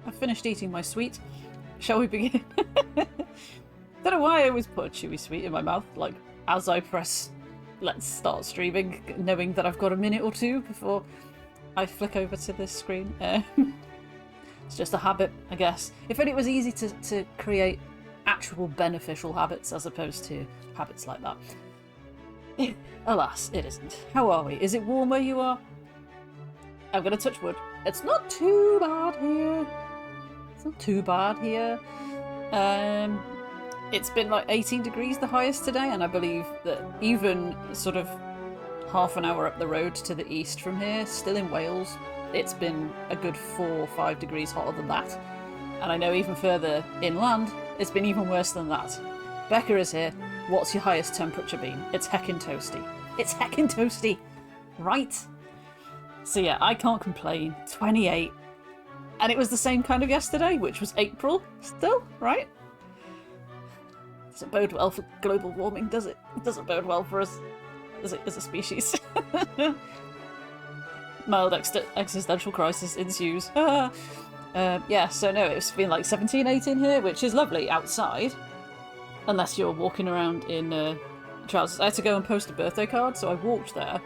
I've finished eating my sweet. Shall we begin? Don't know why I always put a chewy sweet in my mouth, like, as I press let's start streaming, knowing that I've got a minute or two before I flick over to this screen. It's just a habit, I guess. If only it was easy to create actual beneficial habits as opposed to habits like that. Alas, it isn't. How are we? Is it warm where you are? I'm gonna touch wood. It's not too bad here. It's not too bad here. It's been like 18 degrees the highest today, and I believe that even sort of half an hour up the road to the east from here, still in Wales, it's been a good 4 or 5 degrees hotter than that. And I know even further inland, it's been even worse than that. Becca is here. What's your highest temperature been? It's heckin' toasty. It's heckin' toasty! Right? So yeah, I can't complain. 28. And it was the same kind of yesterday, which was April still, right? Doesn't bode well for global warming, does it? It doesn't bode well for us as a species. Mild existential crisis ensues. Yeah, so no, it's been like 17, 18 here, which is lovely outside. Unless you're walking around in trousers. I had to go and post a birthday card, so I walked there.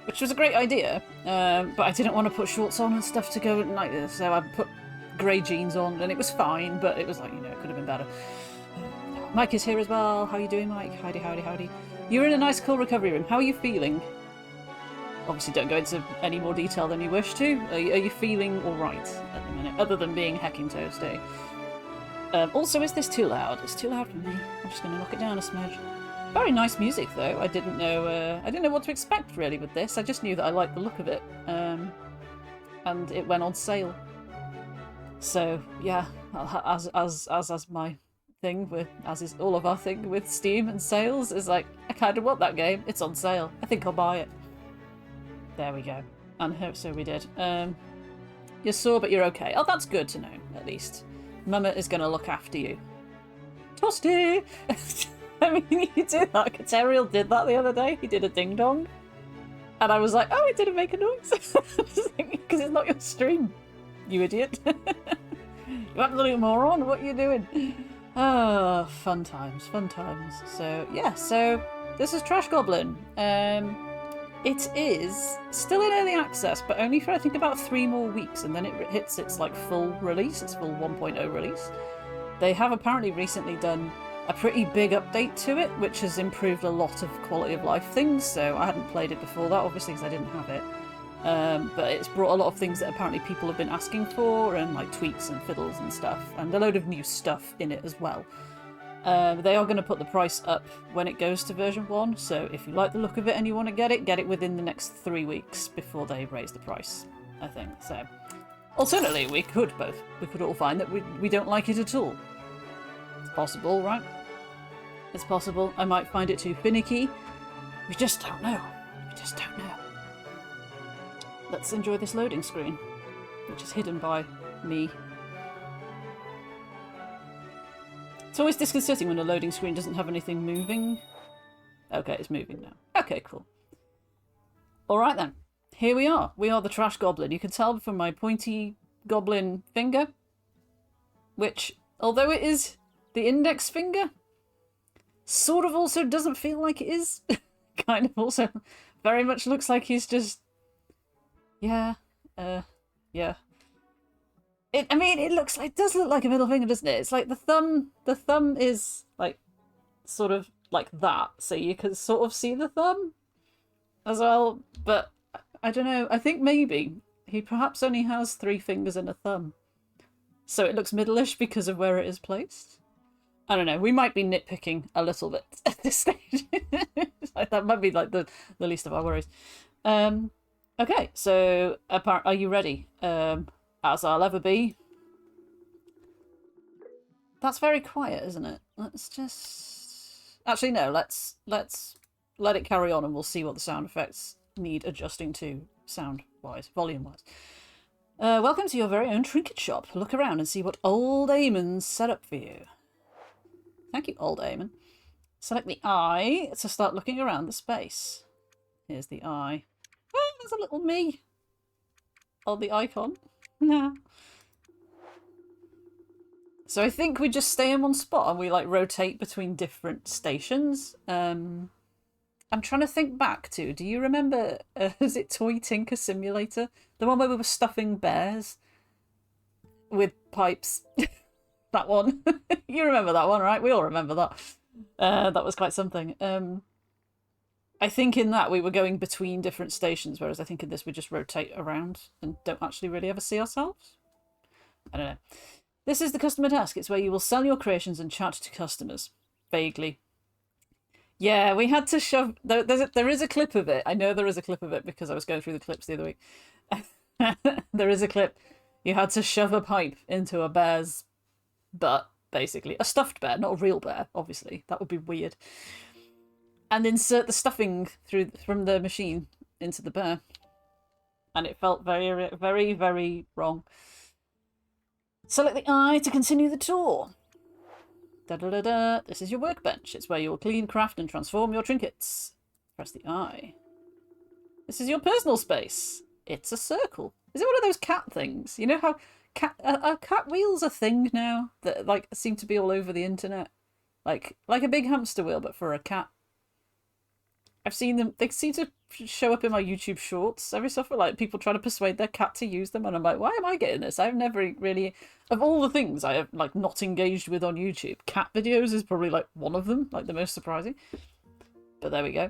Which was a great idea, but I didn't want to put shorts on and stuff to go like this, so I put grey jeans on, and it was fine, but it was like, you know, it could have been better. Mike is here as well. How are you doing, Mike? Howdy, howdy, howdy. You're in a nice cool recovery room. How are you feeling? Obviously don't go into any more detail than you wish to. Are you feeling alright at the minute, other than being hecking toasty? Also, is this too loud? It's too loud for me. I'm just going to knock it down a smidge. Very nice music, though. I didn't know what to expect really with this. I just knew that I liked the look of it, and it went on sale. So yeah, as my thing with, as is all of our thing with Steam and sales, is like, I kind of want that game. It's on sale. I think I'll buy it. There we go. And so we did. You're sore, but you're okay. Oh, that's good to know, at least. Mama is going to look after you. Toasty! I mean, you do that. Kateriel did that the other day. He did a ding-dong. And I was like, oh, it didn't make a noise. Because it's not your stream, you idiot. You absolute moron. What are you doing? Oh, fun times, fun times. So, yeah, so this is Trash Goblin. It is still in early access, but only for, I think, about 3 more weeks, and then it hits its, like, full release, its full 1.0 release. They have apparently recently done a pretty big update to it, which has improved a lot of quality of life things, so I hadn't played it before that, obviously, because I didn't have it. But it's brought a lot of things that apparently people have been asking for, and like tweaks and fiddles and stuff, and a load of new stuff in it as well. They are going to put the price up when it goes to version 1, so if you like the look of it and you want to get it within the next 3 weeks before they raise the price, I think. So, alternatively, we could all find that we don't like it at all. It's possible, right? It's possible. I might find it too finicky. We just don't know. We just don't know. Let's enjoy this loading screen, which is hidden by me. It's always disconcerting when a loading screen doesn't have anything moving. Okay, it's moving now. Okay, cool. Alright then. Here we are. We are the Trash Goblin. You can tell from my pointy goblin finger, which, although it is the index finger, sort of also doesn't feel like it is. Kind of also very much looks like he's just... Yeah. Yeah. It does look like a middle finger, doesn't it? It's like the thumb is like sort of like that, so you can sort of see the thumb as well, but I don't know. I think maybe he perhaps only has 3 fingers and a thumb, so it looks middle-ish because of where it is placed. I don't know. We might be nitpicking a little bit at this stage. That might be like the least of our worries. Okay, so are you ready? As I'll ever be. That's very quiet, isn't it? Let's just... Actually, no, let's let it carry on and we'll see what the sound effects need adjusting to sound-wise, volume-wise. Welcome to your very own trinket shop. Look around and see what old Eamon's set up for you. Thank you, old Eamon. Select the eye to start looking around the space. Here's the eye. Oh, there's a little me on the icon. No. So I think we just stay in one spot and we like rotate between different stations. I'm trying to think back to, do you remember, is it Toy Tinker Simulator? The one where we were stuffing bears with pipes. That one. You remember that one, right? We all remember that. That was quite something. I think in that we were going between different stations, whereas I think in this we just rotate around and don't actually really ever see ourselves. I don't know. This is the customer desk. It's where you will sell your creations and chat to customers. Vaguely. Yeah, we had to shove... There is a clip of it. I know there is a clip of it because I was going through the clips the other week. There is a clip. You had to shove a pipe into a bear's butt, basically. A stuffed bear, not a real bear, obviously. That would be weird. And insert the stuffing from the machine into the bear. And it felt very, very, very wrong. Select the eye to continue the tour. Da-da-da-da. This is your workbench. It's where you will clean, craft, and transform your trinkets. Press the eye. This is your personal space. It's a circle. Is it one of those cat things? You know how are cat wheels a thing now that like seem to be all over the internet? Like a big hamster wheel, but for a cat. I've seen them. They seem to show up in my YouTube shorts every so often. Like people trying to persuade their cat to use them, and I'm like, why am I getting this? I've never really, of all the things I have like not engaged with on YouTube, cat videos is probably like one of them, like the most surprising. But there we go.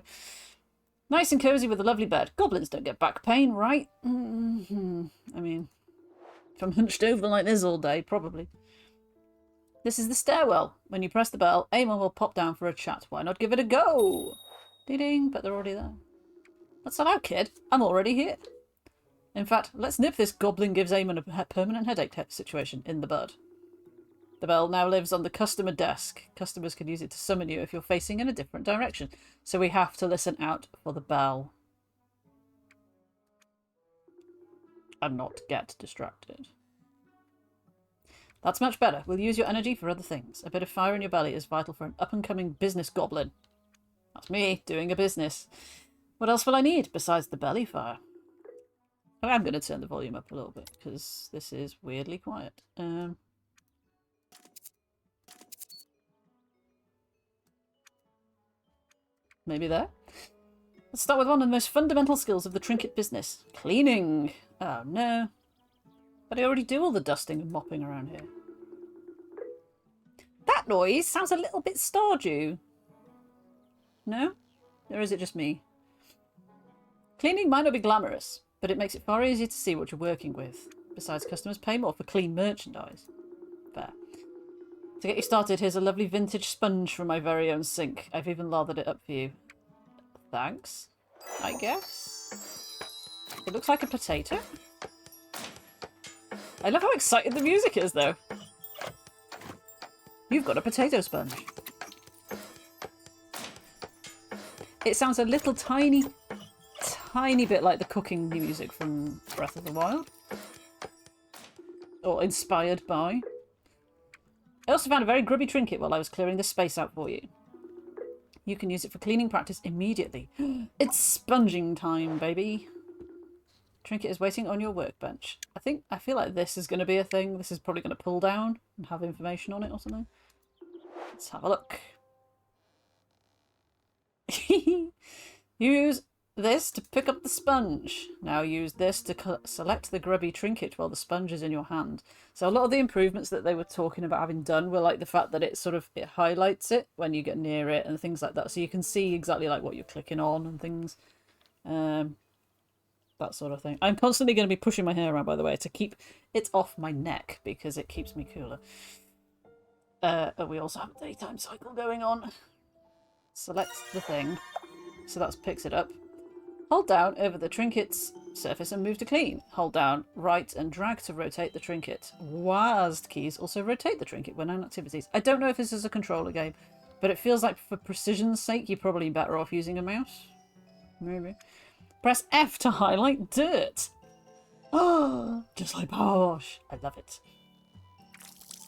Nice and cozy with a lovely bed. Goblins don't get back pain, right? I mean, if I'm hunched over like this all day, probably. This is the stairwell. When you press the bell, Amon will pop down for a chat. Why not give it a go? Ding, but they're already there. That's not out, kid. I'm already here. In fact, let's nip this goblin gives Amon a permanent headache situation in the bud. The bell now lives on the customer desk. Customers can use it to summon you if you're facing in a different direction. So we have to listen out for the bell. And not get distracted. That's much better. We'll use your energy for other things. A bit of fire in your belly is vital for an up-and-coming business goblin. That's me, doing a business. What else will I need besides the belly fire? Oh, I'm going to turn the volume up a little bit because this is weirdly quiet. Maybe there. Let's start with one of the most fundamental skills of the trinket business. Cleaning. Oh no. But I already do all the dusting and mopping around here. That noise sounds a little bit Stardew. No? Or is it just me? Cleaning might not be glamorous, but it makes it far easier to see what you're working with. Besides, customers pay more for clean merchandise. Fair. To get you started, here's a lovely vintage sponge from my very own sink. I've even lathered it up for you. Thanks, I guess. It looks like a potato. I love how excited the music is, though. You've got a potato sponge. It sounds a little tiny bit like the cooking music from Breath of the Wild. Or inspired by. I also found a very grubby trinket while I was clearing this space out for you. You can use it for cleaning practice immediately. It's sponging time, baby. Trinket is waiting on your workbench. I feel like this is going to be a thing. This is probably going to pull down and have information on it or something. Let's have a look. Use this to pick up the sponge. Now use this to select the grubby trinket while the sponge is in your hand. So a lot of the improvements that they were talking about having done were like the fact that it it highlights it when you get near it and things like that. So you can see exactly like what you're clicking on and things. That sort of thing. I'm constantly going to be pushing my hair around, by the way, to keep it off my neck because it keeps me cooler. We also have a daytime cycle going on. Select the thing. So that picks it up. Hold down over the trinket's surface and move to clean. Hold down right and drag to rotate the trinket. WASD keys also rotate the trinket when on activities. I don't know if this is a controller game, but it feels like for precision's sake you're probably better off using a mouse. Maybe. Press F to highlight dirt. Oh, just like Posh. I love it.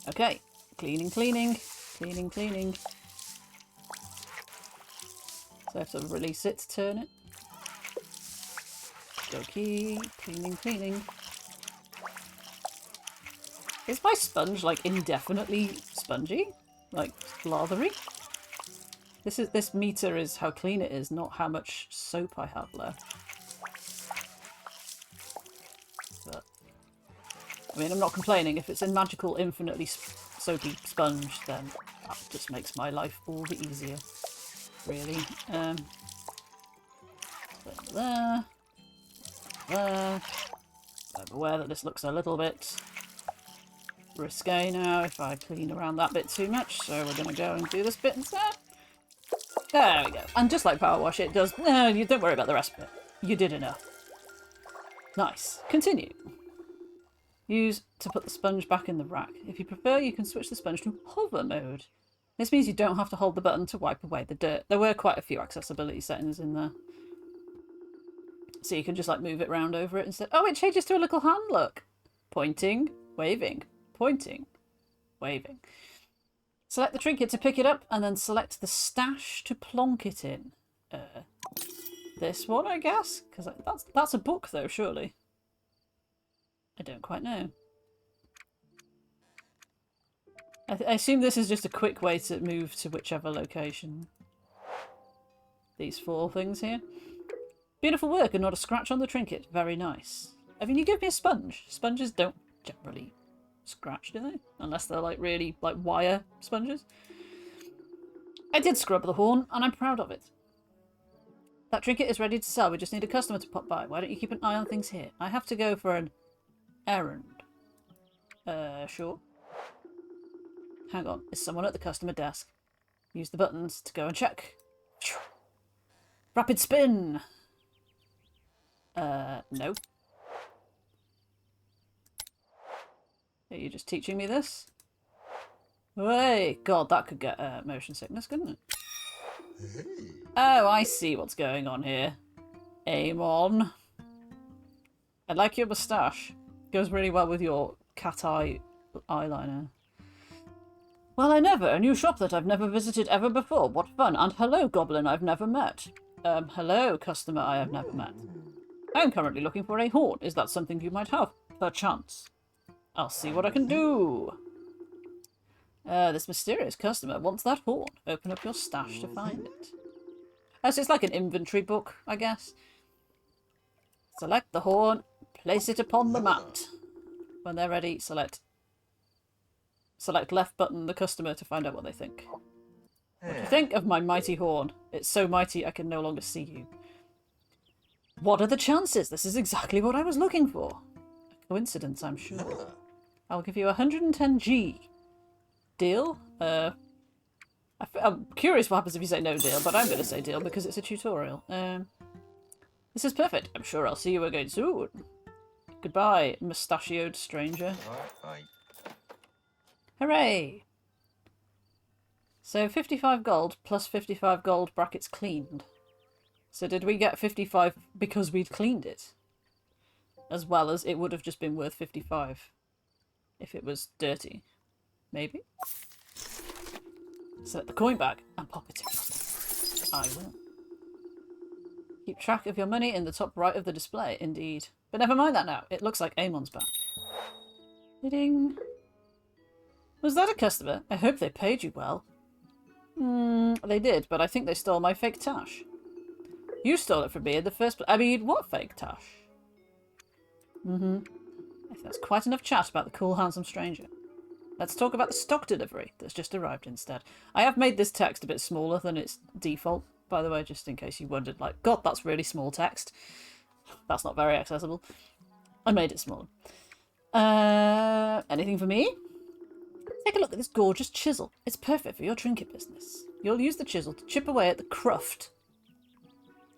Okay. Cleaning, cleaning. Cleaning, cleaning. So I have to release it, turn it. Okey, cleaning, cleaning. Is my sponge, like, indefinitely spongy? Like, lathery? This meter is how clean it is, not how much soap I have left. But, I mean, I'm not complaining. If it's a magical, infinitely soapy sponge, then that just makes my life all the easier. Really. There. There. I'm aware that this looks a little bit risque now if I clean around that bit too much, so we're going to go and do this bit instead. There we go. And just like power wash, it does... No, you don't worry about the rest of it. You did enough. Nice. Continue. Use to put the sponge back in the rack. If you prefer, you can switch the sponge to hover mode. This means you don't have to hold the button to wipe away the dirt. There were quite a few accessibility settings in there. So you can just like move it round over it instead. Oh, it changes to a little hand, look. Pointing, waving, pointing, waving. Select the trinket to pick it up and then select the stash to plonk it in. This one, I guess? Because that's a book though, surely. I don't quite know. I assume this is just a quick way to move to whichever location. These 4 things here. Beautiful work and not a scratch on the trinket. Very nice. I mean, you give me a sponge. Sponges don't generally scratch, do they? Unless they're like really like wire sponges. I did scrub the horn and I'm proud of it. That trinket is ready to sell. We just need a customer to pop by. Why don't you keep an eye on things here? I have to go for an errand. Sure. Hang on. Is someone at the customer desk? Use the buttons to go and check. Rapid spin. No. Are you just teaching me this? Wait, God, that could get motion sickness, couldn't it? Oh, I see what's going on here. Aim on. I like your moustache. Goes really well with your cat eye eyeliner. Well, I never. A new shop that I've never visited ever before. What fun. And hello, goblin I've never met. Hello, customer I have never met. I am currently looking for a horn. Is that something you might have? Perchance. I'll see what I can do. This mysterious customer wants that horn. Open up your stash to find it. Oh, so it's like an inventory book, I guess. Select the horn. Place it upon the mat. When they're ready, select left button the customer to find out what they think. What do you think of my mighty horn? It's so mighty I can no longer see you. What are the chances? This is exactly what I was looking for. A coincidence, I'm sure. I'll give you 110G. Deal? I'm curious what happens if you say no deal, but I'm going to say deal because it's a tutorial. This is perfect. I'm sure I'll see you again soon. Goodbye, mustachioed stranger. Hooray! So 55 gold plus 55 gold brackets cleaned. So did we get 55 because we'd cleaned it? As well as it would have just been worth 55 if it was dirty. Maybe? Select the coin bag and pop it in. I will. Keep track of your money in the top right of the display, indeed. But never mind that now. It looks like Amon's back. Ding. Was that a customer? I hope they paid you well. They did, but I think they stole my fake tash. You stole it from me in the first place. I mean, what fake tash? I think that's quite enough chat about the cool, handsome stranger. Let's talk about the stock delivery that's just arrived instead. I have made this text a bit smaller than its default, by the way, just in case you wondered, like, God, that's really small text. That's not very accessible. I made it smaller. Anything for me? Take a look at this gorgeous chisel. It's perfect for your trinket business. You'll use the chisel to chip away at the cruft.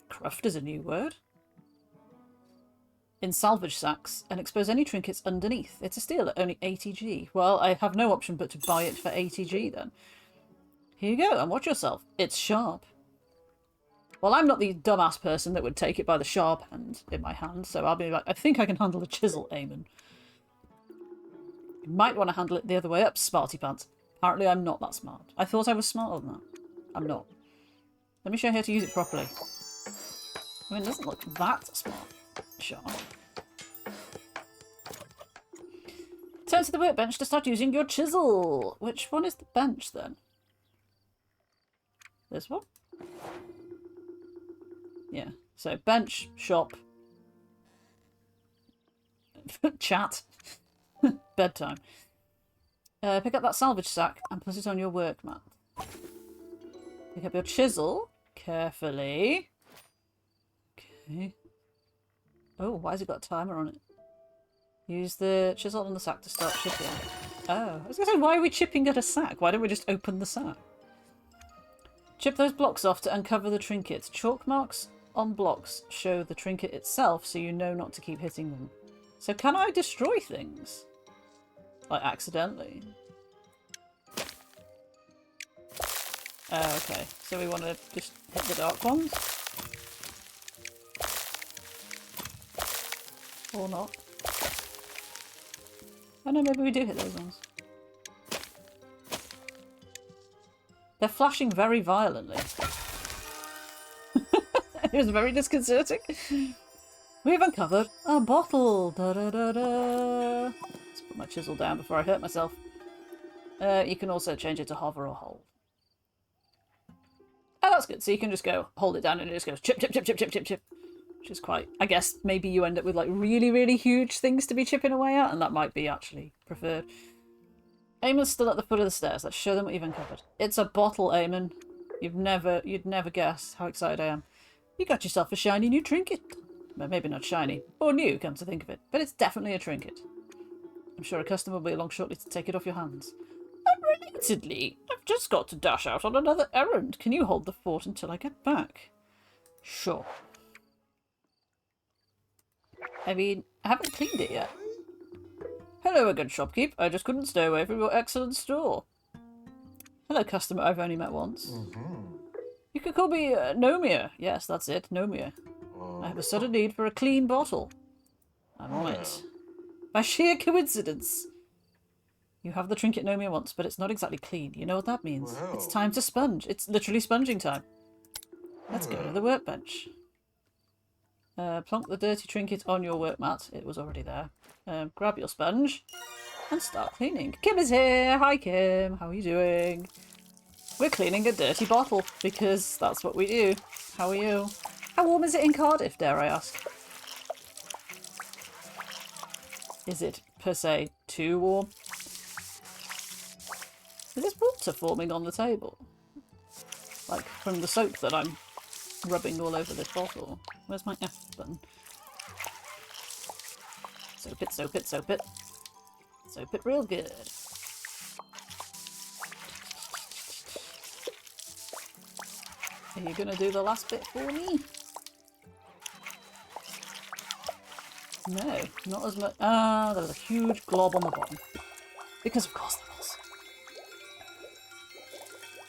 Cruft is a new word. In salvage sacks and expose any trinkets underneath. It's a steal at only 80G. Well, I have no option but to buy it for 80G then. Here you go, and watch yourself. It's sharp. Well, I'm not the dumbass person that would take it by the sharp end in my hand, so I'll be like, I think I can handle the chisel, Eamon. You might want to handle it the other way up, smarty pants. Apparently I'm not that smart. I thought I was smarter than that. I'm not. Let me show you how to use it properly. I mean, it doesn't look that smart. Sharp. Turn to the workbench to start using your chisel. Which one is the bench, then? This one? Yeah. So, bench, shop. Chat. Bedtime. Pick up that salvage sack and put it on your work mat. Pick up your chisel. Carefully. Okay. Oh, why has it got a timer on it? Use the chisel on the sack to start chipping. Oh, I was going to say, why are we chipping at a sack? Why don't we just open the sack? Chip those blocks off to uncover the trinket. Chalk marks on blocks show the trinket itself, so you know not to keep hitting them. So can I destroy things? Like, accidentally? Oh, okay. So we want to just hit the dark ones? Or not? Oh no, maybe we do hit those ones. They're flashing very violently. It was very disconcerting. We've uncovered a bottle. Da, da, da, da. Let's put my chisel down before I hurt myself. You can also change it to hover or hold. Oh, that's good. So you can just go hold it down and it just goes chip, chip, chip, chip, chip, chip, chip. Which is quite... I guess maybe you end up with like really, really huge things to be chipping away at, and that might be actually preferred. Eamon's still at the foot of the stairs. Let's show them what you've uncovered. It's a bottle, Eamon. You'd never guess how excited I am. You got yourself a shiny new trinket. Well, maybe not shiny. Or new, come to think of it. But it's definitely a trinket. I'm sure a customer will be along shortly to take it off your hands. Unrelatedly, I've just got to dash out on another errand. Can you hold the fort until I get back? Sure. I mean, I haven't cleaned it yet. Hello, good shopkeep. I just couldn't stay away from your excellent store. Hello, customer I've only met once. You could call me Nomia. Yes, that's it, Nomia. I have a sudden need for a clean bottle. I'm on it. By sheer coincidence. You have the trinket Nomia wants, but it's not exactly clean. You know what that means? Wow. It's time to sponge. It's literally sponging time. Let's go to the workbench. Plonk the dirty trinket on your work mat. It was already there. Grab your sponge and start cleaning. Kim is here. Hi, Kim. How are you doing? We're cleaning a dirty bottle because that's what we do. How are you? How warm is it in Cardiff, dare I ask? Is it, per se, too warm? Is this water forming on the table? Like, from the soap that I'm rubbing all over this bottle. Where's my F button? Soap it, soap it, soap it. Soap it real good. Are you gonna do the last bit for me? No, not as much. Ah, there was a huge glob on the bottom. Because of course there was.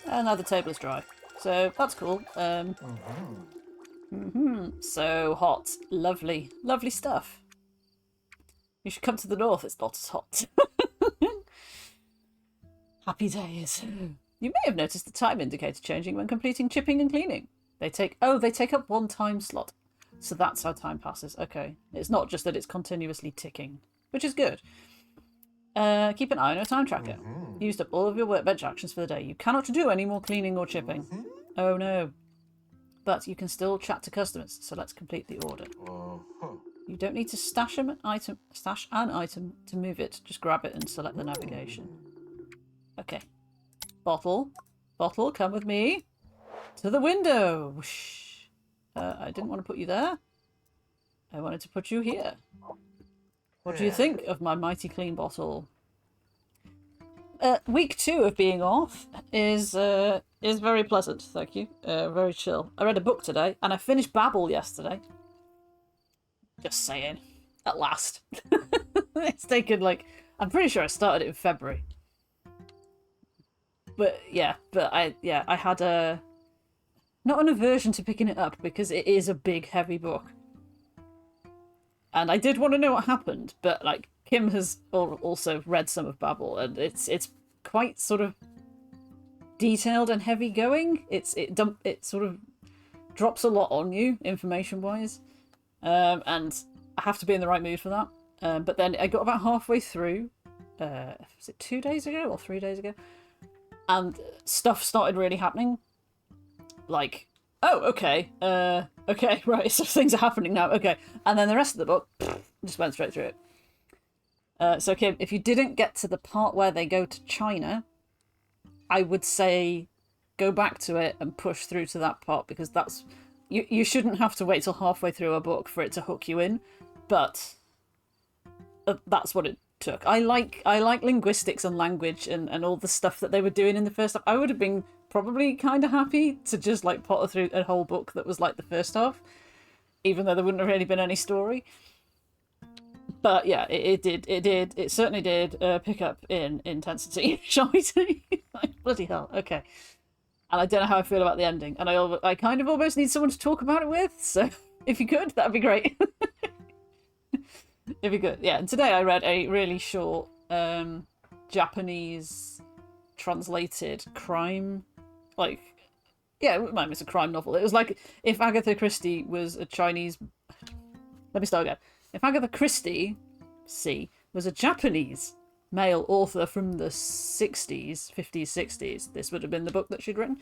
And now the table is dry. So that's cool. So hot. Lovely. Lovely stuff. You should come to the north, it's not as hot. Happy days. You may have noticed the time indicator changing when completing chipping and cleaning. They take up one time slot. So that's how time passes. Okay. It's not just that it's continuously ticking, which is good. Keep an eye on your time tracker. Used up all of your workbench actions for the day. You cannot do any more cleaning or chipping. Oh no. But you can still chat to customers, so let's complete the order. You don't need to stash an item to move it. Just grab it and select the navigation. Okay. Bottle, come with me. To the window. Whoosh. I didn't want to put you there. I wanted to put you here. What do you think of my mighty clean bottle? Week 2 of being off is very pleasant, thank you. Very chill. I read a book today, and I finished Babel yesterday. Just saying. At last. It's taken I'm pretty sure I started it in February. But yeah, I had not an aversion to picking it up because it is a big, heavy book. And I did want to know what happened, but Kim has also read some of Babel, and it's quite sort of detailed and heavy going. It sort of drops a lot on you information wise, and I have to be in the right mood for that. But then I got about halfway through, was it 2 days ago or 3 days ago? And stuff started really happening. Like, oh, okay, okay, right, so things are happening now, okay. And then the rest of the book, just went straight through it. So, Kim, if you didn't get to the part where they go to China, I would say go back to it and push through to that part, because that's... You shouldn't have to wait till halfway through a book for it to hook you in, but that's what it took. I like linguistics and language and all the stuff that they were doing in the first half. I would have been probably kind of happy to just like potter through a whole book that was like the first half, even though there wouldn't have really been any story. But yeah, it certainly did pick up in intensity, shall we say? Like, bloody hell, okay. And I don't know how I feel about the ending, and I kind of almost need someone to talk about it with, so if you could, that'd be great. If you could, yeah. And today I read a really short Japanese translated crime, like, yeah, it's a crime novel. It was like if Agatha Christie was a Chinese... Let me start again. If Agatha Christie, was a Japanese male author from the 60s, 50s, 60s, this would have been the book that she'd written.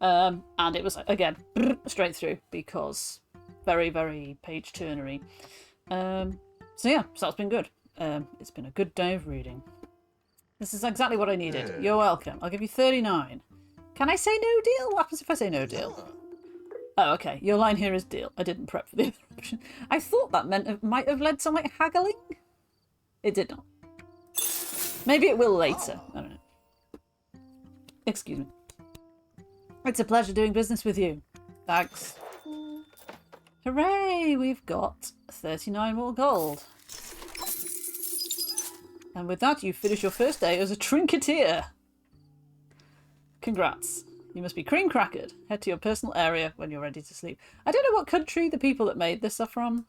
And it was, again, straight through, because very, very page-turnery. So yeah, so that's been good. It's been a good day of reading. This is exactly what I needed. You're welcome. I'll give you 39. Can I say no deal? What happens if I say no deal? Oh, okay. Your line here is deal. I didn't prep for the other option. I thought that meant it might have led to, like, haggling. It did not. Maybe it will later. I don't know. Excuse me. It's a pleasure doing business with you. Thanks. Hooray! We've got 39 more gold. And with that, you finish your first day as a trinketeer. Congrats. You must be cream crackered. Head to your personal area when you're ready to sleep. I don't know what country the people that made this are from.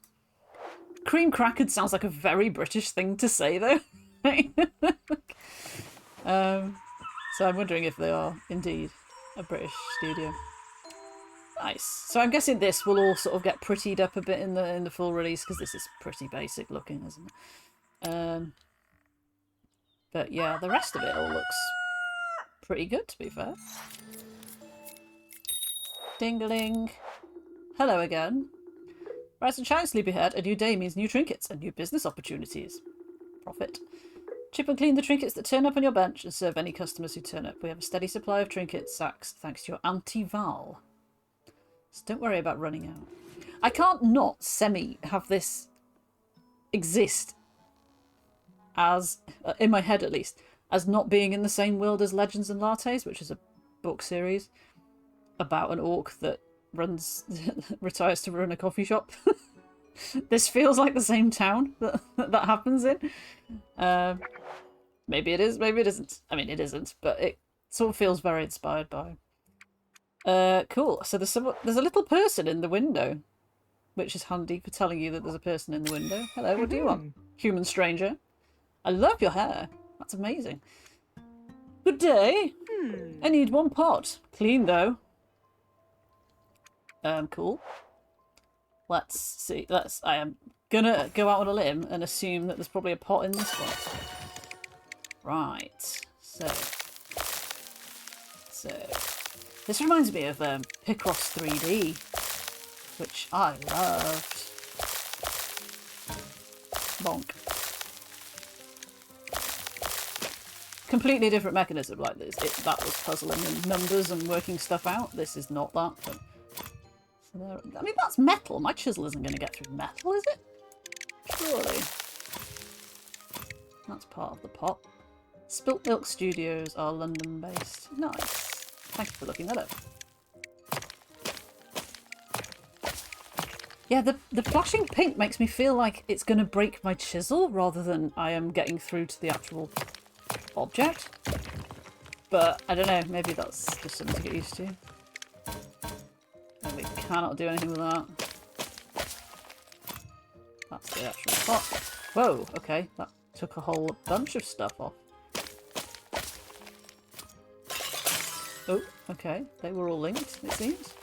Cream crackered sounds like a very British thing to say, though. So I'm wondering if they are indeed a British studio. Nice. So I'm guessing this will all sort of get prettied up a bit in the full release, because this is pretty basic looking, isn't it? But yeah, the rest of it all looks pretty good, to be fair. Ding-a-ling. Hello again. Rise and shine, sleepyhead. A new day means new trinkets and new business opportunities. Profit. Chip and clean the trinkets that turn up on your bench and serve any customers who turn up. We have a steady supply of trinket sacks thanks to your Auntie Val. So don't worry about running out. I can't not have this exist as, in my head at least, as not being in the same world as Legends and Lattes, which is a book series about an orc that retires to run a coffee shop. This feels like the same town that happens in. Maybe it is, maybe it isn't. I mean, it isn't, but it sort of feels very inspired by. Cool. So there's a little person in the window, which is handy for telling you that there's a person in the window. Hello, what do you want? Human stranger. I love your hair. That's amazing. Good day. I need 1 pot. Clean, though. Cool. Let's see. I am gonna go out on a limb and assume that there's probably a pot in this one. Right. So this reminds me of Picross 3D, which I loved. Bonk. Completely different mechanism like this. That was puzzling and numbers and working stuff out. This is not that. But... So there, I mean, that's metal. My chisel isn't going to get through metal, is it? Surely. That's part of the pot. Spilt Milk Studios are London-based. Nice. Thank you for looking that up. Yeah, the flashing pink makes me feel like it's going to break my chisel rather than I am getting through to the actual object. But I don't know, maybe that's just something to get used to. And we cannot do anything with that. That's the actual pot. Whoa, okay, that took a whole bunch of stuff off. Oh, okay, they were all linked, it seems.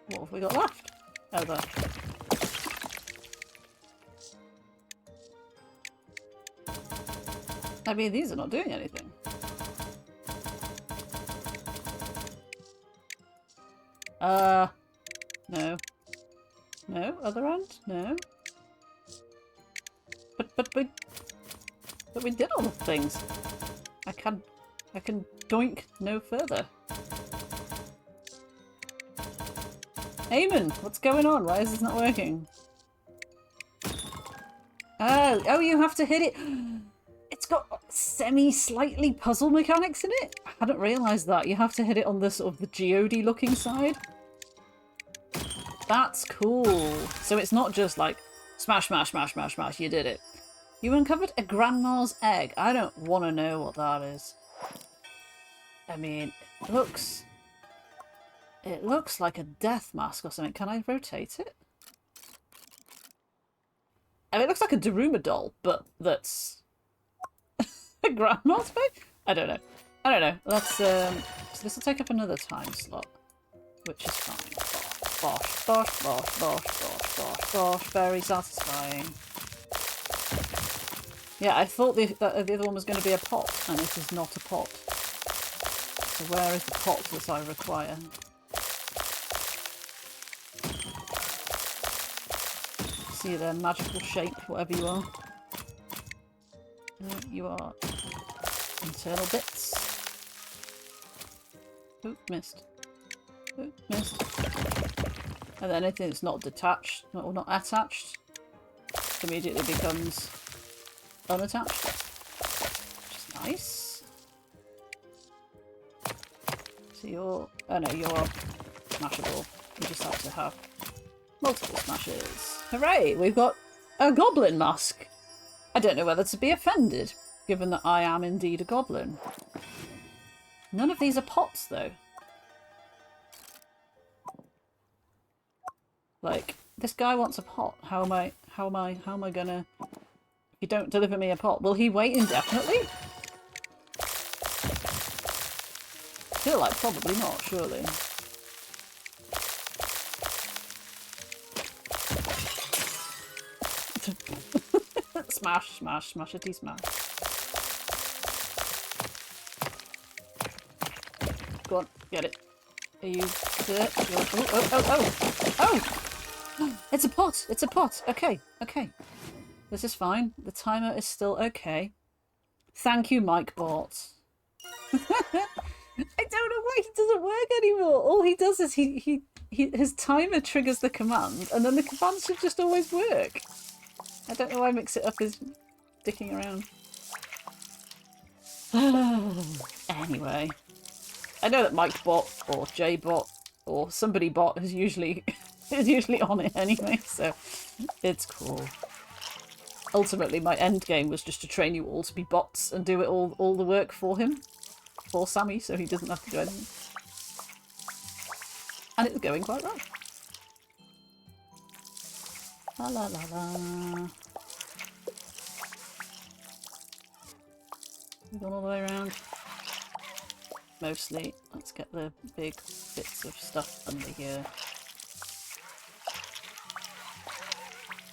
What have we got left? Oh, there. I mean, these are not doing anything. No. No, other end? No. But we did all the things. I can doink no further. Eamon, what's going on? Why is this not working? Oh, you have to hit it. It's got slightly puzzle mechanics in it. I hadn't realised that. You have to hit it on the sort of the geodey looking side. That's cool. So it's not just like smash, smash, smash, smash, smash. You did it. You uncovered a grandma's egg. I don't want to know what that is. I mean, it looks like a death mask or something. Can I rotate it? I mean, it looks like a Daruma doll, but that's a grandma's face? I don't know. I don't know. Let's, so this will take up another time slot, which is fine. Bosh, bosh, bosh, bosh, bosh, bosh, bosh. Very satisfying. Yeah, I thought the other one was going to be a pot, and it is not a pot. So where is the pot that I require? See their magical shape, whatever you are. You are internal bits. Oop, missed. Oop, missed. And then anything that's not detached, or not attached, immediately becomes unattached. Which is nice. So you're... oh no, you're smashable. You just have to have multiple smashes. Hooray! We've got a goblin mask. I don't know whether to be offended, given that I am indeed a goblin. None of these are pots, though. Like, this guy wants a pot. How am I gonna... If you don't deliver me a pot, will he wait indefinitely? I feel like probably not, surely. Smash, smash, smashity smash. Go on, get it. Are you there? Oh! It's a pot! It's a pot! Okay, okay. This is fine. The timer is still okay. Thank you, MikeBot. I don't know why he doesn't work anymore. All he does is his timer triggers the command, and then the command should just always work. I don't know why Mix It Up is dicking around. Anyway. I know that MikeBot or JBot or somebody bot is usually on it anyway, so it's cool. Ultimately, my end game was just to train you all to be bots and do it all the work for him. For Sammy, so he doesn't have to do anything. And it's going quite well. La la la la. We've gone all the way around. Mostly. Let's get the big bits of stuff under here.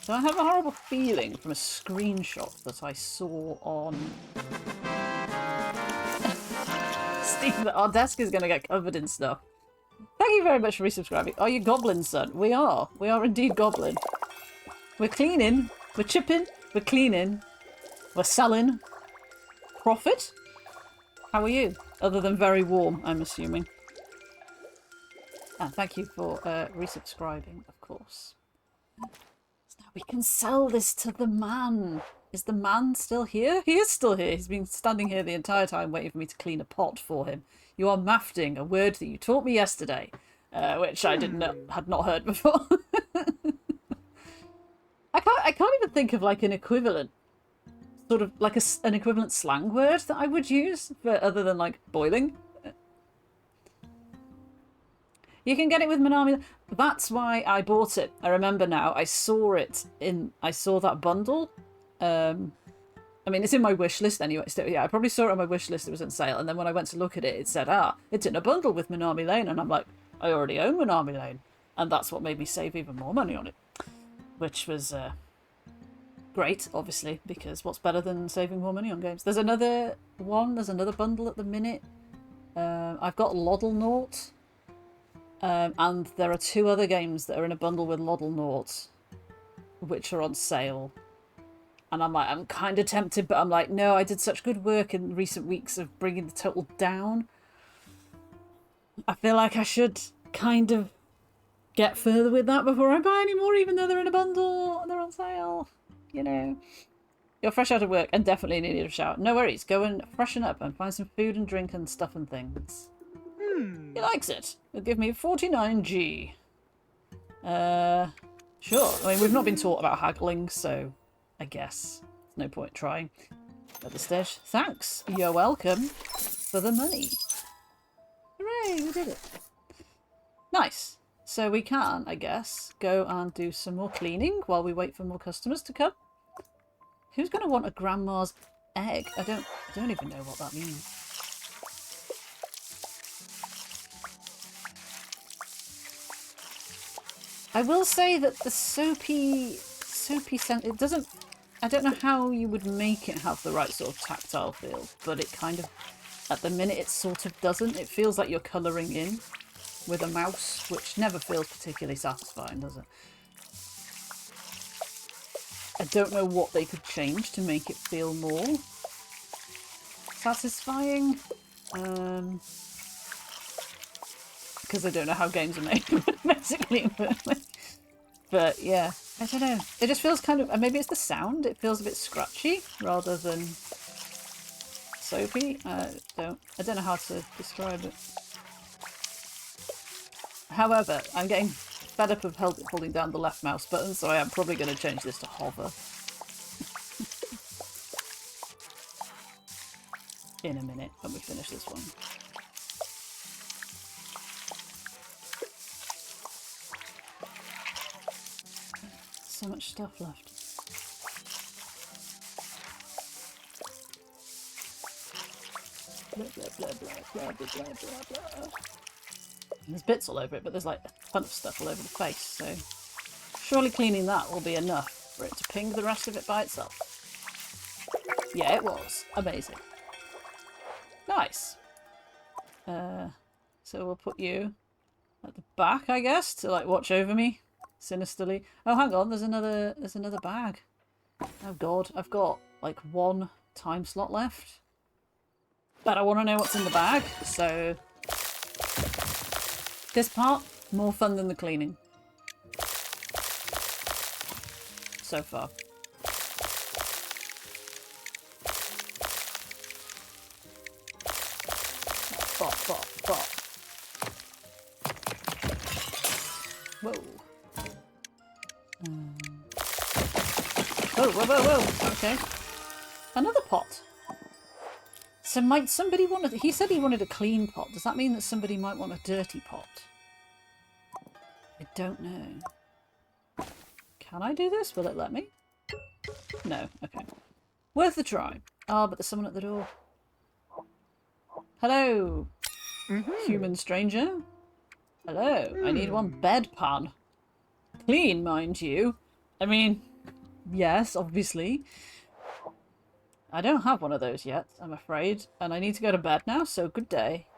So I have a horrible feeling from a screenshot that I saw on Steam that our desk is going to get covered in stuff. Thank you very much for resubscribing. Are you Goblin, son? We are. We are indeed Goblin. We're cleaning. We're chipping. We're cleaning. We're selling. Profit? How are you? Other than very warm, I'm assuming. And thank you for resubscribing, of course. So now we can sell this to the man. Is the man still here? He is still here. He's been standing here the entire time waiting for me to clean a pot for him. You are mafting, a word that you taught me yesterday, which I had not heard before. I can't even think of like an equivalent, sort of like an equivalent slang word that I would use for other than like boiling. You can get it with Minami. That's why I bought it. I remember now. I saw that bundle. I mean, it's in my wish list anyway. So yeah, I probably saw it on my wish list. It was on sale. And then when I went to look at it, it said, it's in a bundle with Minami Lane. And I'm like, I already own Minami Lane. And that's what made me save even more money on it. Which was great. Great, obviously, because what's better than saving more money on games? There's another one, there's another bundle at the minute. I've got Loddle Naught, and there are 2 other games that are in a bundle with Loddle Naught, which are on sale. And I'm like, I'm kind of tempted, but I'm like, no, I did such good work in recent weeks of bringing the total down. I feel like I should kind of get further with that before I buy any more, even though they're in a bundle and they're on sale. You know. You're fresh out of work and definitely needed a shower. No worries, go and freshen up and find some food and drink and stuff and things. He likes it. He'll give me 49G. Sure. I mean, we've not been taught about haggling, so I guess there's no point trying at this stage. Thanks. You're welcome for the money. Hooray, we did it. Nice. So we can, I guess, go and do some more cleaning while we wait for more customers to come. Who's going to want a grandma's egg? I don't even know what that means. I will say that the soapy scent, it doesn't, I don't know how you would make it have the right sort of tactile feel, but it kind of, at the minute it sort of doesn't. It feels like you're colouring in with a mouse, which never feels particularly satisfying, does it? I don't know what they could change to make it feel more satisfying. Because I don't know how games are made, basically. But yeah, I don't know. It just feels kind of, maybe it's the sound. It feels a bit scratchy rather than soapy. I don't know how to describe it. However, I'm getting fed up of holding down the left mouse button, so I am probably going to change this to hover. In a minute when we finish this one. So much stuff left. Blah, blah, blah, blah, blah, blah, blah, blah. There's bits all over it, but there's like a ton of stuff all over the face, so surely cleaning that will be enough for it to ping the rest of it by itself. Yeah, it was. Amazing. Nice. So we'll put you at the back, I guess, to like watch over me sinisterly. Oh, hang on, there's another bag. Oh god, I've got like 1 time slot left. But I want to know what's in the bag, so this part, more fun than the cleaning. So far. Bop, bop, bop. Whoa. Whoa, whoa, whoa, whoa. Okay. Another pot. So might somebody want to... He said he wanted a clean pot. Does that mean that somebody might want a dirty pot? I don't know. Can I do this? Will it let me? No. Okay. Worth a try. Ah, but there's someone at the door. Hello, human stranger. Hello. I need 1 bedpan. Clean, mind you. I mean, yes, obviously. I don't have one of those yet, I'm afraid. And I need to go to bed now, so good day.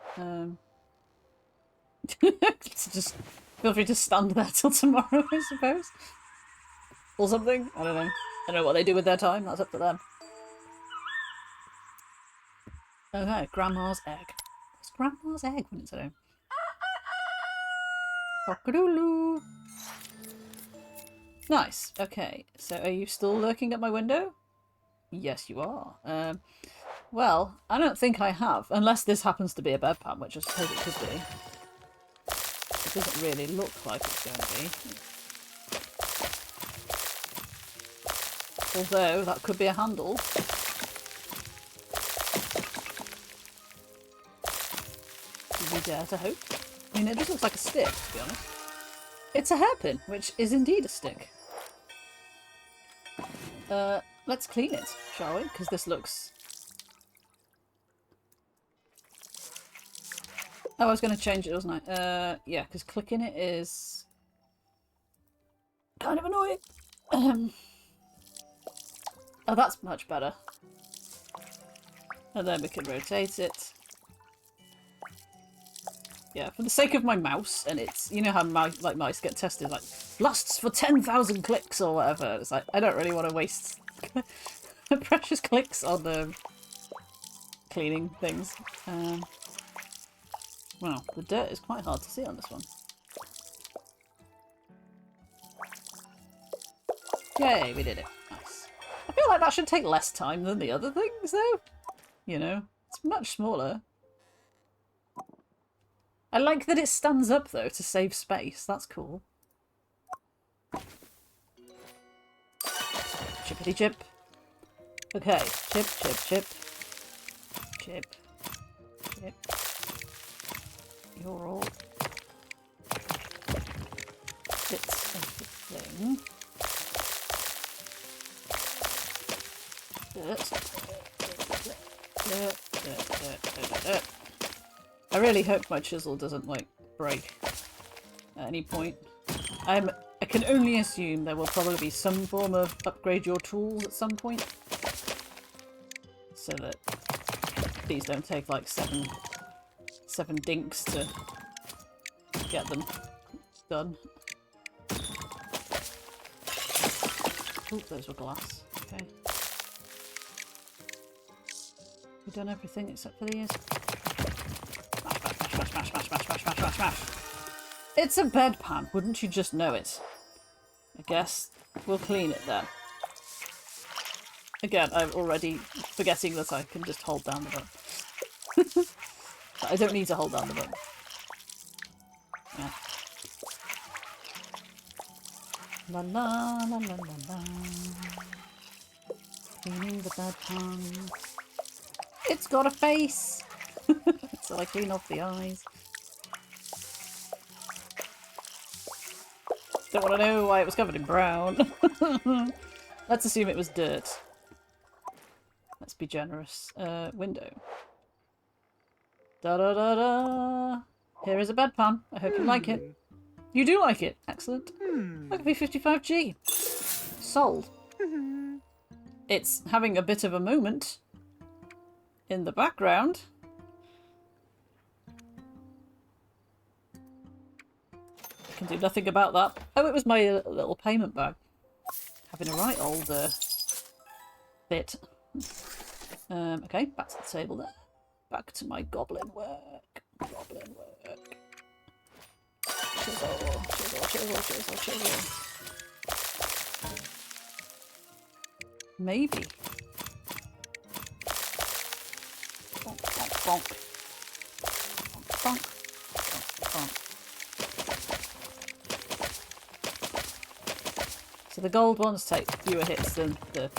Just feel free to stand there till tomorrow, I suppose. Or something. I don't know. I don't know what they do with their time. That's up to them. Okay, Grandma's egg. What's Grandma's egg when it's at home? Cock-a-doodle. Nice. Okay, so are you still lurking at my window? Yes, you are. Well, I don't think I have, unless this happens to be a bedpan, which I suppose it could be. It doesn't really look like it's going to be. Although, that could be a handle. Do we dare to hope? I mean, it just looks like a stick, to be honest. It's a hairpin, which is indeed a stick. Let's clean it, shall we? Because this looks... Oh, I was going to change it, wasn't I? Yeah, because clicking it is... kind of annoying. Oh, that's much better. And then we can rotate it. Yeah, for the sake of my mouse, and it's, you know how mice get tested, like, lasts for 10,000 clicks or whatever. It's like, I don't really want to waste precious clicks on cleaning things. Wow, the dirt is quite hard to see on this one. Yay, we did it. Nice. I feel like that should take less time than the other things, though. You know, it's much smaller. I like that it stands up, though, to save space. That's cool. Chippity chip. Okay, chip, chip, chip. Chip. Chip. You're all bits of the thing. I really hope my chisel doesn't, like, break at any point. I can only assume there will probably be some form of upgrade your tools at some point. So that these don't take, like, seven dinks to get them done. Oh, those were glass. Okay. We've done everything except for these. Smash, smash, smash, smash, smash, smash, smash, smash. It's a bedpan, wouldn't you just know it? I guess we'll clean it then. Again, I'm already forgetting that I can just hold down the button. I don't need to hold down the button. Yeah. La la la la la la. Cleaning the bedpan. It's got a face! So I clean off the eyes. Don't want to know why it was covered in brown. Let's assume it was dirt. Let's be generous. Window. Da da da da! Here is a bedpan. I hope you like it. You do like it. Excellent. That could be 55G. Sold. It's having a bit of a moment in the background. I can do nothing about that. Oh, it was my little payment bag. Having a right old bit. Okay, back to the table there. Back to my goblin work. Goblin work. Chisel, chisel, chisel, chisel, chisel. Maybe. Bonk, bonk, bonk. Bonk, bonk. Bonk, bonk. So the gold ones take fewer hits than the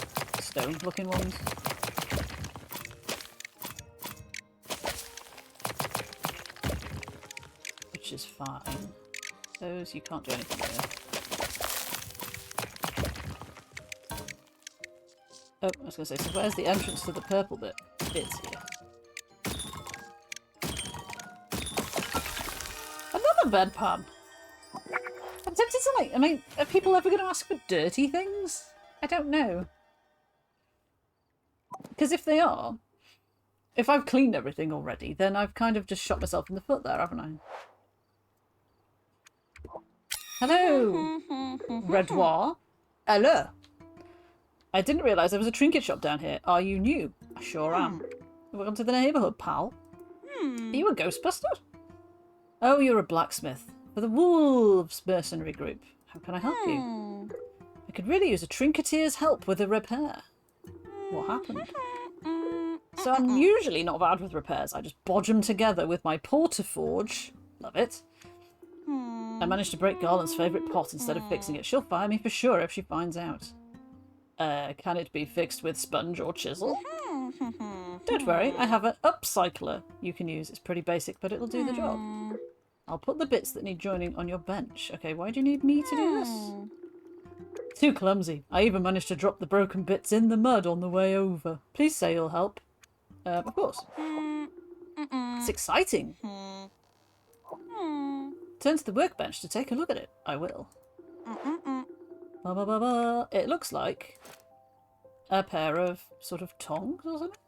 stone-looking ones. Which is fine. Those you can't do anything with. Oh, I was going to say, so where's the entrance to the purple bit? It's here. Another bedpan! I'm tempted to, like, I mean, are people ever going to ask for dirty things? I don't know. Because if they are, if I've cleaned everything already, then I've kind of just shot myself in the foot there, haven't I? Hello, Redouar. Hello. I didn't realise there was a trinket shop down here. Are you new? I sure am. Welcome to the neighbourhood, pal. Are you a ghostbuster? Oh, you're a blacksmith. For the Wolves mercenary group. How can I help you? I could really use a trinketeer's help with a repair. What happened? So I'm usually not bad with repairs. I just bodge them together with my portaforge. Love it. I managed to break Garland's favourite pot instead of fixing it. She'll fire me for sure if she finds out. Can it be fixed with sponge or chisel? Don't worry, I have an upcycler you can use. It's pretty basic, but it'll do the job. I'll put the bits that need joining on your bench. Okay, why do you need me to do this? Too clumsy. I even managed to drop the broken bits in the mud on the way over. Please say you'll help. Of course. It's exciting. Turn to the workbench to take a look at it. I will. It looks like a pair of sort of tongs or something.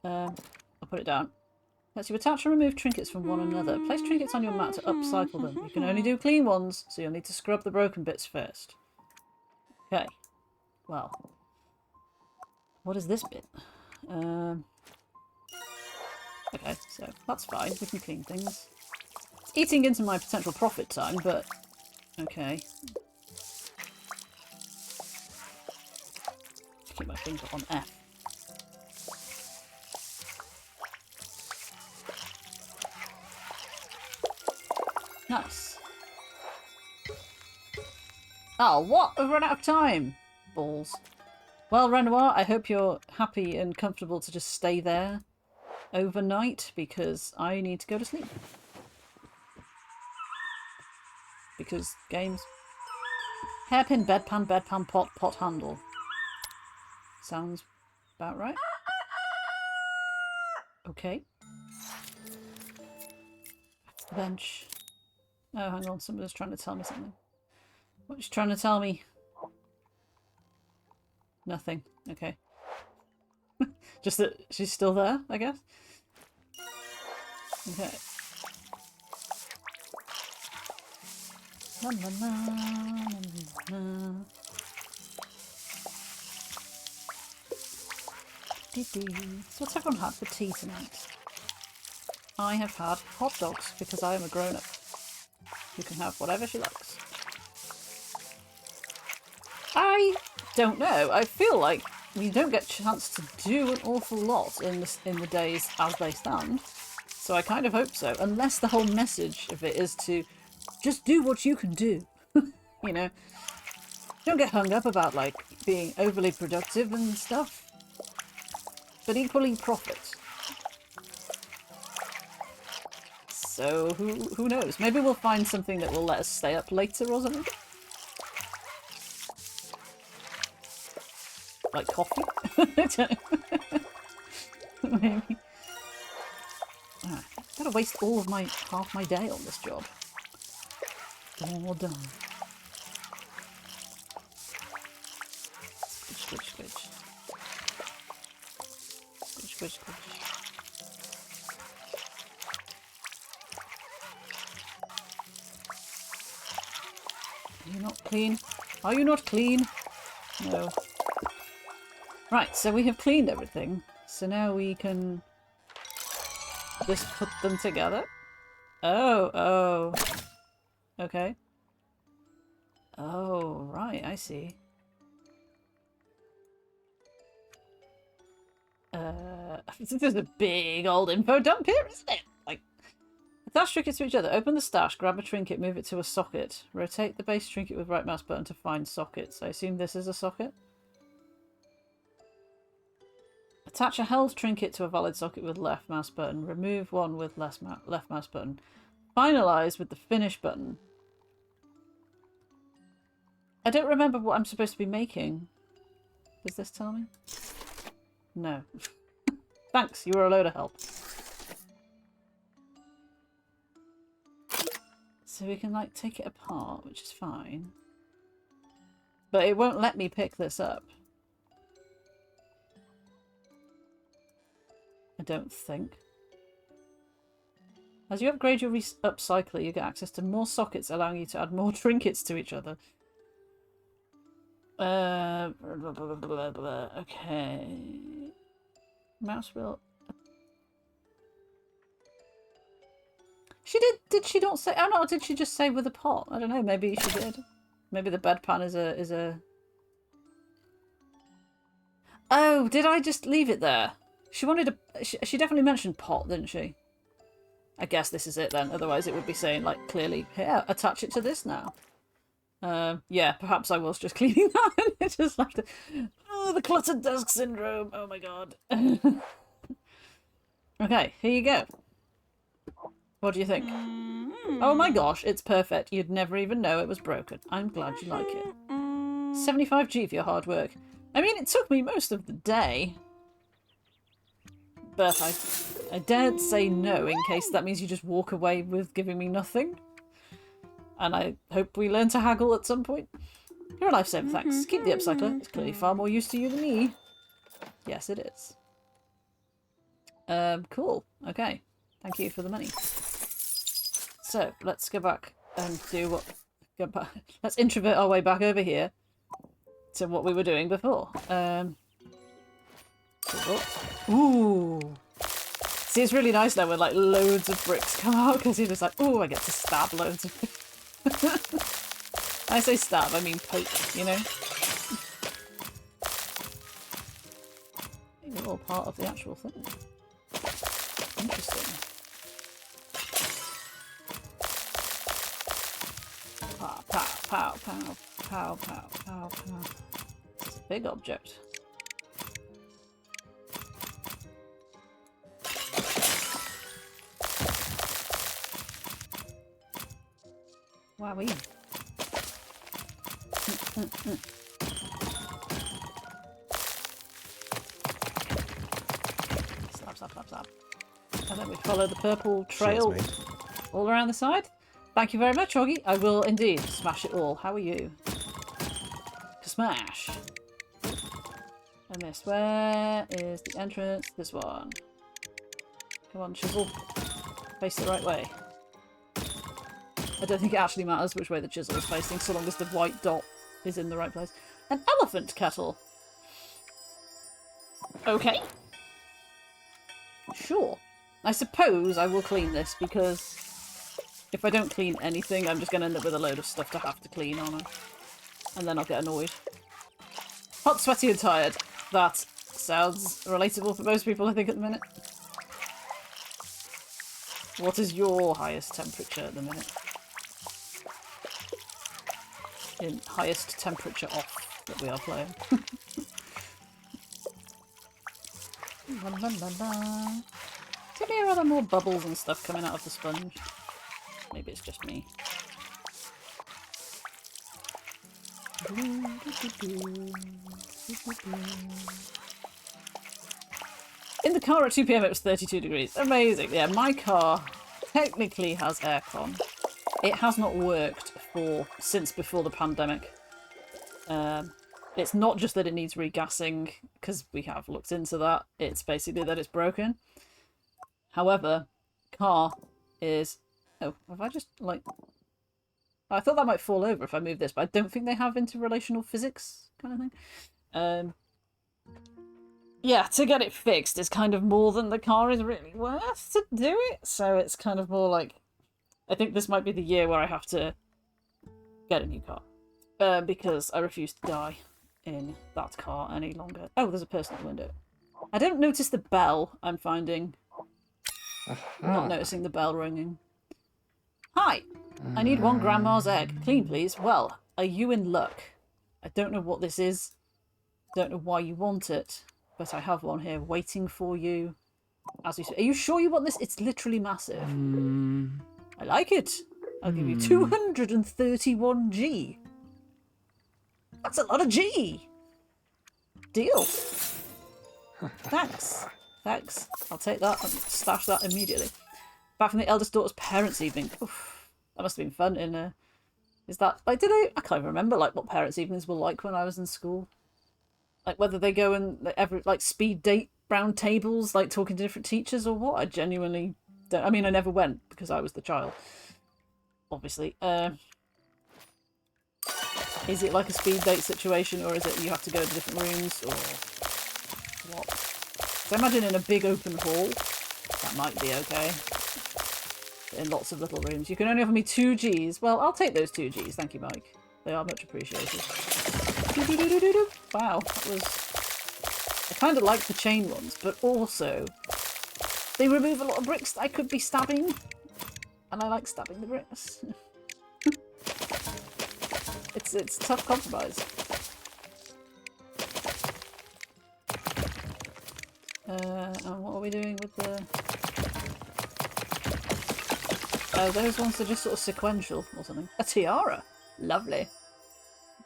I'll put it down. Lets you attach and remove trinkets from one another. Place trinkets on your mat to upcycle them. You can only do clean ones, so you'll need to scrub the broken bits first. Okay. Well. What is this bit? Okay, so that's fine. We can clean things. It's eating into my potential profit time, but... Okay. Keep my finger on F. Nice. Oh, what? I've run out of time! Balls. Well, Renoir, I hope you're happy and comfortable to just stay there overnight, because I need to go to sleep. Because games... Hairpin, bedpan, pot handle. Sounds about right. Okay. Bench. Oh, hang on, somebody's trying to tell me something. What is she trying to tell me? Nothing. Okay. Just that she's still there, I guess? Okay. La, la, la, la, la. So what's everyone had for tea tonight? I have had hot dogs because I am a grown-up who can have whatever she likes. I don't know. I feel like we don't get a chance to do an awful lot in the days as they stand. So I kind of hope so. Unless the whole message of it is to just do what you can do. You know? Don't get hung up about, like, being overly productive and stuff. But equally profit. So who knows? Maybe we'll find something that will let us stay up later or something. Like coffee? I don't know. Maybe. Ah, gotta waste all of half my day on this job. All done. Squidge. Squidge. Are you not clean? Are you not clean? No. Right, so we have cleaned everything. So now we can just put them together. Oh. Okay. Oh, right, I see. There's a big old info dump here, isn't it? Like, attach trinkets to each other. Open the stash, grab a trinket, move it to a socket. Rotate the base trinket with right mouse button to find sockets. I assume this is a socket. Attach a held trinket to a valid socket with left mouse button. Remove one with left mouse button. Finalize with the finish button. I don't remember what I'm supposed to be making. Does this tell me? No. Thanks, you were a load of help. So we can, like, take it apart, which is fine. But it won't let me pick this up. I don't think. As you upgrade your upcycler, you get access to more sockets, allowing you to add more trinkets to each other. Okay. Mouse wheel. She did she not say? Oh no, did she just say with a pot? I don't know, maybe she did. Maybe the bedpan is a... Oh, did I just leave it there? She wanted a... She definitely mentioned pot, didn't she? I guess this is it then. Otherwise it would be saying, like, clearly, here, attach it to this now. Yeah, perhaps I was just cleaning that and it just left it. Oh, the cluttered desk syndrome. Oh my god. Okay, here you go. What do you think? Oh my gosh, it's perfect. You'd never even know it was broken. I'm glad you like it. 75G for your hard work. I mean, it took me most of the day. But I dared say no in case that means you just walk away with giving me nothing. And I hope we learn to haggle at some point. You're a lifesaver, thanks. Keep the upcycler. It's clearly far more use to you than me. Yes, it is. Cool. Okay. Thank you for the money. So, let's go back and do what... Go back. Let's introvert our way back over here to what we were doing before. Ooh. See, it's really nice now when, like, loads of bricks come out, because you're just like, ooh, I get to stab loads of... I say stab, I mean poke, you know? You're all part of the actual thing. Interesting. Pow, pow, pow, pow, pow, pow, pow, pow. It's a big object. Wowee. Slap, slap, slap, slap. And then we follow the purple trail all around the side. Thank you very much, Hoggy. I will indeed smash it all. How are you? Smash. I missed. Where is the entrance? This one. Come on, chisel. Face the right way. I don't think it actually matters which way the chisel is facing, so long as the white dot is in the right place. An elephant kettle. Okay. Sure. I suppose I will clean this, because if I don't clean anything, I'm just going to end up with a load of stuff to have to clean on it. And then I'll get annoyed. Hot, sweaty and tired. That sounds relatable for most people, I think, at the minute. What is your highest temperature at the minute? In highest temperature off that we are playing. La, la, la, la. Could be rather more bubbles and stuff coming out of the sponge. Maybe it's just me. In the car at 2 PM it was 32 degrees. Amazing. Yeah, my car technically has aircon. It has not worked since before the pandemic. It's not just that it needs regassing, because we have looked into that. It's basically that it's broken. However, car is... Oh, have I just, like... I thought that might fall over if I move this, but I don't think they have interrelational physics kind of thing. Yeah, to get it fixed is kind of more than the car is really worth to do it. So it's kind of more like... I think this might be the year where I have to get a new car. Because I refuse to die in that car any longer. Oh, there's a person at the window. I don't notice the bell, I'm finding. I'm not noticing the bell ringing. Hi! I need 1 grandma's egg. Clean, please. Well, are you in luck? I don't know what this is. Don't know why you want it. But I have one here waiting for you. As we say. Are you sure you want this? It's literally massive. I like it. I'll give you 231G. That's a lot of G. Deal. Thanks. Thanks. I'll take that and stash that immediately. Back from the eldest daughter's parents' evening. Oof, that must have been fun. Is that like? I can't even remember like what parents' evenings were like when I was in school. Like whether they go and like speed date round tables, like talking to different teachers or what. I genuinely don't. I mean, I never went because I was the child. Obviously. Is it like a speed date situation, or is it you have to go to different rooms, or what? So I imagine in a big open hall, that might be okay. In lots of little rooms. You can only offer me 2 Gs. Well, I'll take those 2 Gs. Thank you, Mike. They are much appreciated. Wow, that was... I kind of like the chain ones, but also they remove a lot of bricks that I could be stabbing. And I like stabbing the bricks. It's a tough compromise. And what are we doing with the... Oh, those ones are just sort of sequential or something. A tiara. Lovely.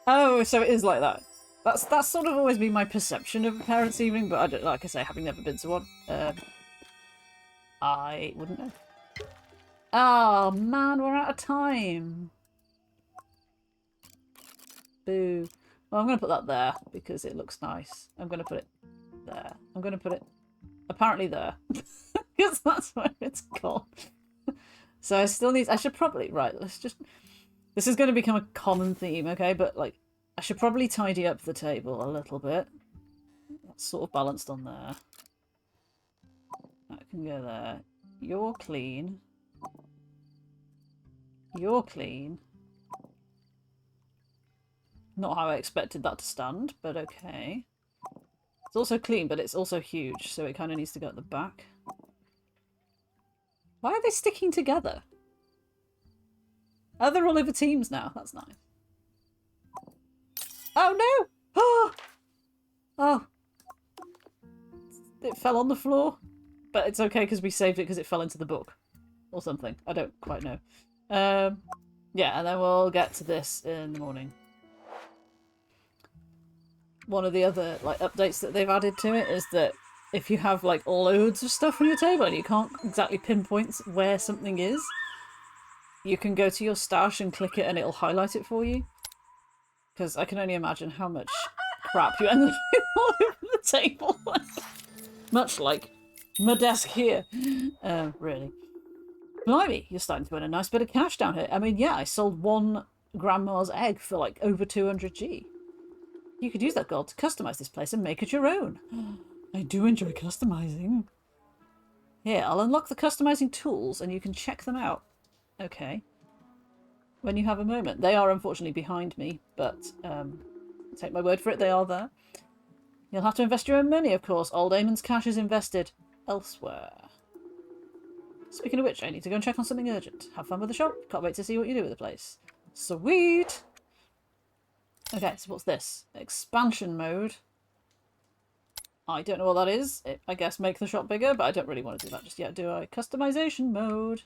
Oh, so it is like that. That's sort of always been my perception of a parents' evening, but I don't, like I say, having never been to one, I wouldn't know. Oh man, we're out of time. Boo. Well, I'm going to put that there because it looks nice. I'm going to put it there. I'm going to put it apparently there. Because that's where it's gone. So I still need... I should probably... Right, let's just... This is going to become a common theme, okay? But, like, I should probably tidy up the table a little bit. That's sort of balanced on there. That can go there. You're clean. You're clean. Not how I expected that to stand, but okay. It's also clean, but it's also huge, so it kind of needs to go at the back. Why are they sticking together? Oh, they're all over teams now. That's nice. Oh, no! Oh! Oh. It fell on the floor. But it's okay because we saved it because it fell into the book. Or something. I don't quite know. Yeah, and then we'll get to this in the morning. One of the other like updates that they've added to it is that if you have like loads of stuff on your table and you can't exactly pinpoint where something is, you can go to your stash and click it and it'll highlight it for you. Because I can only imagine how much crap you end up with all over the table. Much like my desk here. Really. Blimey, you're starting to earn a nice bit of cash down here. I mean, yeah, I sold one grandma's egg for like over 200G. You could use that gold to customize this place and make it your own. I do enjoy customizing. Here, I'll unlock the customizing tools and you can check them out. Okay. When you have a moment. They are unfortunately behind me, but take my word for it, they are there. You'll have to invest your own money, of course. Old Eamon's cash is invested elsewhere. Speaking of which, I need to go and check on something urgent. Have fun with the shop. Can't wait to see what you do with the place. Sweet! Okay, so what's this? Expansion mode. I don't know what that is. I guess make the shop bigger, but I don't really want to do that just yet, do I? Customization mode.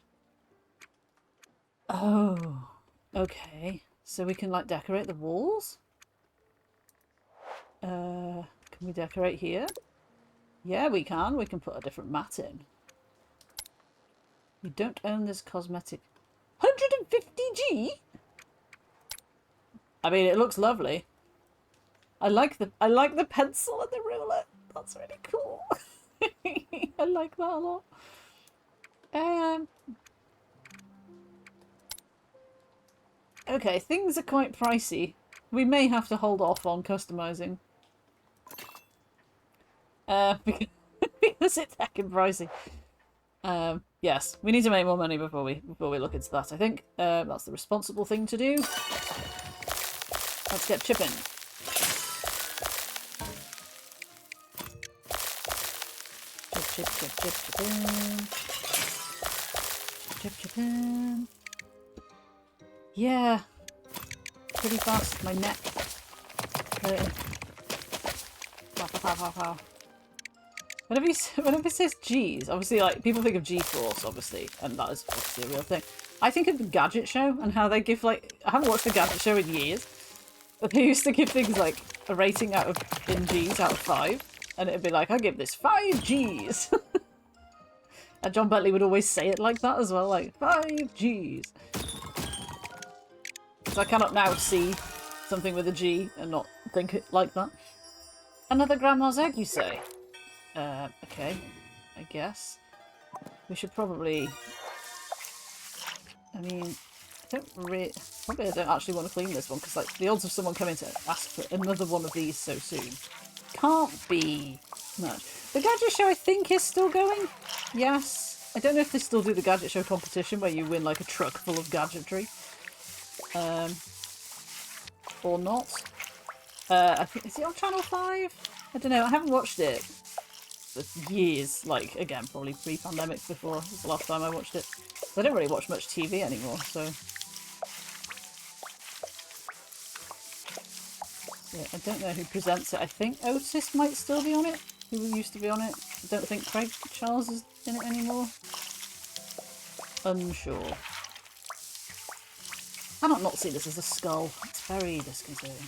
Oh, okay. So we can, like, decorate the walls? Can we decorate here? Yeah, we can. We can put a different mat in. You don't own this cosmetic. 150G? I mean, it looks lovely. I like the pencil and the ruler. That's really cool. I like that a lot. Okay, things are quite pricey. We may have to hold off on customizing. Because it's heckin' pricey. Yes, we need to make more money before we look into that, I think. That's the responsible thing to do. Let's get chipping. Chip, chip, chip, chip, chippin'. Chip, chippin'. Yeah. Pretty fast. My neck. Hurting. Pow, pow, pow, pow, pow. Whenever it says G's, obviously, like, people think of G-Force, obviously, and that is obviously a real thing. I think of the Gadget Show and how they give, like, I haven't watched the Gadget Show in years, but they used to give things like a rating in G's out of 5, and it'd be like, I give this 5 G's. And John Bentley would always say it like that as well, like 5 G's. So I cannot now see something with a G and not think it like that. Another grandma's egg, you say? Okay, I guess. We should probably... I mean, probably I don't actually want to clean this one, because like the odds of someone coming to ask for another one of these so soon can't be much. The Gadget Show, I think, is still going. Yes. I don't know if they still do the Gadget Show competition where you win like a truck full of gadgetry. Or not. I think, is it on Channel 5? I don't know, I haven't watched it for years, like, again, probably pre-pandemic before was the last time I watched it. I don't really watch much TV anymore, so... Yeah, I don't know who presents it. I think Otis might still be on it, who used to be on it. I don't think Craig Charles is in it anymore. Unsure. I cannot not see this as a skull. It's very disconcerting.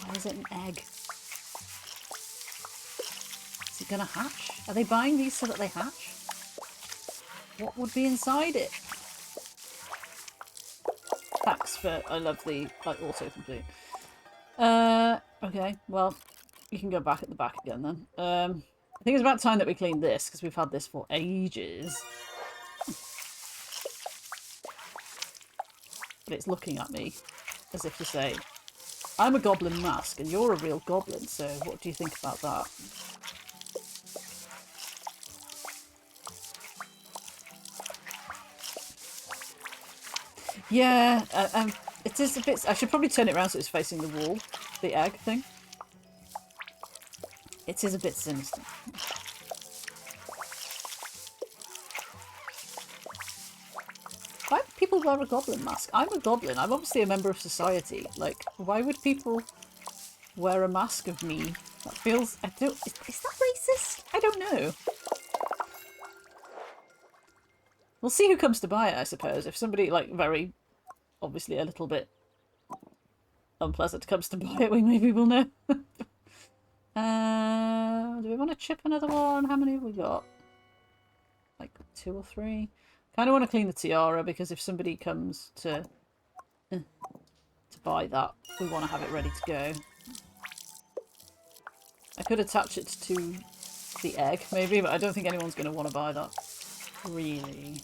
Why is it an egg? Is it gonna hatch? Are they buying these so that they hatch? What would be inside it? Tax but I love the like autocomplete. Okay, well, you can go back at the back again then. I think it's about time that we clean this, because we've had this for ages. But it's looking at me as if to say, I'm a goblin mask and you're a real goblin, so what do you think about that? Yeah, it is a bit... I should probably turn it around so it's facing the wall, the egg thing. It is a bit sinister. Why would people wear a goblin mask? I'm a goblin. I'm obviously a member of society. Like, why would people wear a mask of me? That feels... I don't... Is that racist? I don't know. We'll see who comes to buy it, I suppose. If somebody, like, very... obviously a little bit unpleasant comes to buy it, maybe we'll know. Do we want to chip another one? How many have we got? Like 2 or 3? Kind of want to clean the tiara because if somebody comes to buy that, we want to have it ready to go. I could attach it to the egg, maybe, but I don't think anyone's going to want to buy that. Really.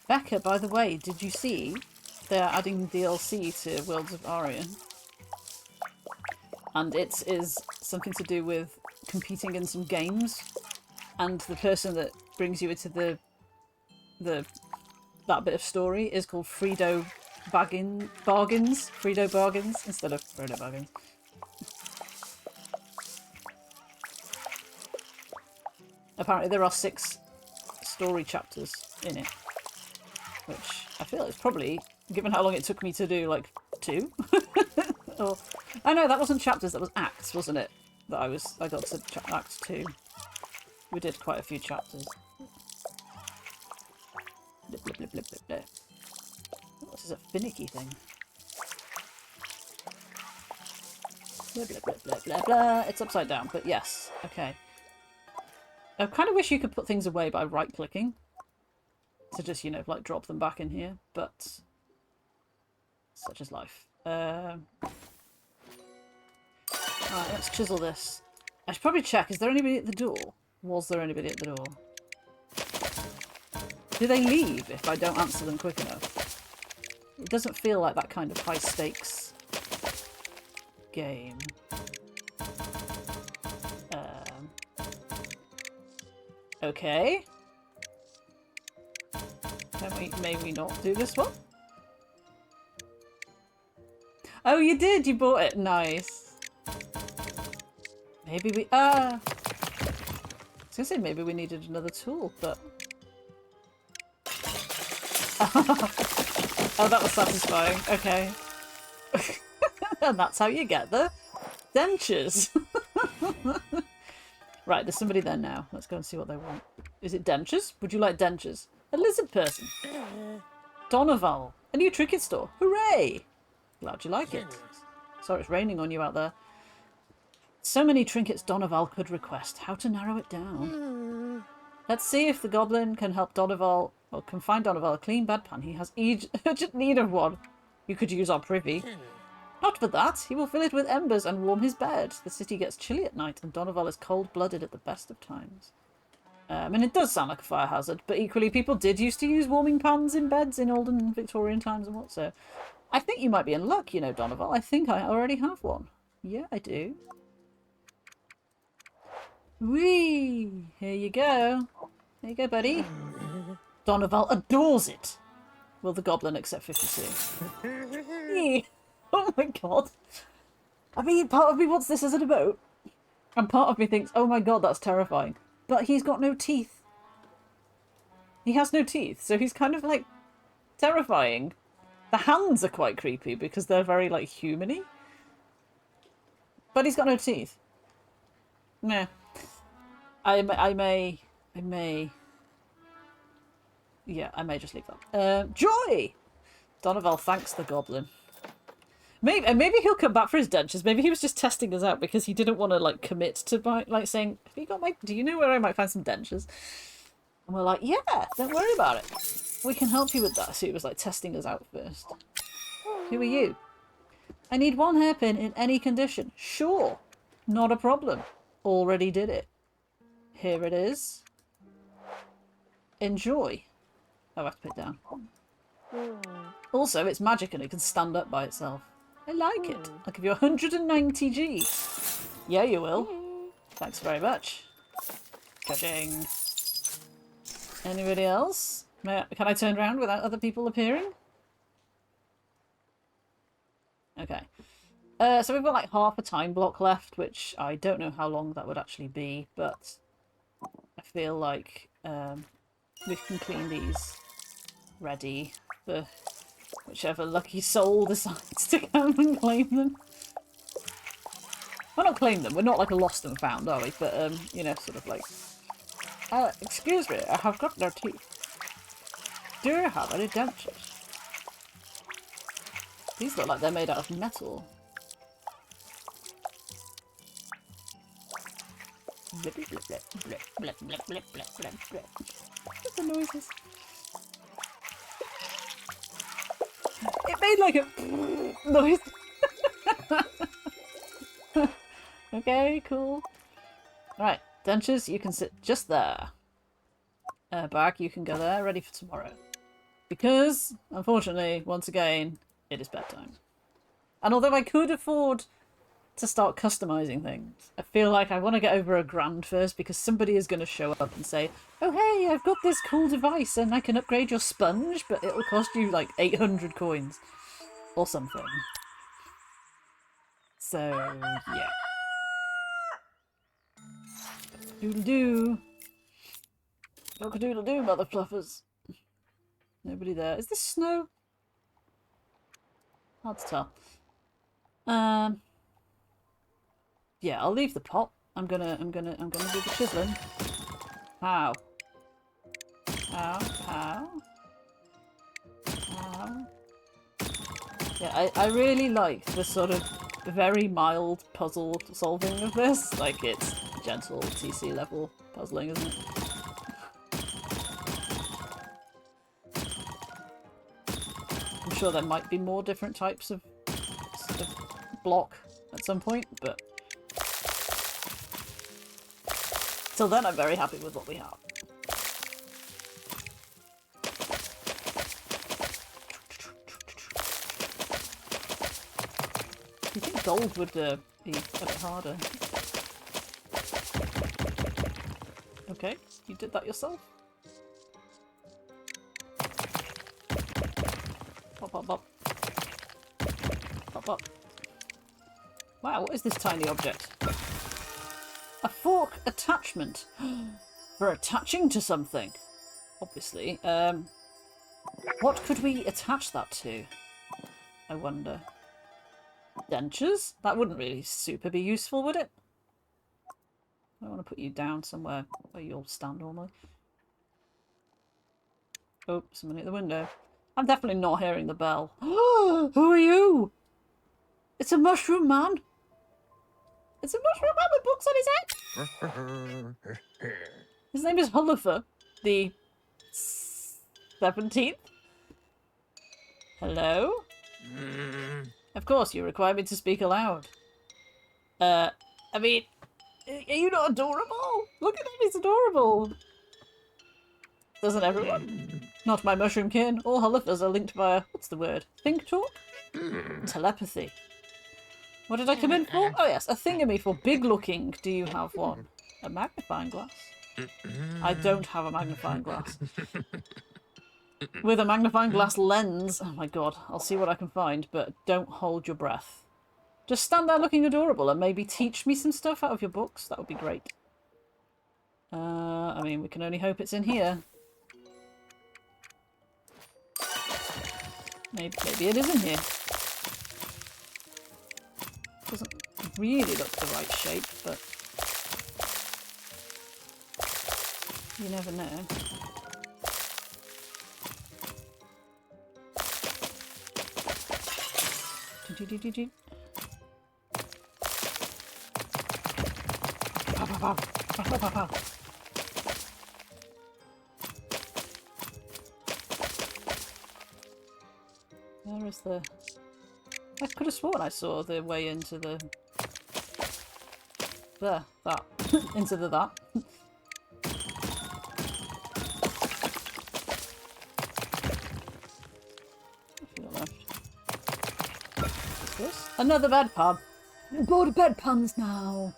Becca, by the way, did you see they're adding DLC to Worlds of Arion? And it is something to do with competing in some games, and the person that brings you into that bit of story is called Frito Bargains instead of Frodo Baggins. Apparently there are 6 story chapters in it, which I feel is probably, given how long it took me to do, like 2. Or, oh no, that wasn't chapters, that was acts, wasn't it? That I got to act 2. We did quite a few chapters. Blip, blip, blip, blip, blip, blip. Oh, this is a finicky thing. Blah, blah, blah, blah, blah, blah. It's upside down, but yes. Okay. I kind of wish you could put things away by right-clicking. To just, you know, like drop them back in here, but such is life. Alright, let's chisel this. I should probably check, is there anybody at the door? Was there anybody at the door? Do they leave if I don't answer them quick enough? It doesn't feel like that kind of high-stakes game. Okay. May we not do this one? Oh, you did! You bought it! Nice. Maybe we... I was gonna say maybe we needed another tool, but... Oh, that was satisfying. Okay. And that's how you get the dentures. Right, there's somebody there now. Let's go and see what they want. Is it dentures? Would you like dentures? A lizard person. Donoval. A new trinket store. Hooray! Glad you like it. Sorry, it's raining on you out there. So many trinkets Donoval could request. How to narrow it down? Let's see if the goblin can help Donoval, or can find Donoval a clean bedpan. He has urgent need of one. You could use our privy. Not for that. He will fill it with embers and warm his bed. The city gets chilly at night, and Donoval is cold-blooded at the best of times. And it does sound like a fire hazard, but equally people did used to use warming pans in beds in olden Victorian times and what, so... I think you might be in luck, you know, Donoval. I think I already have one. Yeah, I do. Whee! Here you go. There you go, buddy. Donoval adores it. Will the goblin accept 52? Oh my god. I mean, part of me wants this as an emote. And part of me thinks, oh my god, that's terrifying. But he's got no teeth. He has no teeth, so he's kind of, like, terrifying. The hands are quite creepy because they're very, like, human-y. But he's got no teeth. Nah. I may... Yeah, I may just leave that. Joy! Donoval thanks the goblin. Maybe he'll come back for his dentures. Maybe he was just testing us out because he didn't want to like commit to buy, like saying, "Have you got my? Do you know where I might find some dentures?" And we're like, "Yeah, don't worry about it. We can help you with that." So he was like testing us out first. Who are you? I need 1 hairpin in any condition. Sure, not a problem. Already did it. Here it is. Enjoy. Oh, I have to put it down. Also, it's magic and it can stand up by itself. I like it. I'll give you 190 G. Yeah, you will. Thanks very much. Judging. Anybody else? Can I turn around without other people appearing? Okay. So we've got like half a time block left, which I don't know how long that would actually be, but I feel like we can clean these ready for whichever lucky soul decides to come and claim them. Well, not claim them. We're not like a lost and found, are we? But, you know, sort of like... excuse me, I have got no teeth. Do you have any dentures? These look like they're made out of metal. Blip, blip, blip, blip, blip, blip, blip, blip, blip, blip. What's the noises? It made like a noise. Okay, cool. Alright, dentures, you can sit just there. Bag, you can go there, ready for tomorrow. Because, unfortunately, once again, it is bedtime. And although I could afford to start customizing things, I feel like I want to get over $1,000 first because somebody is going to show up and say, "Oh hey, I've got this cool device and I can upgrade your sponge, but it'll cost you like 800 coins." Or something. So, yeah. Doodle-doo. Doodle-doo, mother fluffers. Nobody there. Is this snow? Hard to tell. Yeah, I'll leave the pot. I'm gonna do the chiseling. How? How? Yeah, I really like the sort of very mild puzzle solving of this. Like, it's gentle TC level puzzling, isn't it? I'm sure there might be more different types of block at some point, but till then I'm very happy with what we have. Do you think gold would be a bit harder? Okay, you did that yourself. Pop, pop, pop. Pop, pop. Wow, what is this tiny object? A fork attachment. For attaching to something. Obviously. What could we attach that to? I wonder. Dentures? That wouldn't really super be useful, would it? I want to put you down somewhere where you'll stand normally. Oh, somebody at the window. I'm definitely not hearing the bell. Who are you? It's a mushroom man. It's a mushroom man with books on his head. His name is Hullifer, the 17th. Hello? Of course, you require me to speak aloud. I mean, are you not adorable? Look at him, he's adorable. Doesn't everyone? Not my mushroom kin. All Hullifers are linked via, what's the word? Think talk? Telepathy. What did I come in for? Oh yes, a thingamy for big looking. Do you have one? A magnifying glass? I don't have a magnifying glass. With a magnifying glass lens. Oh my god, I'll see what I can find, but don't hold your breath. Just stand there looking adorable and maybe teach me some stuff out of your books. That would be great. I mean, we can only hope it's in here. Maybe it is in here. Doesn't really look the right shape, but you never know. Pow, pow, pow. Pow, pow, pow, pow. Where is the... I could have sworn I saw the way into the... There, that. Into the that. What's this? Another bedpan! I'm bored of bedpans now!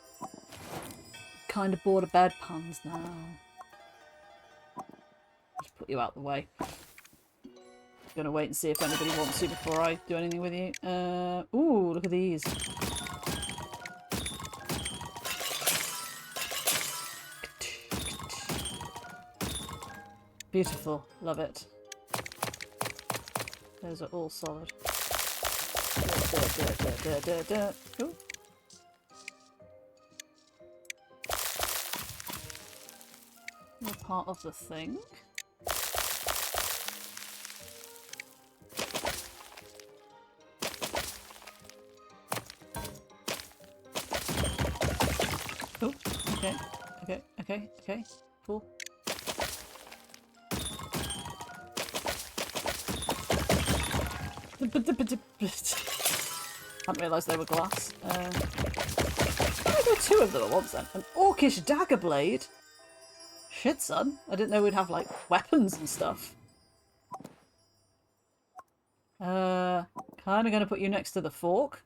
Kind of bored of bedpans now. Just put you out the way. Gonna wait and see if anybody wants to before I do anything with you. Ooh, look at these. Beautiful. Love it. Those are all solid. Ooh. You're part of the thing. Oh, okay, okay, okay, okay, cool. Hadn't realised they were glass. I got two of them at once then. An orcish dagger blade? Shit, son. I didn't know we'd have, like, weapons and stuff. Kinda gonna put you next to the fork.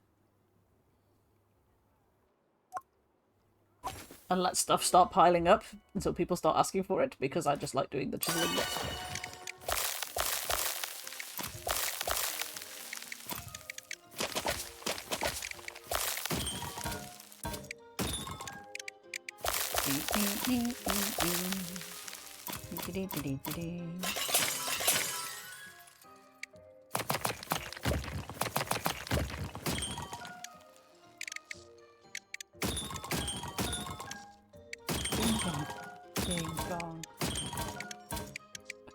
And let stuff start piling up until people start asking for it, because I just like doing the chiseling bit.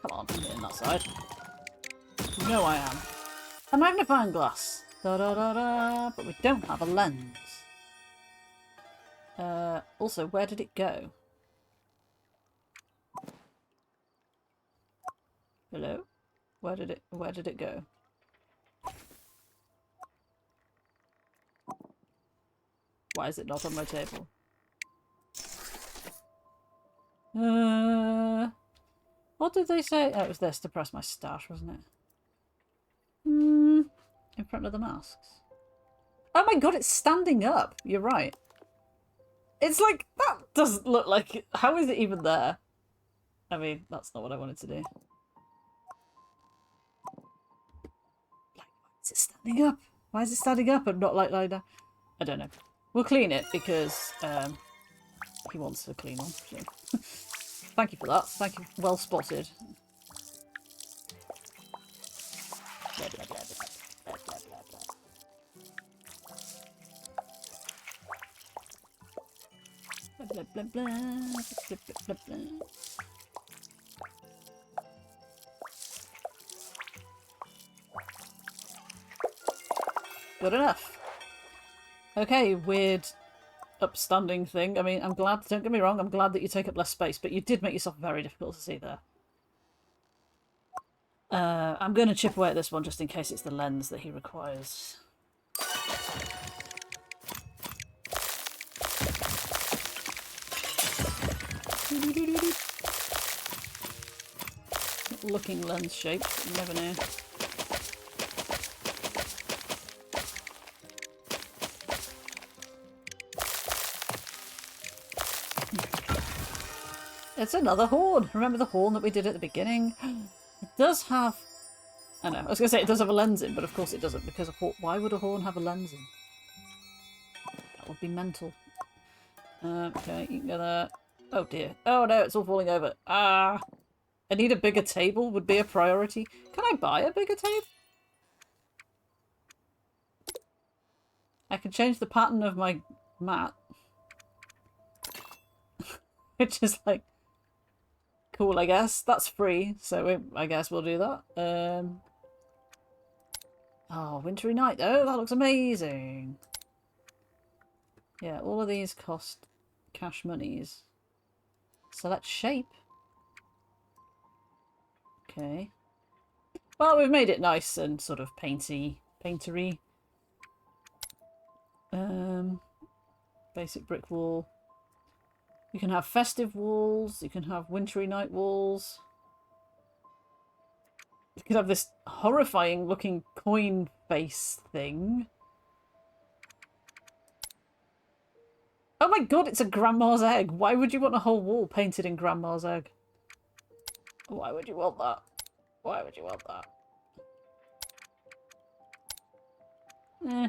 Come on, I'm in that side. You know I am. A magnifying glass. Da da da da. But we don't have a lens. Also, where did it go? Hello? Where did it go? Why is it not on my table? What did they say? Oh, it was this to press my stash, wasn't it? In front of the masks. Oh my god, it's standing up. You're right. It's like, that doesn't look like... How is it even there? I mean, that's not what I wanted to do. Like, why is it standing up? Why is it standing up and not like that? I don't know. We'll clean it because he wants a clean one. So. Thank you for that. Thank you. Well spotted. Blah, blah, blah, blah, blah, blah, blah. Blah, blah, blah, blah, blah, blah. Good enough. Okay, weird upstanding thing. I mean, I'm glad, don't get me wrong, I'm glad that you take up less space, but you did make yourself very difficult to see there. I'm going to chip away at this one just in case it's the lens that he requires. Looking lens shaped, but you never know. It's another horn! Remember the horn that we did at the beginning? It does have... I know, I was going to say it does have a lens in, but of course it doesn't, because a horn... Why would a horn have a lens in? That would be mental. Okay, you can go there. Oh dear. Oh no, it's all falling over. Ah! I need a bigger table would be a priority. Can I buy a bigger table? I can change the pattern of my mat. Which is like... Cool, I guess. That's free, so I guess we'll do that. Oh, Wintry Night though, that looks amazing. Yeah, all of these cost cash monies. Select shape. Okay. Well, we've made it nice and sort of paintery. Basic brick wall. You can have festive walls. You can have wintry night walls. You can have this horrifying looking coin face thing. Oh my god, it's a grandma's egg. Why would you want a whole wall painted in grandma's egg? Why would you want that? Why would you want that? Eh.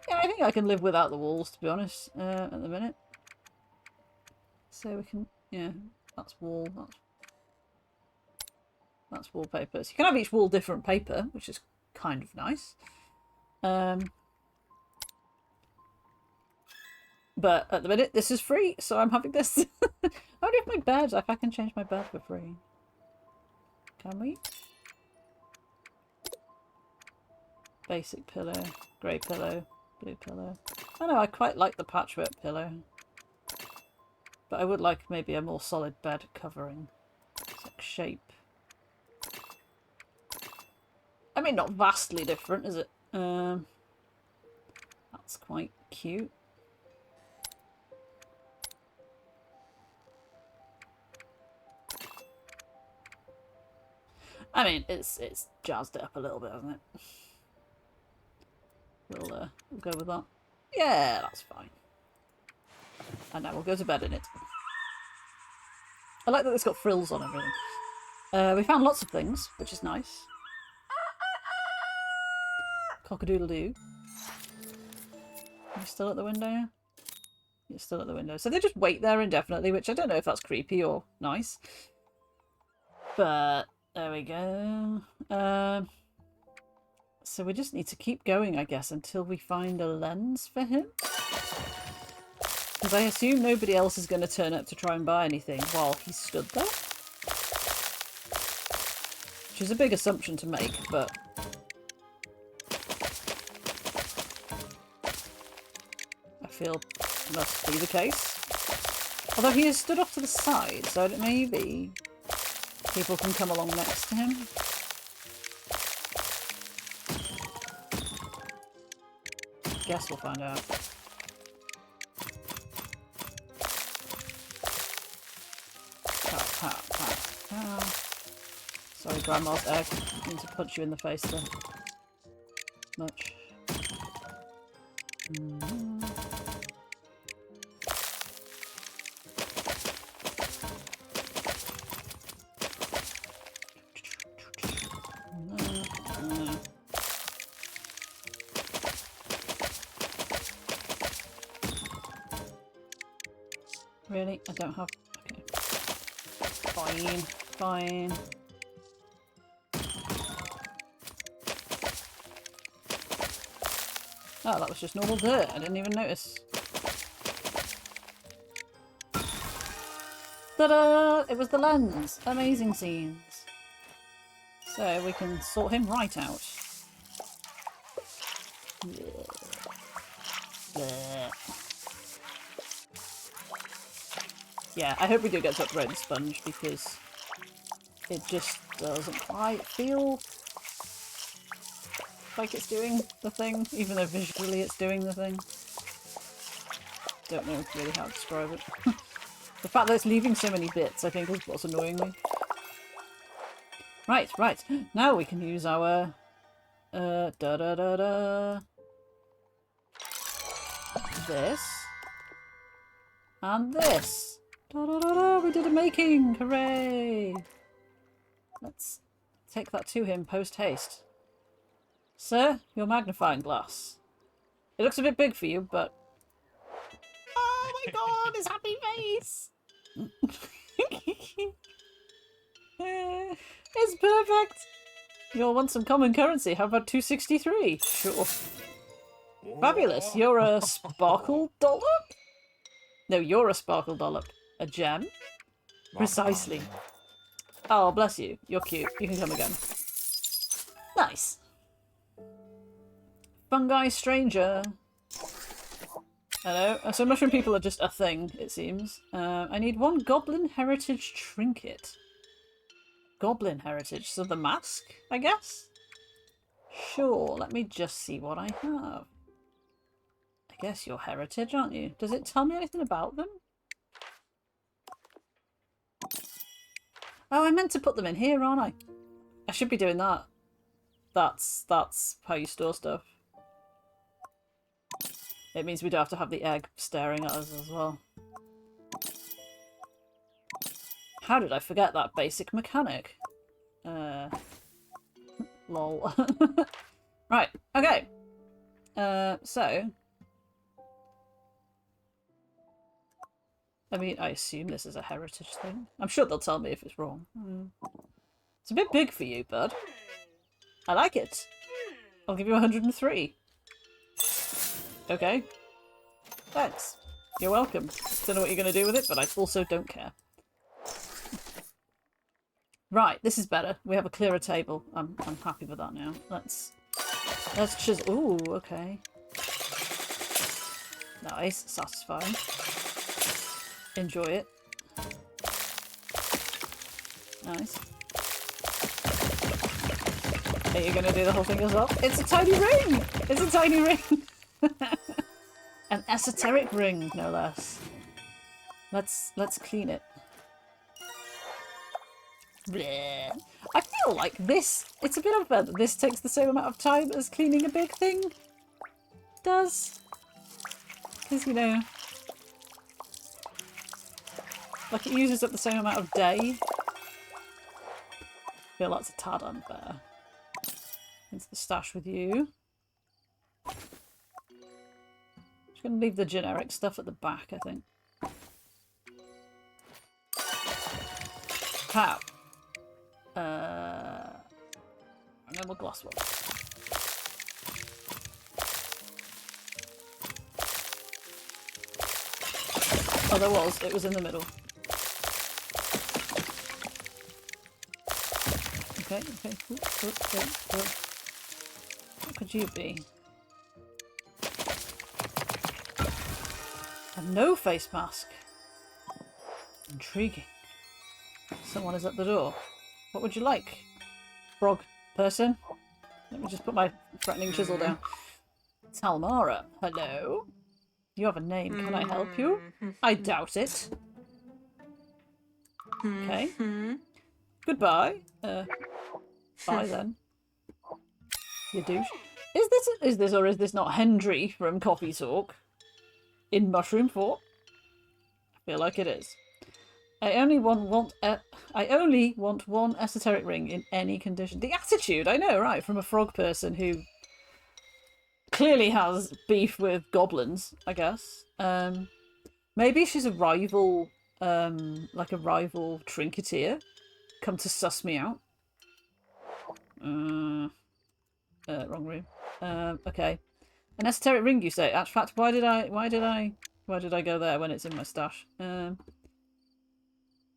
Yeah, I think I can live without the walls, to be honest, at the minute. So we can, yeah, that's wall, that's wallpaper. So you can have each wall different paper, which is kind of nice. But at the minute, this is free, so I'm having this. I wonder if my bed, if I can change my bed for free. Can we? Basic pillow, grey pillow, blue pillow. I know, I quite like the patchwork pillow. But I would like maybe a more solid bed covering. It's like shape. I mean, not vastly different, is it? That's quite cute. I mean, it's jazzed it up a little bit, hasn't it? We'll go with that. Yeah, that's fine. And now we'll go to bed in it. I like that it's got frills on everything. We found lots of things, which is nice. Cock-a-doodle-doo. You're still at the window? You're still at the window. So they just wait there indefinitely, which I don't know if that's creepy or nice. But there we go. So we just need to keep going, I guess, until we find a lens for him. Because I assume nobody else is going to turn up to try and buy anything while he's stood there. Which is a big assumption to make, but... I feel must be the case. Although he is stood off to the side, so that maybe people can come along next to him. Guess we'll find out. Pow, pow, pow, pow. Sorry, Grandma's egg. I need to punch you in the face there. Much. Really? I don't have... Okay. Fine. Fine. Oh, that was just normal dirt. I didn't even notice. Ta-da! It was the lens. Amazing scenes. So we can sort him right out. Blech. Blech. Yeah, I hope we do get to upgrade the sponge because it just doesn't quite feel like it's doing the thing, even though visually it's doing the thing. Don't know really how to describe it. The fact that it's leaving so many bits, I think, is what's annoying me. Right, right. Now we can use our this and this. We did a making! Hooray! Let's take that to him post-haste. Sir, your magnifying glass. It looks a bit big for you, but... Oh my god, his happy face! It's perfect! You'll want some common currency. How about 263? Sure. Fabulous. You're a sparkle dollop? No, you're a sparkle dollop. A gem? Precisely. Oh, bless you. You're cute. You can come again. Nice. Fungi stranger. Hello. So mushroom people are just a thing, it seems. I need one goblin heritage trinket. Goblin heritage. So the mask, I guess? Sure, let me just see what I have. I guess you're heritage, aren't you? Does it tell me anything about them? Oh, I meant to put them in here, aren't I? I should be doing that. That's how you store stuff. It means we don't have to have the egg staring at us as well. How did I forget that basic mechanic? Lol. Right, okay. So... I mean, I assume this is a heritage thing. I'm sure they'll tell me if it's wrong. It's a bit big for you, bud. I like it. I'll give you 103. Okay. Thanks. You're welcome. Don't know what you're going to do with it, but I also don't care. Right, this is better. We have a clearer table. I'm happy with that now. Let's just... Ooh, okay. Nice. Satisfying. Enjoy it. Nice. Are you going to do the whole thing as well? It's a tiny ring! It's a tiny ring! An esoteric ring, no less. Let's clean it. Bleh. I feel like this... It's a bit unfair that this takes the same amount of time as cleaning a big thing does. Because, you know... Like, it uses up the same amount of day. I feel that's a tad unfair. Into the stash with you. Just gonna leave the generic stuff at the back, I think. How? And then we'll glass one. Oh, there was. It was in the middle. Okay, okay. What could you be? A no face mask. Intriguing. Someone is at the door. What would you like? Frog person? Let me just put my threatening chisel down. Talmara, hello? You have a name. Can I help you? I doubt it. Okay. Goodbye. Bye then. You douche. Is this or is this not Hendry from Coffee Talk? In mushroom form? I feel like it is. I only want one esoteric ring in any condition. The attitude, I know, right? From a frog person who clearly has beef with goblins, I guess. Maybe she's a rival, like a rival trinketeer. Come to suss me out. Wrong room. Okay. An esoteric ring, you say? In fact, why did I go there when it's in my stash?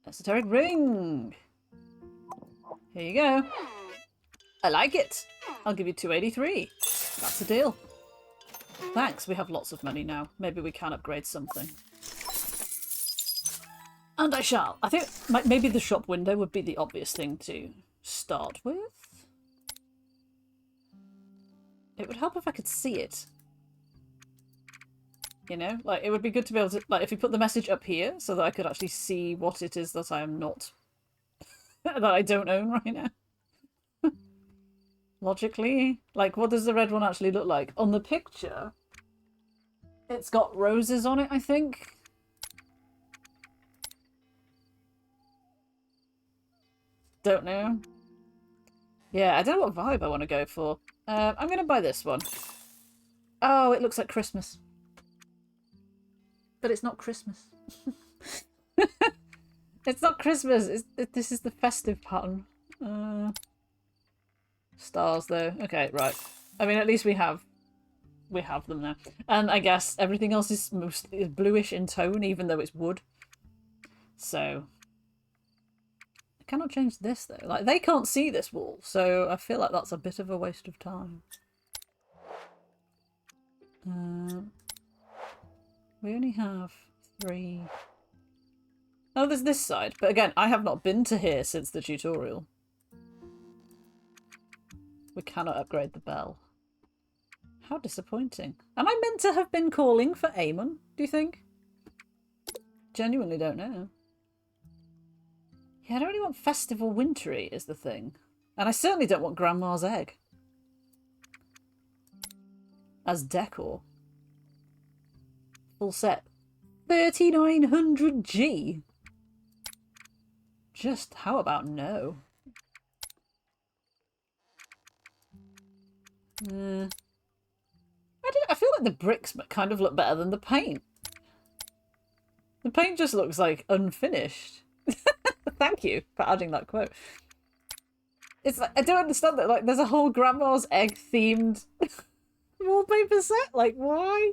Esoteric ring! Here you go. I like it! I'll give you 283. That's a deal. Thanks, we have lots of money now. Maybe we can upgrade something. And I shall. I think maybe the shop window would be the obvious thing to start with. It would help if I could see it. You know, like it would be good to be able to, like, if you put the message up here so that I could actually see what it is that I am not, that I don't own right now. Logically, like, what does the red one actually look like? On the picture, it's got roses on it, I think. Don't know. Yeah, I don't know what vibe I want to go for. I'm going to buy this one. Oh, it looks like Christmas. But it's not Christmas. It's not Christmas. This is the festive pattern. Stars, though. Okay, right. I mean, at least we have them now. And I guess everything else is bluish in tone, even though it's wood. So I cannot change this, though. Like, they can't see this wall, so I feel like that's a bit of a waste of time. We only have 3. Oh, there's this side. But again, I have not been to here since the tutorial. We cannot upgrade the bell. How disappointing. Am I meant to have been calling for Amon, do you think? Genuinely don't know. Yeah, I don't really want Festival Wintry is the thing. And I certainly don't want Grandma's Egg. As decor. Full set. 3900G. Just how about no? I feel like the bricks kind of look better than the paint. The paint just looks like unfinished. Thank you for adding that quote. It's like, I don't understand that. Like, there's a whole Grandma's Egg themed wallpaper set. Like, why?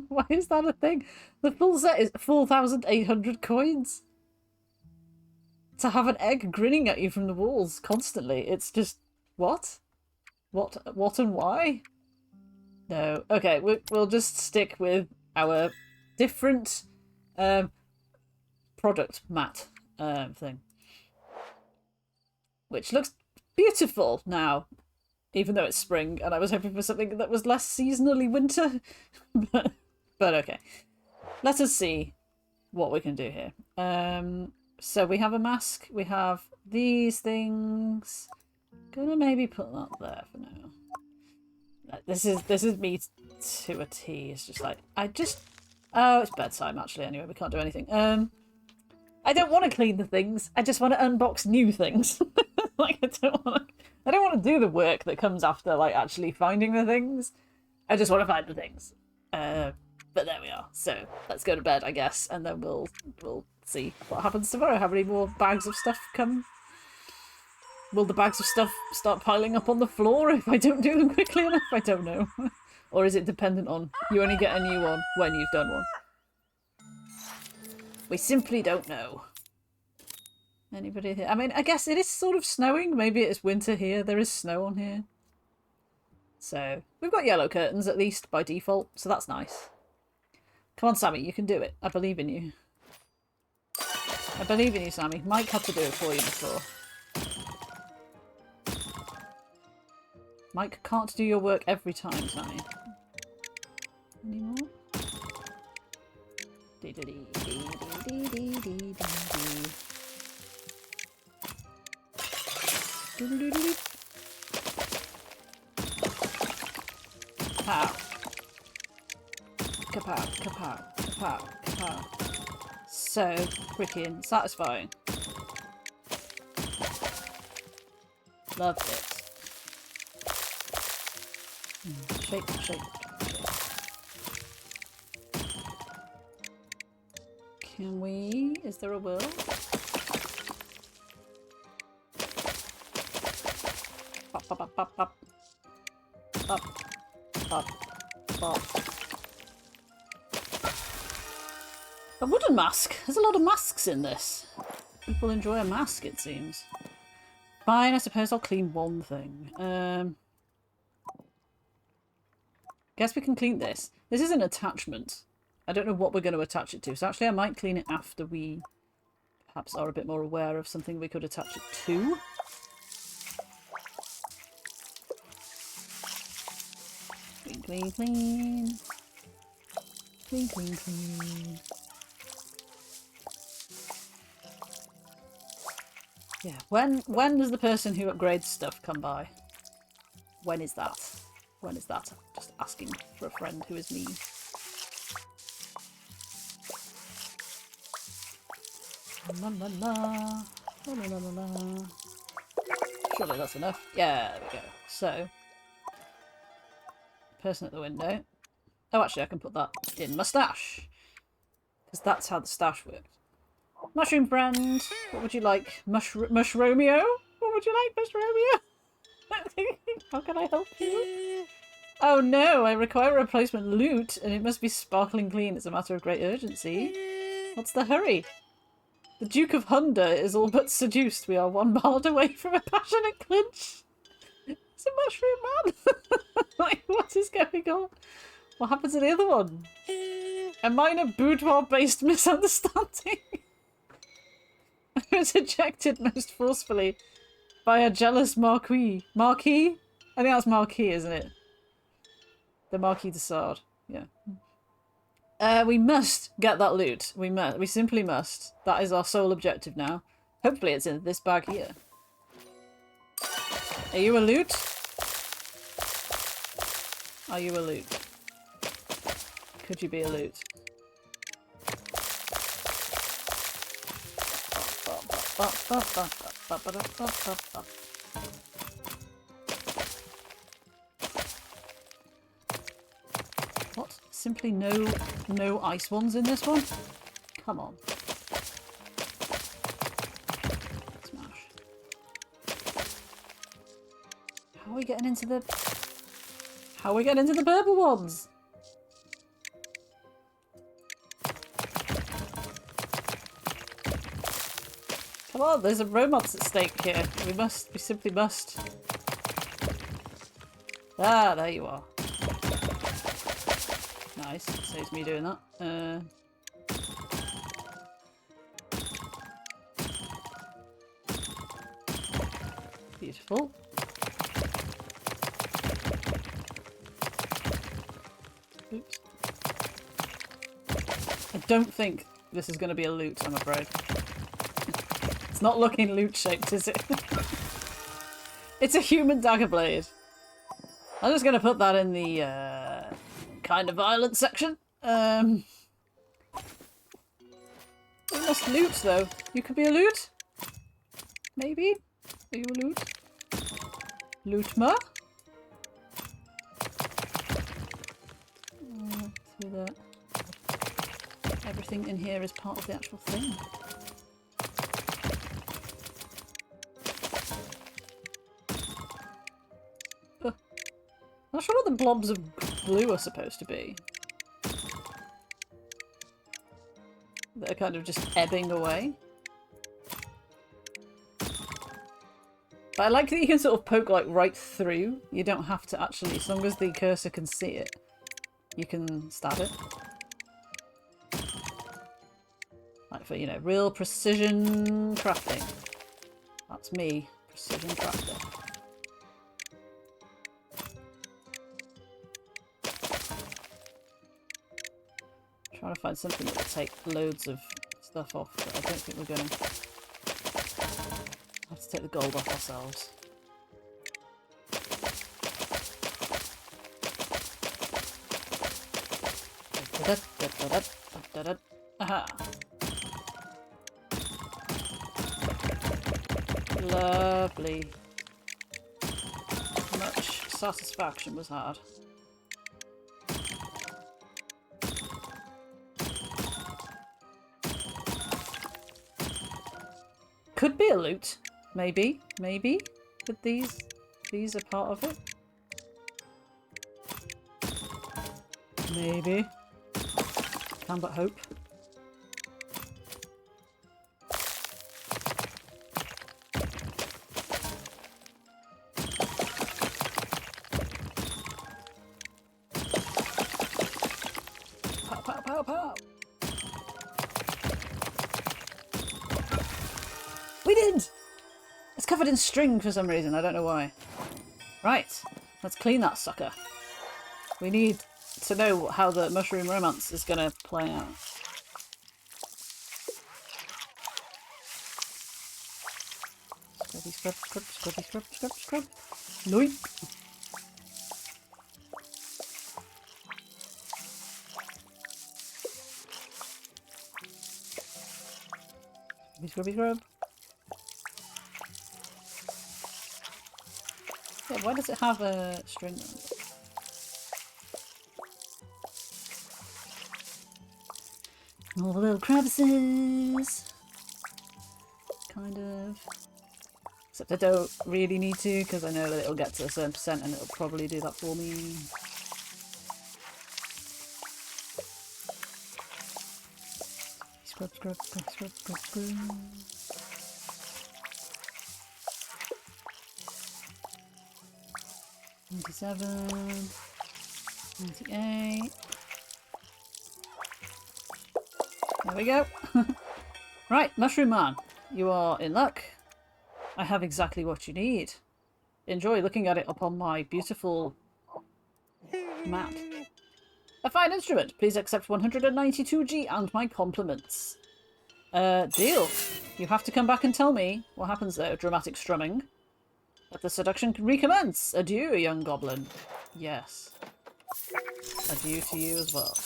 Why is that a thing? The full set is 4,800 coins. To have an egg grinning at you from the walls constantly. It's just, what? What and why? No. Okay, we'll just stick with our different product mat thing. Which looks beautiful now. Even though it's spring, and I was hoping for something that was less seasonally winter. but okay. Let us see what we can do here. So we have a mask. We have these things. Gonna maybe put that there for now. This is me to a T. It's just like oh, it's bedtime actually. Anyway, we can't do anything. I don't want to clean the things. I just want to unbox new things. Like I don't want to do the work that comes after like actually finding the things. I just want to find the things. But there we are. So let's go to bed, I guess, and then we'll see what happens tomorrow. How many more bags of stuff come? Will the bags of stuff start piling up on the floor if I don't do them quickly enough? I don't know. Or is it dependent on you only get a new one when you've done one? We simply don't know. Anybody here? I mean, I guess it is sort of snowing. Maybe it is winter here. There is snow on here. So, we've got yellow curtains at least by default, so that's nice. Come on, Sammy, you can do it. I believe in you. I believe in you, Sammy. Mike had to do it for you before. Mike can't do your work every time, Sammy. Any more? Pow. Kapow, kapow, kapow, kapow. So freaking satisfying. Loved it. Shake, shake, shake. Can we? Is there a will? Pop, pop, pop, pop, pop. Pop, pop, pop. A wooden mask. There's a lot of masks in this. People enjoy a mask, it seems. Fine, I suppose I'll clean one thing. Guess we can clean this. This is an attachment. I don't know what we're going to attach it to. So actually I might clean it after we perhaps are a bit more aware of something we could attach it to. Clean, clean, clean. Clean, clean, clean. Yeah, when does the person who upgrades stuff come by? When is that? When is that? Just asking for a friend who is me. La la la. La la la la. Surely that's enough. Yeah, there we go. So, person at the window. Oh, actually, I can put that in my stash. Because that's how the stash works. Mushroom friend, what would you like? Mushromeo? What would you like, Mushromeo? How can I help you? Oh no, I require a replacement loot, and it must be sparkling clean. It's a matter of great urgency. What's the hurry? The Duke of Hunda is all but seduced. We are 1 mile away from a passionate clinch. It's a mushroom man. Like, what is going on? What happened to the other one? A minor boudoir-based misunderstanding. I was ejected most forcefully by a jealous Marquis. Marquis? I think that's Marquis, isn't it? The Marquis de Sade. Yeah. We must get that loot. We must. We simply must. That is our sole objective now. Hopefully it's in this bag here. Are you a loot? Are you a loot? Could you be a loot? What? Simply no ice ones in this one? Come on. Smash. How are we getting into the... How are we getting into the purple ones? Come on, there's a romance at stake here. We simply must. Ah, there you are. Nice, saves me doing that. Beautiful. Oops. I don't think this is going to be a loot, I'm afraid. It's not looking loot-shaped, is it? It's a human dagger blade. I'm just going to put that in the kind of violent section. We must loot, though. You could be a loot? Maybe? Are you a loot? Lootma? Through that. Everything in here is part of the actual thing. I'm not sure what the blobs of blue are supposed to be. They're kind of just ebbing away. But I like that you can sort of poke like right through. You don't have to actually, as long as the cursor can see it, you can stab it. Like for, you know, real precision crafting. That's me, precision crafting. Trying to find something that will take loads of stuff off, but I don't think we're going to have to take the gold off ourselves. Aha! Lovely. Much satisfaction was had. Could be a loot. Maybe. Maybe. But these are part of it. Maybe. Can but hope. Pow, pow, pow, pow. We did! It's covered in string for some reason, I don't know why. Right, let's clean that sucker. We need to know how the mushroom romance is going to play out. Scrubby, scrub, scrub, scrubby, scrub, scrub, scrub. Noip! Scrubby, scrubby, scrub. Yeah, why does it have a string on it? All the little crevices. Kind of. Except I don't really need to, because I know that it'll get to a certain percent and it'll probably do that for me. Scrub, scrub, scrub, scrub, scrub, scrub. $97. 98. There we go. Right, Mushroom Man. You are in luck. I have exactly what you need. Enjoy looking at it upon my beautiful map. A fine instrument. Please accept 192G and my compliments. Deal. You have to come back and tell me what happens there. Dramatic strumming. Let the seduction recommence. Adieu, young goblin. Yes. Adieu to you as well.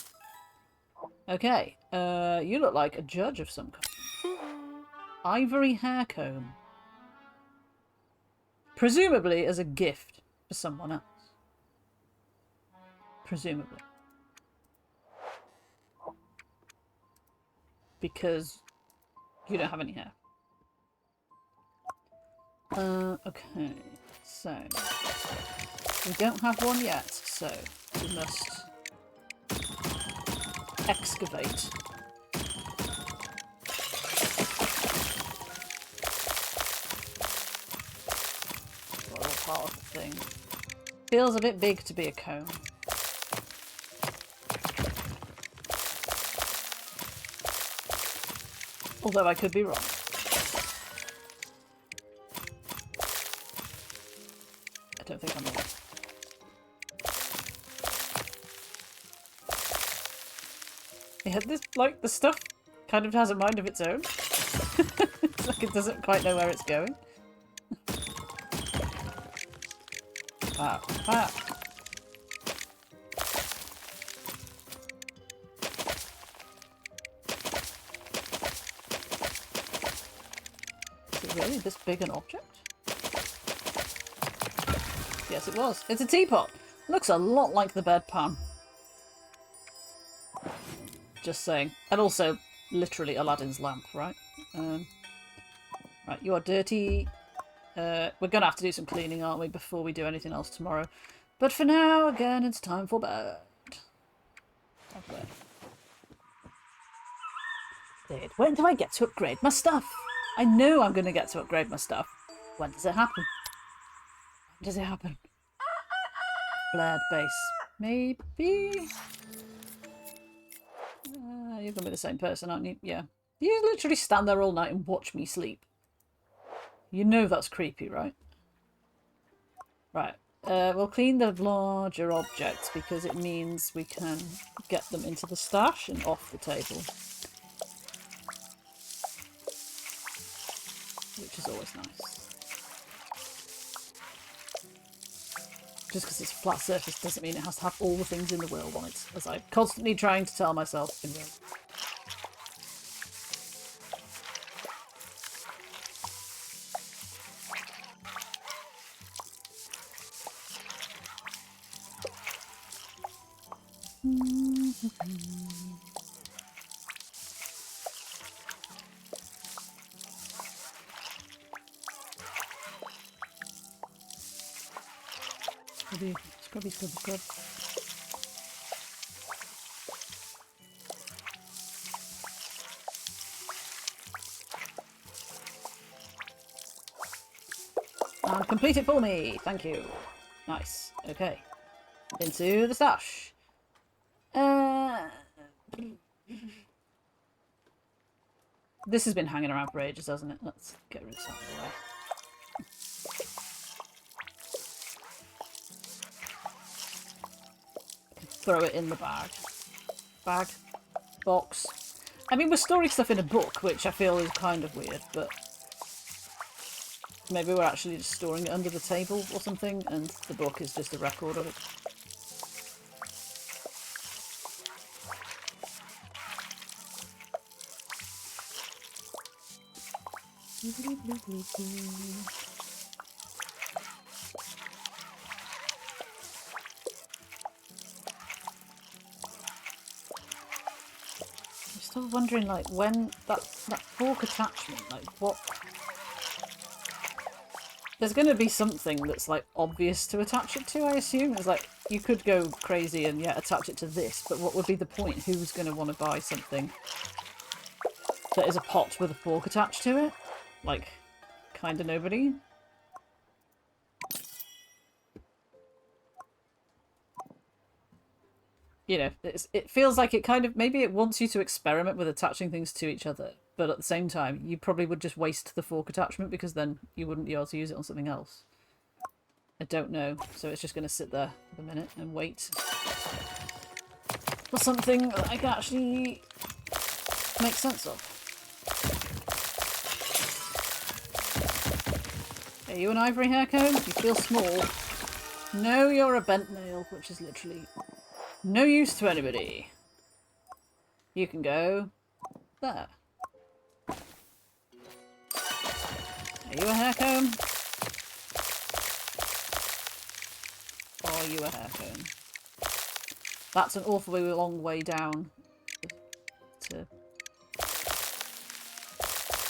Okay. You look like a judge of some kind. Ivory hair comb. Presumably as a gift for someone else. Presumably. Because you don't have any hair. Okay. So. We don't have one yet, so we must excavate. All part of the thing. Feels a bit big to be a cone. Although I could be wrong. I don't think I'm wrong. Yeah, this, like, the stuff kind of has a mind of its own. It's like it doesn't quite know where it's going. Wow. Wow. Is it really this big an object? Yes, it was. It's a teapot. Looks a lot like the bedpan. Just saying. And also, literally Aladdin's lamp, right? Right, you are dirty. We're going to have to do some cleaning, aren't we, before we do anything else tomorrow. But for now, again, it's time for bed. Okay. Dude, when do I get to upgrade my stuff? I know I'm going to get to upgrade my stuff. When does it happen? When does it happen? Flared base. Maybe? You're going to be the same person, aren't you? Yeah. You literally stand there all night and watch me sleep. You know that's creepy, right? Right. We'll clean the larger objects because it means we can get them into the stash and off the table. Which is always nice. Just because it's a flat surface doesn't mean it has to have all the things in the world on it, as I'm constantly trying to tell myself in real. Scrubby, scrubby, scrub. And complete it for me. Thank you. Nice. Okay. Into the stash. This has been hanging around for ages, hasn't it? Let's get rid of some of the way. Throw it in the bag. Bag. Box. I mean, we're storing stuff in a book, which I feel is kind of weird, but maybe we're actually just storing it under the table or something, and the book is just a record of it. I'm still wondering, like, when that fork attachment, like, what... There's going to be something that's, like, obvious to attach it to, I assume. It's like, you could go crazy and, yeah, attach it to this, but what would be the point? Who's going to want to buy something that is a pot with a fork attached to it? Like, kind of nobody. you know, it feels like it kind of, maybe it wants you to experiment with attaching things to each other, but at the same time, you probably would just waste the fork attachment because then you wouldn't be able to use it on something else. I don't know, so it's just going to sit there for a minute and wait for something that I can actually make sense of. Are you an ivory hair comb? You feel small. No, you're a bent nail, which is literally no use to anybody. You can go there. Are you a hair comb? Or are you a hair comb? That's an awfully long way down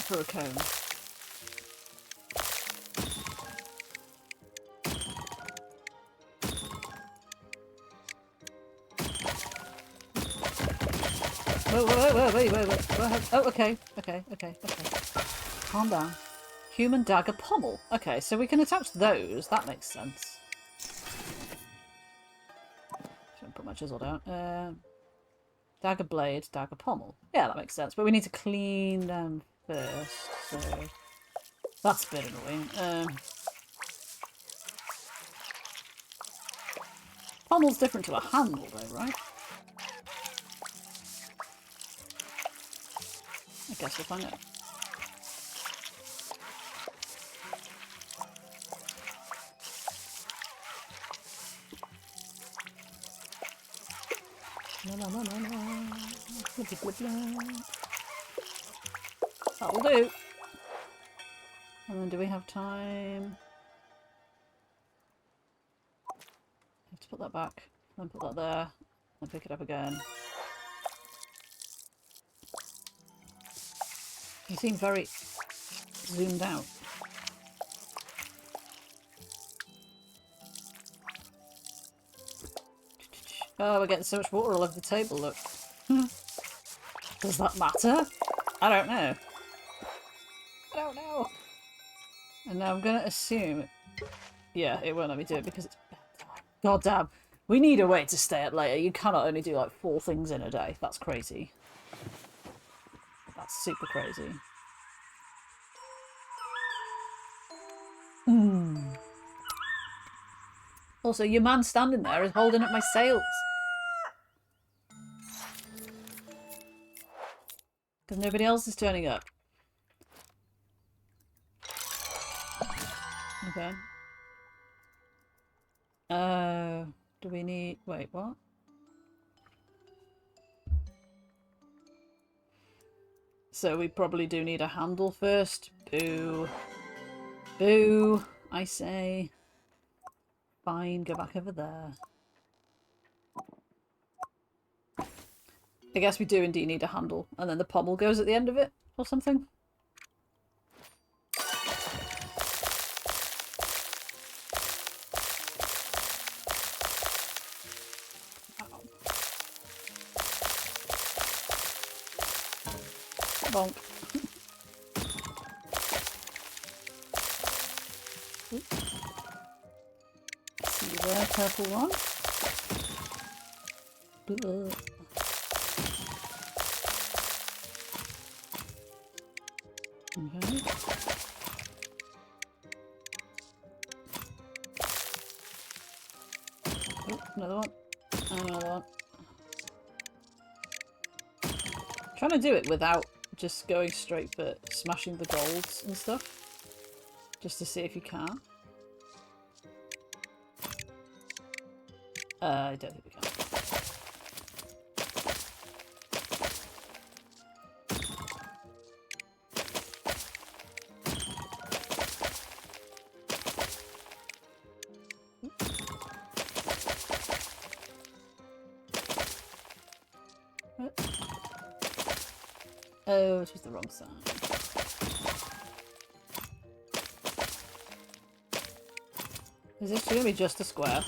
for a comb. Wait. Oh, okay. Calm down. Human dagger pommel. Okay, so we can attach those. That makes sense. Shouldn't put my chisel down. Dagger blade, dagger pommel. Yeah, that makes sense. But we need to clean them first, so that's a bit annoying. Pommel's different to a handle, though, right? I guess we'll find out. That'll do. And then do we have time? Have to put that back, then put that there, and pick it up again. You seem very zoomed out. Oh, we're getting so much water all over the table, look. Does that matter? I don't know. And now I'm going to assume... Yeah, it won't let me do it because it's bedtime. God damn. We need a way to stay up later. You cannot only do like 4 things in a day. That's crazy. That's super crazy. Also, your man standing there is holding up my sails. Because nobody else is turning up. Okay. Do we need... Wait, what? So we probably do need a handle first. Boo. Boo, I say. Fine, go back over there. I guess we do indeed need a handle. And then the pommel goes at the end of it, or something. Bonk. See you there, purple one. Blah. Okay. Oh, another one. And another one. Trying to do it without just going straight for smashing the golds and stuff. Just to see if you can. I don't think we can. Oh, it was the wrong side. Is this going to be just a square?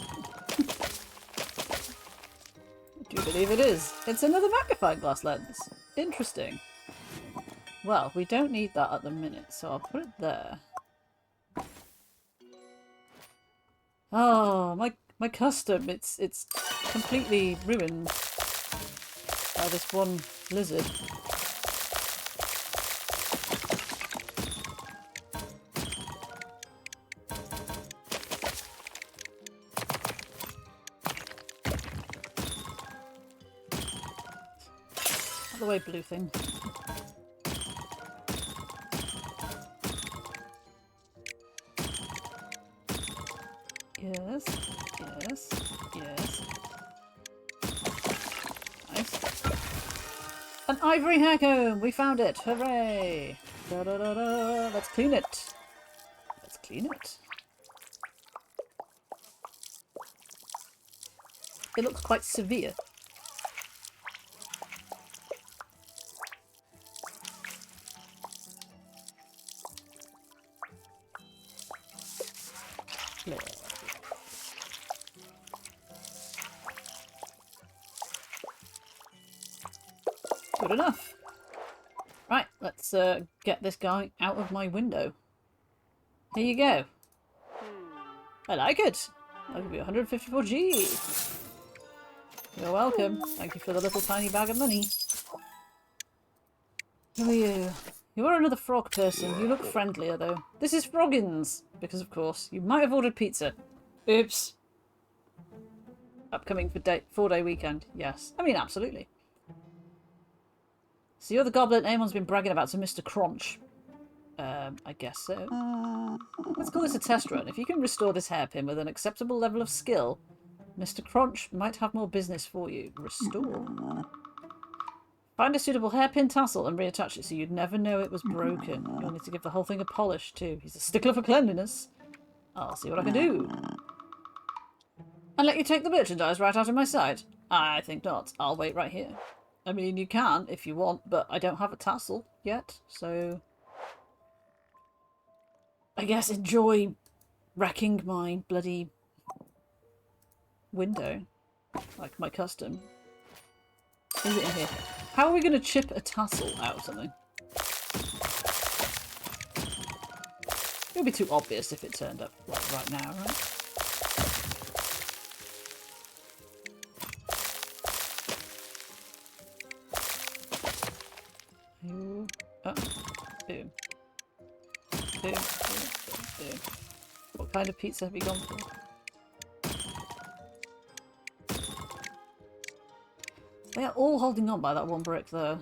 I do believe it is. It's another magnifying glass lens. Interesting. Well, we don't need that at the minute, so I'll put it there. Oh, my custom. It's completely ruined by this one lizard. Out of the way, blue thing. Yes, yes, yes. Nice. An ivory hair comb! We found it! Hooray! Da da da da! Let's clean it! Let's clean it. It looks quite severe. Yeah. Good enough. Right, let's get this guy out of my window. Here you go. I like it. That'll be 154G. You're welcome. Thank you for the little tiny bag of money. Who are you? You are another frog person. You look friendlier though. This is Froggins. Because of course, you might have ordered pizza. Oops. Upcoming for 4-day weekend. Yes. I mean, absolutely. So you're the goblin Amon's been bragging about to Mr. Crunch. I guess so. Let's call this a test run. If you can restore this hairpin with an acceptable level of skill, Mr. Crunch might have more business for you. Restore. Find a suitable hairpin tassel and reattach it so you'd never know it was broken. You'll need to give the whole thing a polish too. He's a stickler for cleanliness. I'll see what I can do. And let you take the merchandise right out of my sight? I think not. I'll wait right here. I mean, you can if you want, but I don't have a tassel yet, so... I guess enjoy wrecking my bloody window. Like my custom. Is it in here? How are we going to chip a tassel out of something? It would be too obvious if it turned up like right now, right? Oh, boom. Boom, boom, boom, boom. What kind of pizza have you gone for? They are all holding on by that one brick there.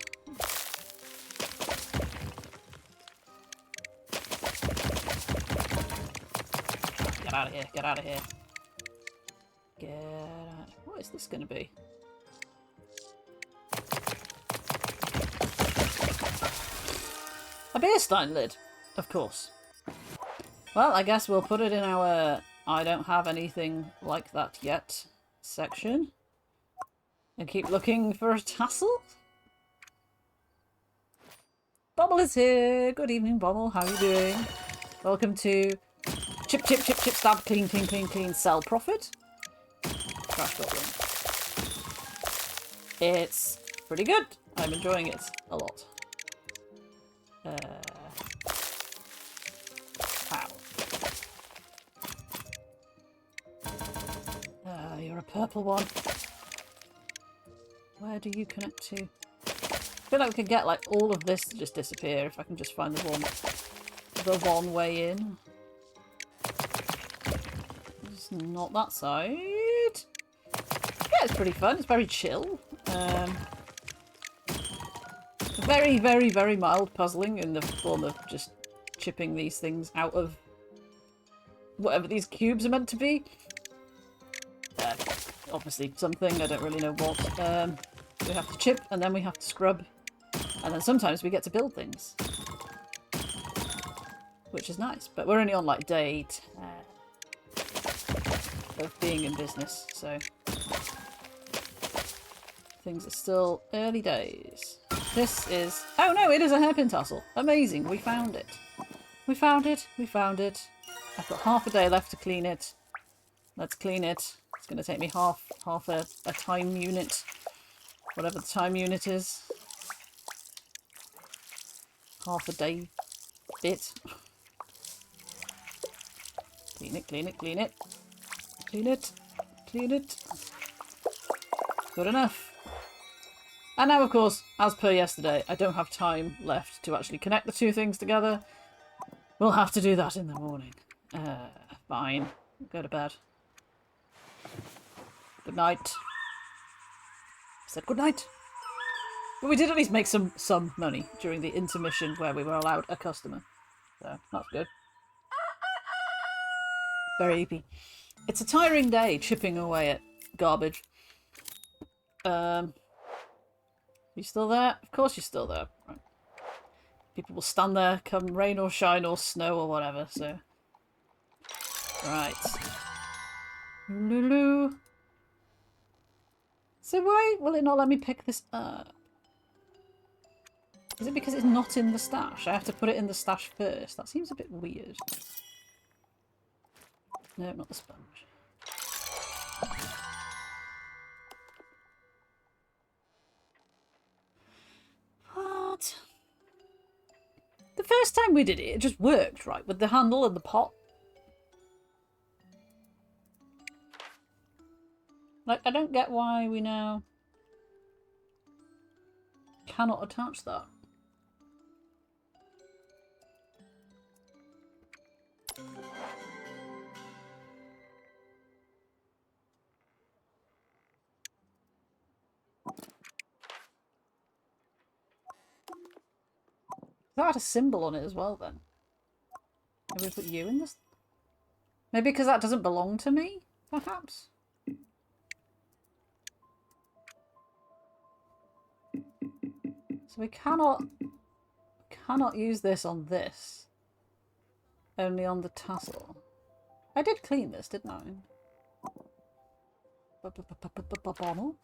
Get out of here, get out of here. Get out. What is this going to be? A beer stein lid, of course. Well, I guess we'll put it in our I don't have anything like that yet section. And keep looking for a tassel. Bobble is here. Good evening, Bobble. How are you doing? Welcome to Chip, Chip, Chip, Chip, Stab, Clean, Clean, Clean, Clean, Sell, Profit. Trash Goblin. It's pretty good. I'm enjoying it a lot. Wow. You're a purple one. Where do you connect to? I feel like we could get like all of this to just disappear if I can just find the one way in. It's not that side. Yeah, it's pretty fun. It's very chill. Very, very, very mild puzzling in the form of just chipping these things out of whatever these cubes are meant to be. Obviously something, I don't really know what. We have to chip and then we have to scrub. And then sometimes we get to build things. Which is nice. But we're only on like day 10 of being in business, so things are still early days. This is... Oh no, it is a hairpin tassel. Amazing, we found it. We found it, we found it. I've got half a day left to clean it. Let's clean it. It's going to take me half a time unit. Whatever the time unit is. Half a day bit. Clean it, clean it, clean it. Clean it, clean it. Good enough. And now, of course, as per yesterday, I don't have time left to actually connect the two things together. We'll have to do that in the morning. Fine. Go to bed. Good night. I said good night. But we did at least make some money during the intermission where we were allowed a customer. So, that's good. Very eepy. It's a tiring day chipping away at garbage. You still there? Of course you're still there. Right. People will stand there come rain or shine or snow or whatever, so... Right. Lulu. So why will it not let me pick this up? Is it because it's not in the stash? I have to put it in the stash first. That seems a bit weird. No, not the sponge. What? The first time we did it, it just worked, right? With the handle and the pot. Like, I don't get why we now cannot attach that. That had a symbol on it as well, then. Maybe we put you in this? Maybe because that doesn't belong to me, perhaps? So we cannot use this on this. Only on the tassel. I did clean this, didn't I? Bottle.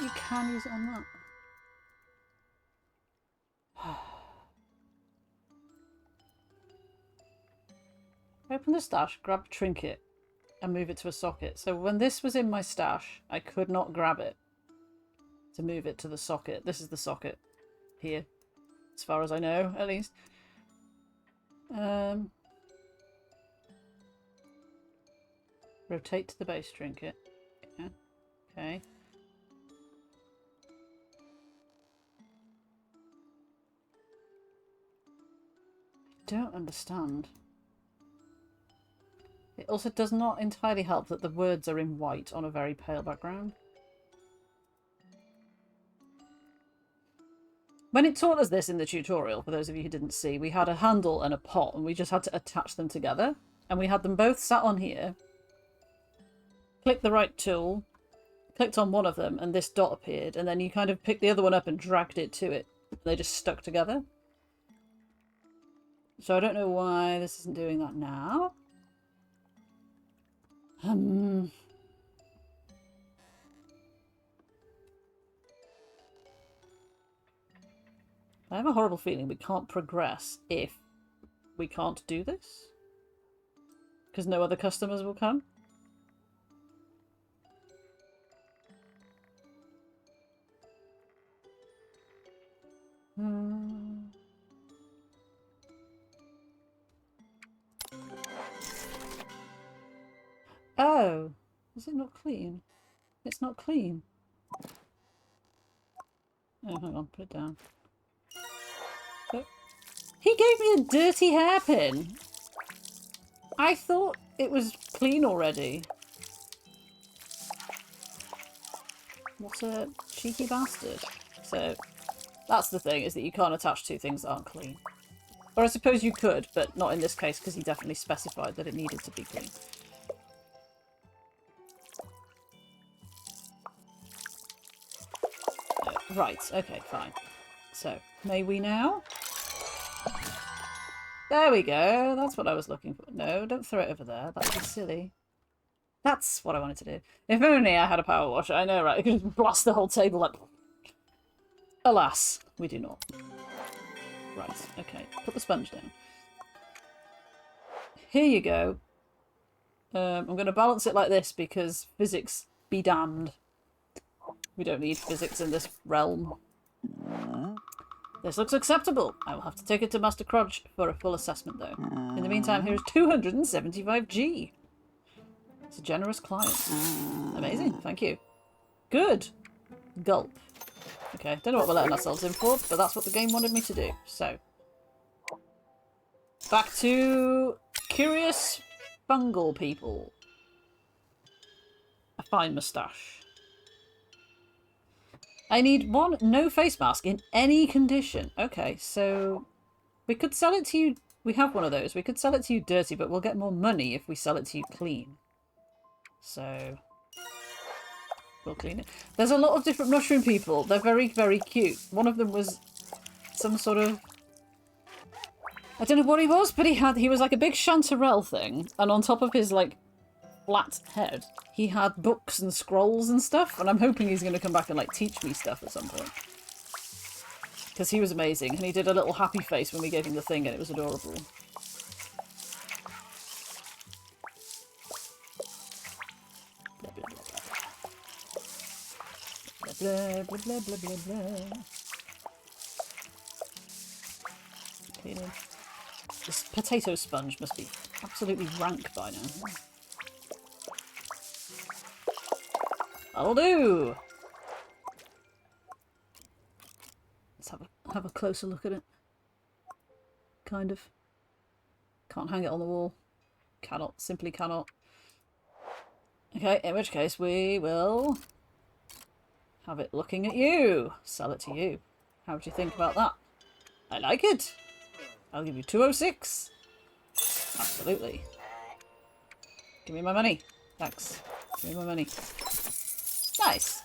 You can use it on that. Open the stash, grab a trinket, and move it to a socket. So when this was in my stash, I could not grab it to move it to the socket. This is the socket here, as far as I know, at least. Rotate to the base trinket. Yeah. Okay. I don't understand. It also does not entirely help that the words are in white on a very pale background. When it taught us this in the tutorial, for those of you who didn't see, we had a handle and a pot, and we just had to attach them together. And we had them both sat on here. Clicked the right tool, clicked on one of them, and this dot appeared. And then you kind of picked the other one up and dragged it to it. They just stuck together. So I don't know why this isn't doing that now. I have a horrible feeling we can't progress if we can't do this. Because no other customers will come. Oh, is it not clean? It's not clean. Oh, hang on, put it down. Oh. He gave me a dirty hairpin. I thought it was clean already. What a cheeky bastard. So, that's the thing, is that you can't attach two things that aren't clean. Or I suppose you could, but not in this case, because he definitely specified that it needed to be clean. Right, okay, fine. So, may we now? There we go. That's what I was looking for. No, don't throw it over there. That would be silly. That's what I wanted to do. If only I had a power washer. I know, right? I could just blast the whole table up. Alas, we do not. Right, okay. Put the sponge down. Here you go. I'm going to balance it like this because physics be damned. We don't need physics in this realm. This looks acceptable. I will have to take it to Master Crudge for a full assessment, though. In the meantime, here's 275G. It's a generous client. Amazing, thank you. Good. Gulp. Okay, don't know what we're letting ourselves in for, but that's what the game wanted me to do. So, back to curious fungal people. A fine moustache. I need one no face mask in any condition. Okay, so we could sell it to you. We have one of those. We could sell it to you dirty, but we'll get more money if we sell it to you clean. So we'll clean it. There's a lot of different mushroom people. They're very, very cute. One of them was some sort of... I don't know what he was, but he was like a big chanterelle thing. And on top of his, like, flat head, he had books and scrolls and stuff, and I'm hoping he's going to come back and like teach me stuff at some point, because he was amazing, and he did a little happy face when we gave him the thing, and it was adorable. Blah, blah, blah, blah, blah, blah, blah. Cleaning. This potato sponge must be absolutely rank by now. That'll do! Let's have a closer look at it. Kind of. Can't hang it on the wall. Cannot. Simply cannot. Okay, in which case we will have it looking at you. Sell it to you. How do you think about that? I like it! I'll give you 206. Absolutely. Give me my money. Thanks. Give me my money. Nice.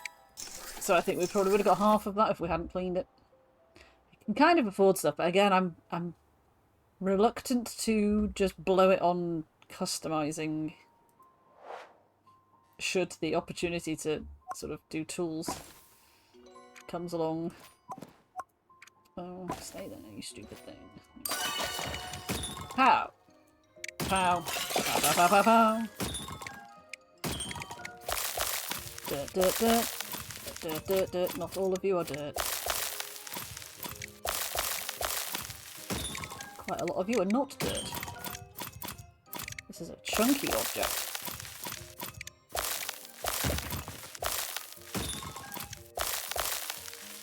So I think we probably would have got half of that if we hadn't cleaned it. I can kind of afford stuff, but again, I'm reluctant to just blow it on customizing should the opportunity to sort of do tools comes along. Oh, stay there, you stupid thing. Pow! Pow! Pow, pow, pow, pow, pow! Dirt, dirt, dirt. Dirt, dirt, dirt. Not all of you are dirt. Quite a lot of you are not dirt. This is a chunky object.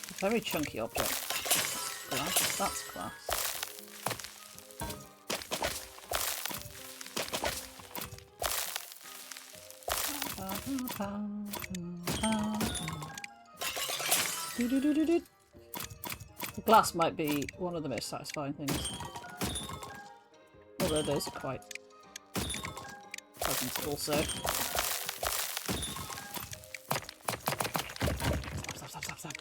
A very chunky object. Glass. That's glass. The glass might be one of the most satisfying things. Although those are quite pleasant also. Stop, stop, stop, stop.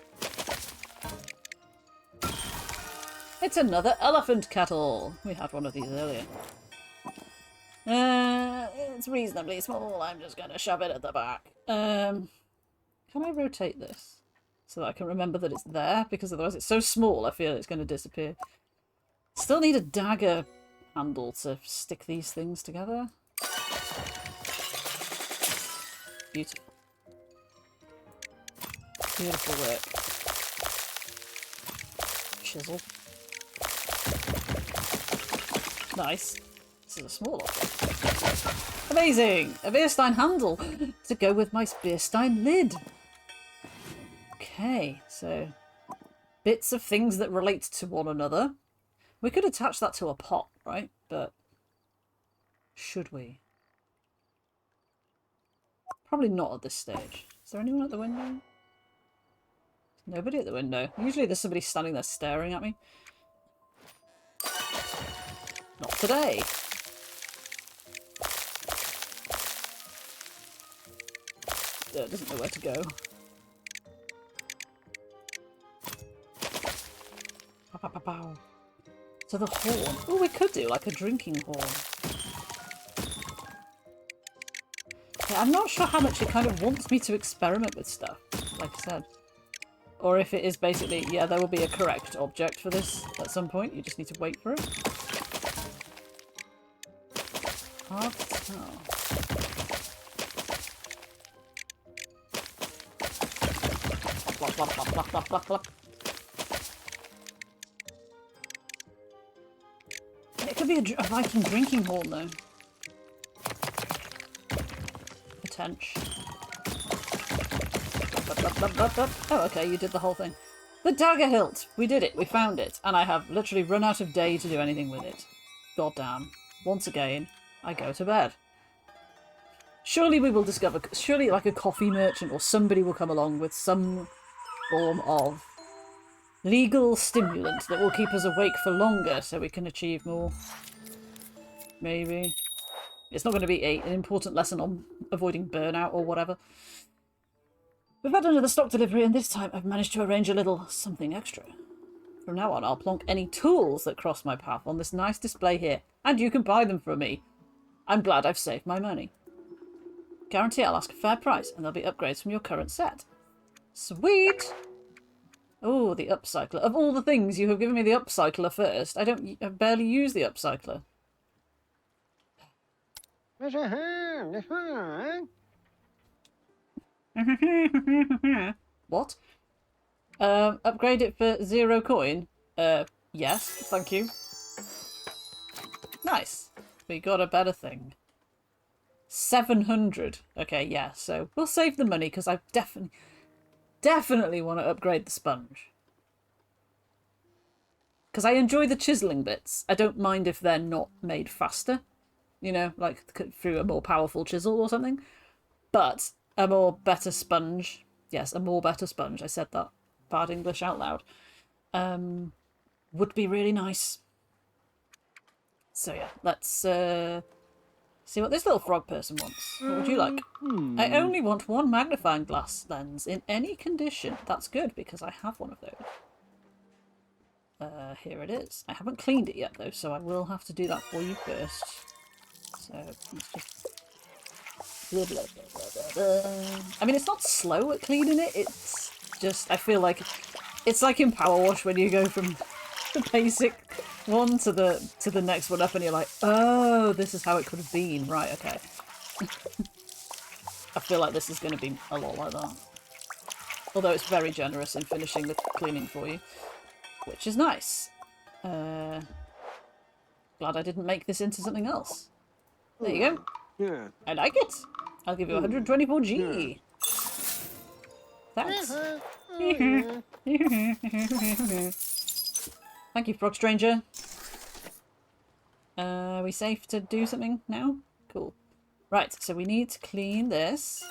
It's another elephant kettle! We had one of these earlier. It's reasonably small. I'm just going to shove it at the back. Can I rotate this so that I can remember that it's there? Because otherwise it's so small I feel it's going to disappear. Still need a dagger handle to stick these things together. Beautiful. Beautiful work. Chisel. Nice. This is a small object. Amazing! A Beerstein handle to go with my Beerstein lid. Okay, so bits of things that relate to one another. We could attach that to a pot, right? But should we? Probably not at this stage. Is there anyone at the window? Nobody at the window. Usually there's somebody standing there staring at me. Not today. Doesn't know where to go. Pow, pow, pow, pow. So the horn. Oh, we could do like a drinking horn. Yeah, I'm not sure how much it kind of wants me to experiment with stuff, like I said. Or if it is basically, yeah, there will be a correct object for this at some point. You just need to wait for it. Hard to tell. Plop, plop, plop, plop, plop, plop, plop. Could be a Viking drinking horn, though. Potential. Oh, okay, you did the whole thing. The dagger hilt! We did it. We found it. And I have literally run out of day to do anything with it. Goddamn. Once again, I go to bed. Surely we will discover... Surely, like, a coffee merchant or somebody will come along with some form of legal stimulant that will keep us awake for longer so we can achieve more. Maybe. It's not going to be an important lesson on avoiding burnout or whatever. We've had another stock delivery, and this time I've managed to arrange a little something extra. From now on, I'll plonk any tools that cross my path on this nice display here, and you can buy them from me. I'm glad I've saved my money. Guarantee I'll ask a fair price, and there'll be upgrades from your current set. Sweet! Oh, the upcycler. Of all the things, you have given me the upcycler first. I barely use the upcycler. What? Upgrade it for 0 coin? Yes, thank you. Nice. We got a better thing. 700. Okay, yeah, so we'll save the money because I definitely want to upgrade the sponge. Because I enjoy the chiseling bits. I don't mind if they're not made faster. You know, like through a more powerful chisel or something. But a better sponge. Yes, a better sponge. I said that bad English out loud. Would be really nice. So yeah, let's see what this little frog person wants. What would you like? I only want 1 magnifying glass lens in any condition. That's good because I have one of those. Here it is. I haven't cleaned it yet though, so I will have to do that for you first. So let's just... Blah, blah, blah, blah, blah. I mean, it's not slow at cleaning it. It's just, I feel like it's like in Power Wash when you go from the basic one to the next one up, and you're like, oh, this is how it could have been. Right, okay. I feel like this is going to be a lot like that. Although it's very generous in finishing the cleaning for you, which is nice. Glad I didn't make this into something else. There you go. Yeah. I like it. I'll give you 124G. Thanks. Thank you, Frog Stranger. Are we safe to do something now? Cool. Right, so we need to clean this.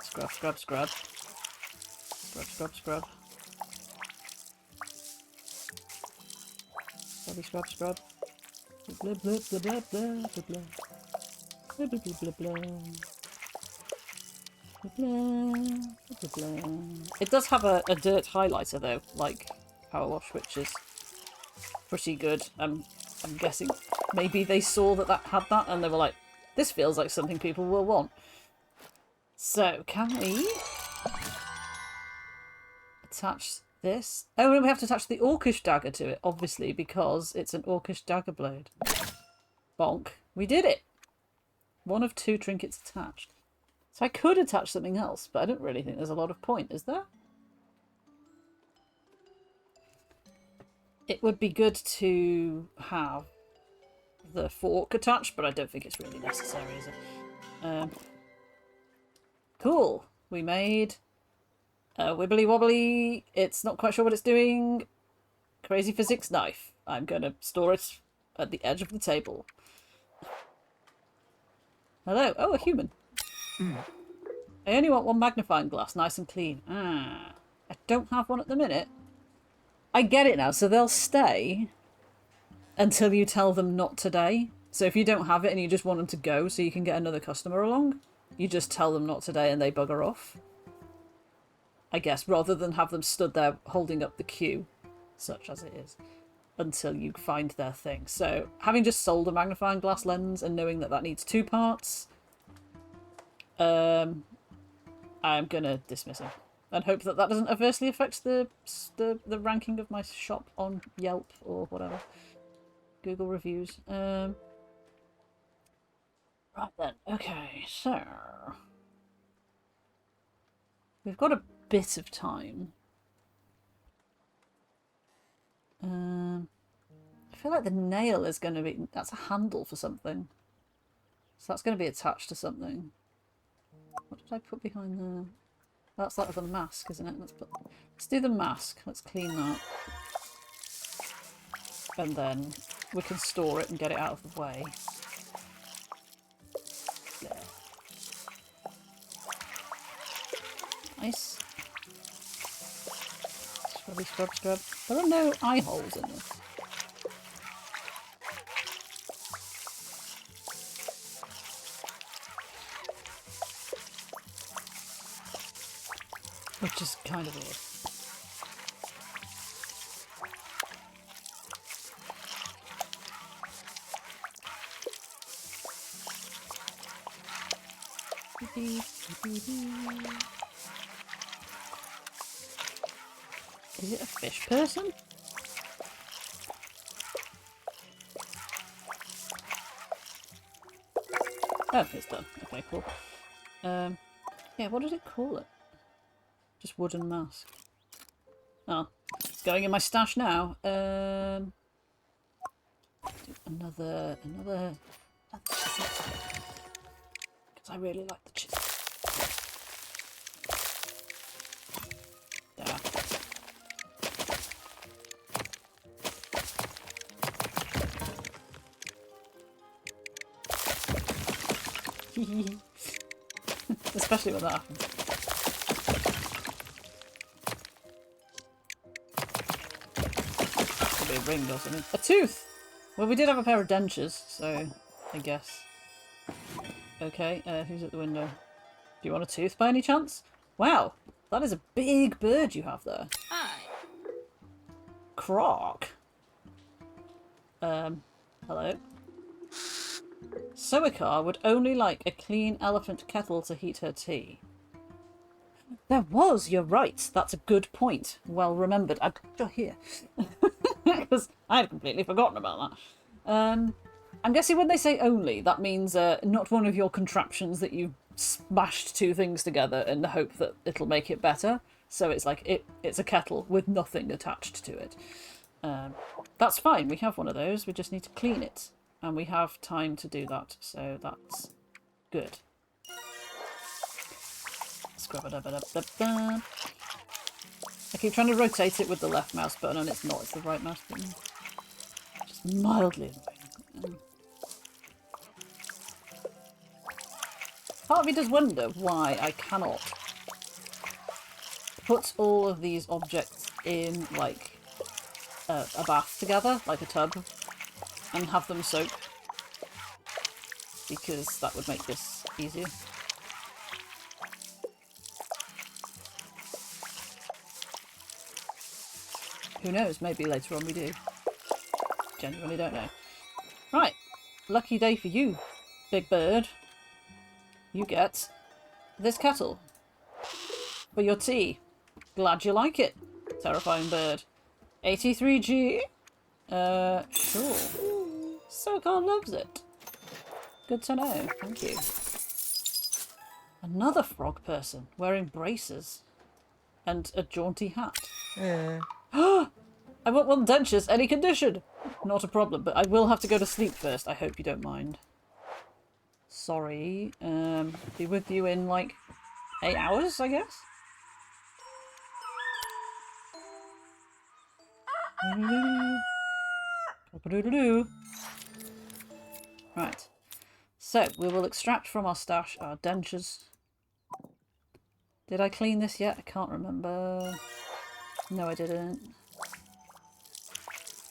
Scrub, scrub, scrub. Scrub, scrub, scrub. Scrubby, scrub, scrub. Blah, blah, blah, blah, blah, blah, blah. Blah, blah, blah, blah, blah. Blah, blah, blah, blah. It does have a dirt highlighter though, like Power Wash, which is pretty good. I'm guessing maybe they saw that had that and they were like, this feels like something people will want. So, can we attach this? Oh, and we have to attach the Orcish dagger to it, obviously, because it's an Orcish dagger blade. Bonk. We did it! 1 of 2 trinkets attached. So I could attach something else, but I don't really think there's a lot of point, is there? It would be good to have the fork attached, but I don't think it's really necessary, is it? Cool. We made a wibbly wobbly. It's not quite sure what it's doing. Crazy physics knife. I'm going to store it at the edge of the table. Hello. Oh, a human. I only want 1 magnifying glass, nice and clean. I don't have one at the minute. I get it now. So they'll stay until you tell them not today. So if you don't have it and you just want them to go so you can get another customer along, you just tell them not today and they bugger off. I guess, rather than have them stood there holding up the queue, such as it is, until you find their thing. So having just sold a magnifying glass lens and knowing that that needs 2 parts, I'm gonna dismiss him and hope that that doesn't adversely affect the ranking of my shop on Yelp or whatever. Google reviews. Right then. Okay, so we've got a bit of time. I feel feel like the nail is going to be... That's a handle for something. So that's going to be attached to something. What did I put behind there? That's that other mask, isn't it? Let's do the mask. Let's clean that. And then we can store it and get it out of the way. There. Nice. Scrubby, scrub, scrub. There are no eye holes in this. Which is kind of weird. Is it a fish person? Oh, it's done. Okay, cool. Yeah, what did it call it? Just wooden mask. Oh, it's going in my stash now. Another. Because I really like the chisel. There. Especially when that happens. Could be a ring or something. A tooth! Well, we did have a pair of dentures, so I guess. Okay, who's at the window? Do you want a tooth by any chance? Wow, that is a big bird you have there. Hi. Croc. Hello. Soikar would only like a clean elephant kettle to heat her tea. There was, you're right. That's a good point. Well remembered. I'm here. Because I had completely forgotten about that. I'm guessing when they say only, that means not one of your contraptions that you smashed two things together in the hope that it'll make it better. So it's like it's a kettle with nothing attached to it. That's fine. We have one of those. We just need to clean it. And we have time to do that. So that's good. Scrub-a-dub-a-dub-dub-dub. I keep trying to rotate it with the left mouse button and it's not. It's the right mouse button. Just mildly annoying. Part of me does wonder why I cannot put all of these objects in, like, a bath together, like a tub, and have them soak. Because that would make this easier. Who knows, maybe later on we do. Genuinely don't know. Right, lucky day for you, big bird. You get this kettle for your tea. Glad you like it, terrifying bird. 83G? Sure. Soikar loves it. Good to know, thank you. Another frog person wearing braces and a jaunty hat. I want one dentures, any condition. Not a problem, but I will have to go to sleep first. I hope you don't mind. Sorry. Be with you in like 8 hours, I guess. Right. So, we will extract from our stash our dentures. Did I clean this yet? I can't remember. No, I didn't.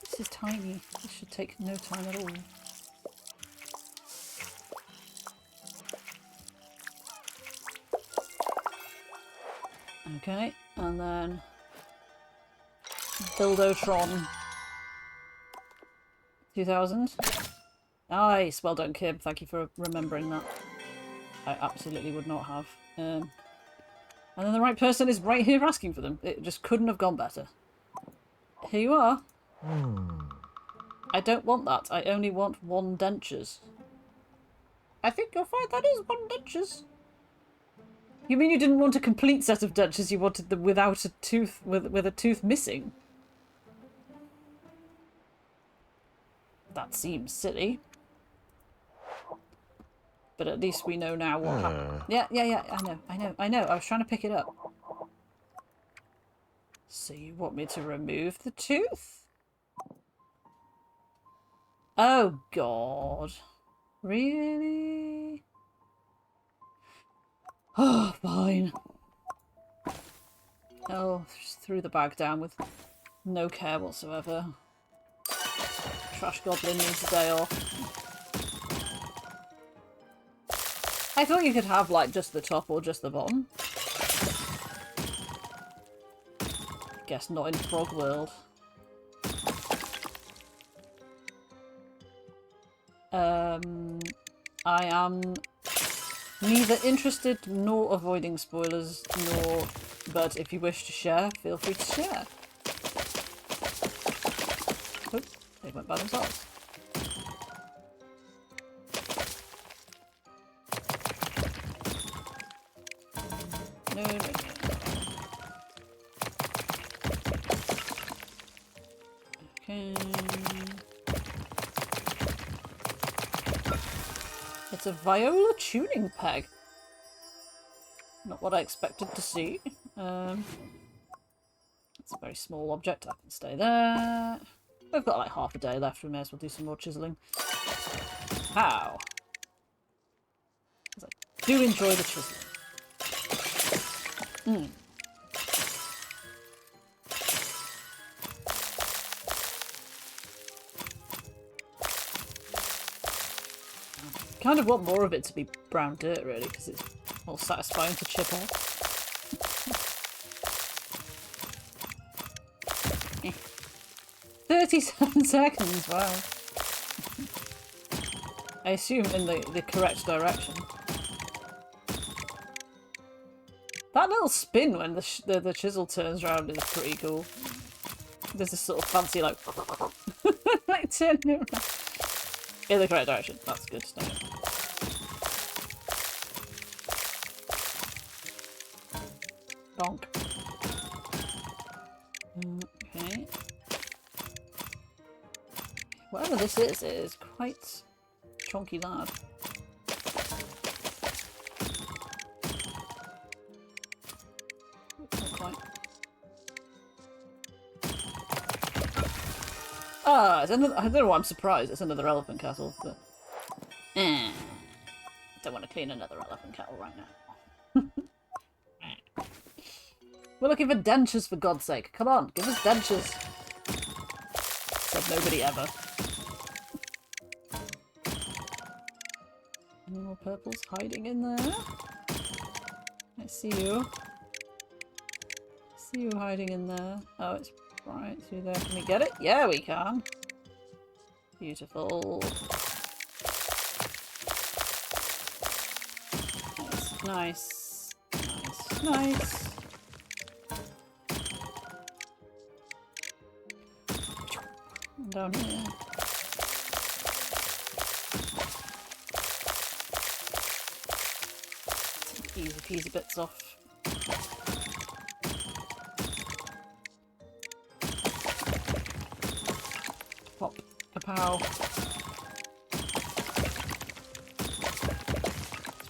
This is tiny. This should take no time at all. Okay, and then Buildotron 2000. Nice! Well done, Kim. Thank you for remembering that. I absolutely would not have. And then the right person is right here asking for them. It just couldn't have gone better. Here you are. I don't want that. I only want one dentures. I think you'll find that is one dentures. You mean you didn't want a complete set of dentures? You wanted them without a tooth, with a tooth missing? That seems silly. But at least we know now what happened. Yeah, I know. I was trying to pick it up. So you want me to remove the tooth? Oh, God. Really? Oh, fine. Oh, just threw the bag down with no care whatsoever. Trash Goblin needs a day off. I thought you could have, like, just the top or just the bottom. Guess not in Frog World. I am neither interested nor avoiding spoilers, but if you wish to share, feel free to share. Oh, they went by themselves. No. Okay. It's a viola tuning peg. Not what I expected to see. It's a very small object. I can stay there. We've got like half a day left. We may as well do some more chiseling. How? I do enjoy the chiseling. Kind of want more of it to be brown dirt, really, because it's more satisfying to chip off. 37 seconds, wow. I assume in the correct direction. That little spin when the chisel turns around is pretty cool. There's this sort of fancy, like, like turning it around. In the correct direction. That's good to know. Bonk. Okay. Whatever this is quite chunky lad. Not quite. Ah, it's another, I don't know why I'm surprised. It's another elephant castle, but don't want to clean another elephant kettle right now. We're looking for dentures, for God's sake. Come on, give us dentures. Said nobody ever. Any more purples hiding in there? I see you. I see you hiding in there. Oh, it's right through there. Can we get it? Yeah, we can. Beautiful. Nice. Nice. Nice. Down here. Take easy peasy bits off. Pop. Kapow.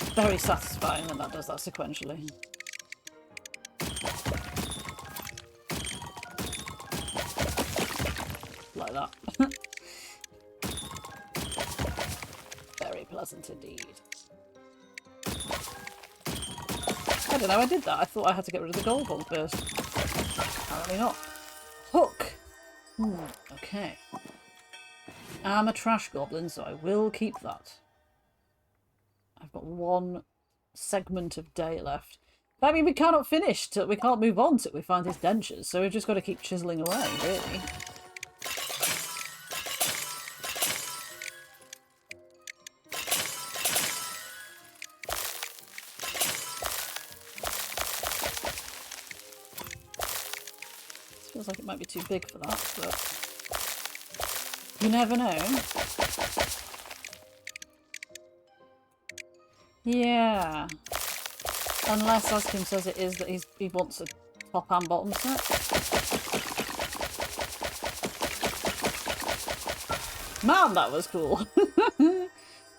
It's very satisfying when that does that sequentially. Like that. Very pleasant indeed. I don't know, I did that. I thought I had to get rid of the gold one first. Apparently not. Hook! Okay. I'm a trash goblin, so I will keep that. I've got one segment of day left. I mean, we cannot finish till we can't move on till we find his dentures, so we've just got to keep chiseling away, really. Feels like it might be too big for that, but you never know. Yeah. Unless, as Kim says, it is that he wants a top and bottom set. Man, that was cool.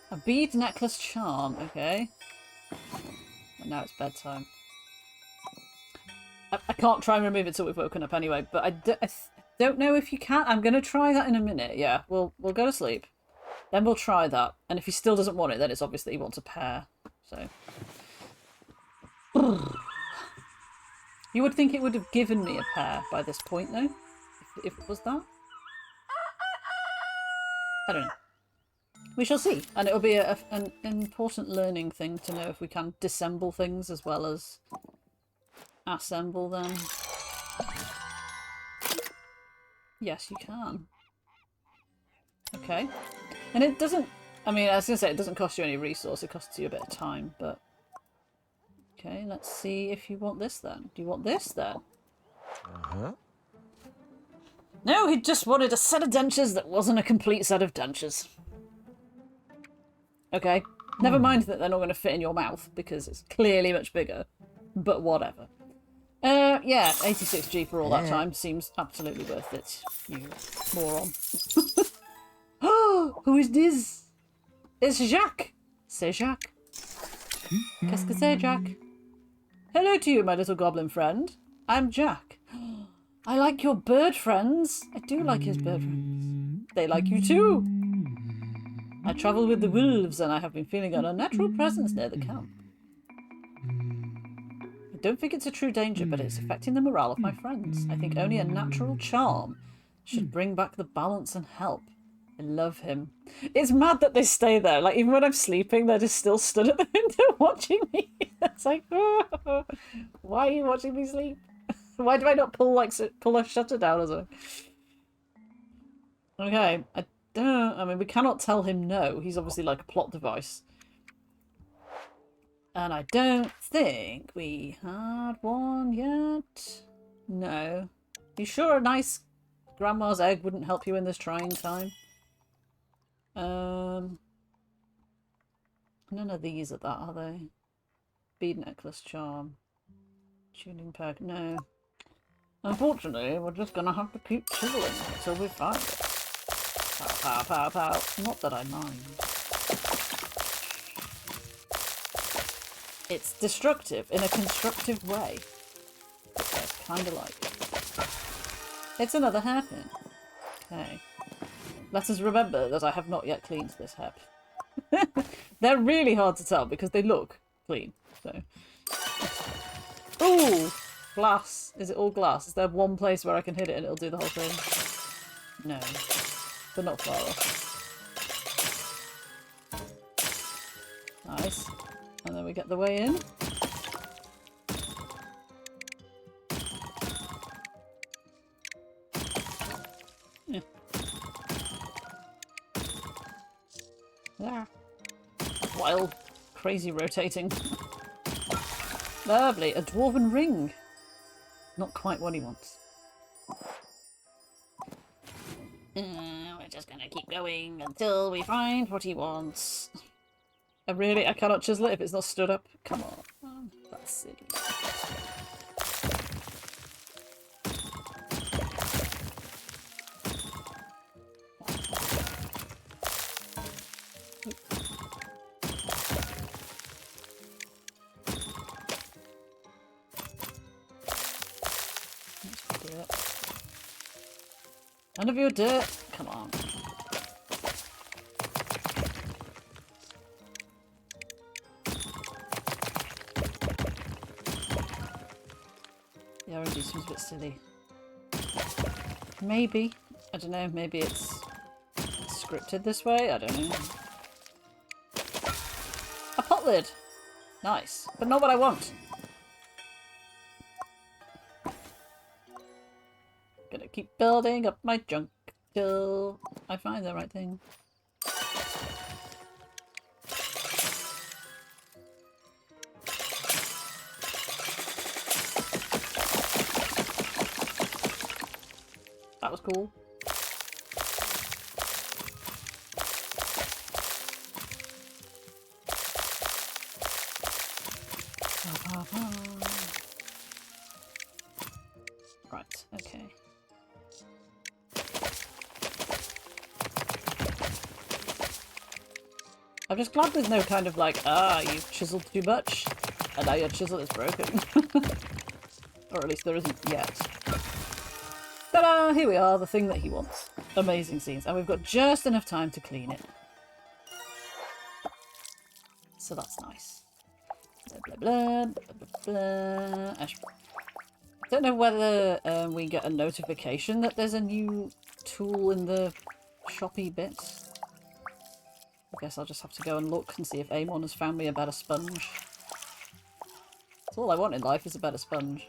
A bead necklace charm, okay. And now it's bedtime. I can't try and remove it till we've woken up anyway, but I don't know if you can. I'm going to try that in a minute. Yeah, we'll go to sleep. Then we'll try that. And if he still doesn't want it, then it's obvious that he wants a pair. So. You would think it would have given me a pair by this point, though? If it was that? I don't know. We shall see. And it'll be an important learning thing to know if we can disassemble things as well as assemble them. Yes, you can. Okay. And it doesn't... I mean, I was going to say, it doesn't cost you any resource. It costs you a bit of time, but... Okay, let's see if you want this then. Do you want this then? Uh-huh. No, he just wanted a set of dentures that wasn't a complete set of dentures. Okay. Never mind that they're not going to fit in your mouth, because it's clearly much bigger. But whatever. Yeah, 86G for all that time seems absolutely worth it, you moron. Oh, who is this? It's Jacques. C'est Jacques. Qu'est-ce que c'est, Jacques? Hello to you, my little goblin friend. I'm Jack. I like your bird friends. I do like his bird friends. They like you too. I travel with the wolves and I have been feeling an unnatural presence near the camp. I don't think it's a true danger, but it's affecting the morale of my friends. I think only a natural charm should bring back the balance and help. I love him. It's mad that they stay there. Like, even when I'm sleeping, they're just still stood at the window watching me. It's like, oh, why are you watching me sleep? Why do I not pull a shutter down or something? Okay, I mean, we cannot tell him no. He's obviously like a plot device. And I don't think we had one yet. No. You sure a nice grandma's egg wouldn't help you in this trying time? None of these are that, are they? Bead necklace charm. Tuning peg. No. Unfortunately, we're just gonna have to keep chiseling until we find it. Pow, pow, pow, pow. Not that I mind. It's destructive in a constructive way. Which I kind of like. It's another hairpin. Okay. Let us remember that I have not yet cleaned this hairpin. They're really hard to tell because they look clean. So. Ooh! Glass. Is it all glass? Is there one place where I can hit it and it'll do the whole thing? No. But not far off. Nice. And then we get the way in. Yeah. Yeah. Wild, crazy rotating. Lovely. A dwarven ring. Not quite what he wants. We're just gonna keep going until we find what he wants. I cannot chisel it if it's not stood up. Come on. That's silly. None of your dirt. Come on. The RNG seems a bit silly. Maybe. I don't know. Maybe it's scripted this way. I don't know. A pot lid. Nice. But not what I want. Gonna keep building up my junk till I find the right thing. That was cool. Right, okay. I'm just glad there's no kind of like, you've chiseled too much, and now your chisel is broken. Or at least there isn't yet. Ta-da! Here we are, the thing that he wants. Amazing scenes. And we've got just enough time to clean it. So that's nice. Blah, blah, blah, blah, blah, blah. I don't know whether we get a notification that there's a new tool in the shoppy bits. I guess I'll just have to go and look and see if Amon has found me a better sponge. That's all I want in life is a better sponge.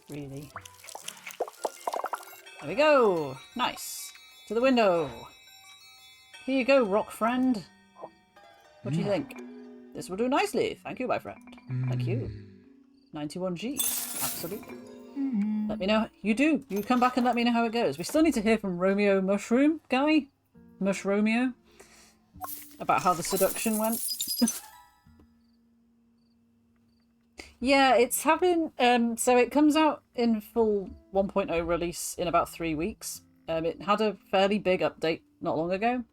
Really. There we go! Nice! To the window! Here you go, rock friend! What do you think? This will do nicely. Thank you, my friend. Thank you. 91G. Absolutely. Let me know. You do. You come back and let me know how it goes. We still need to hear from Romeo Mushroom guy. Mush Romeo. About how the seduction went. Yeah, it's having... so it comes out in full 1.0 release in about 3 weeks. It had a fairly big update not long ago.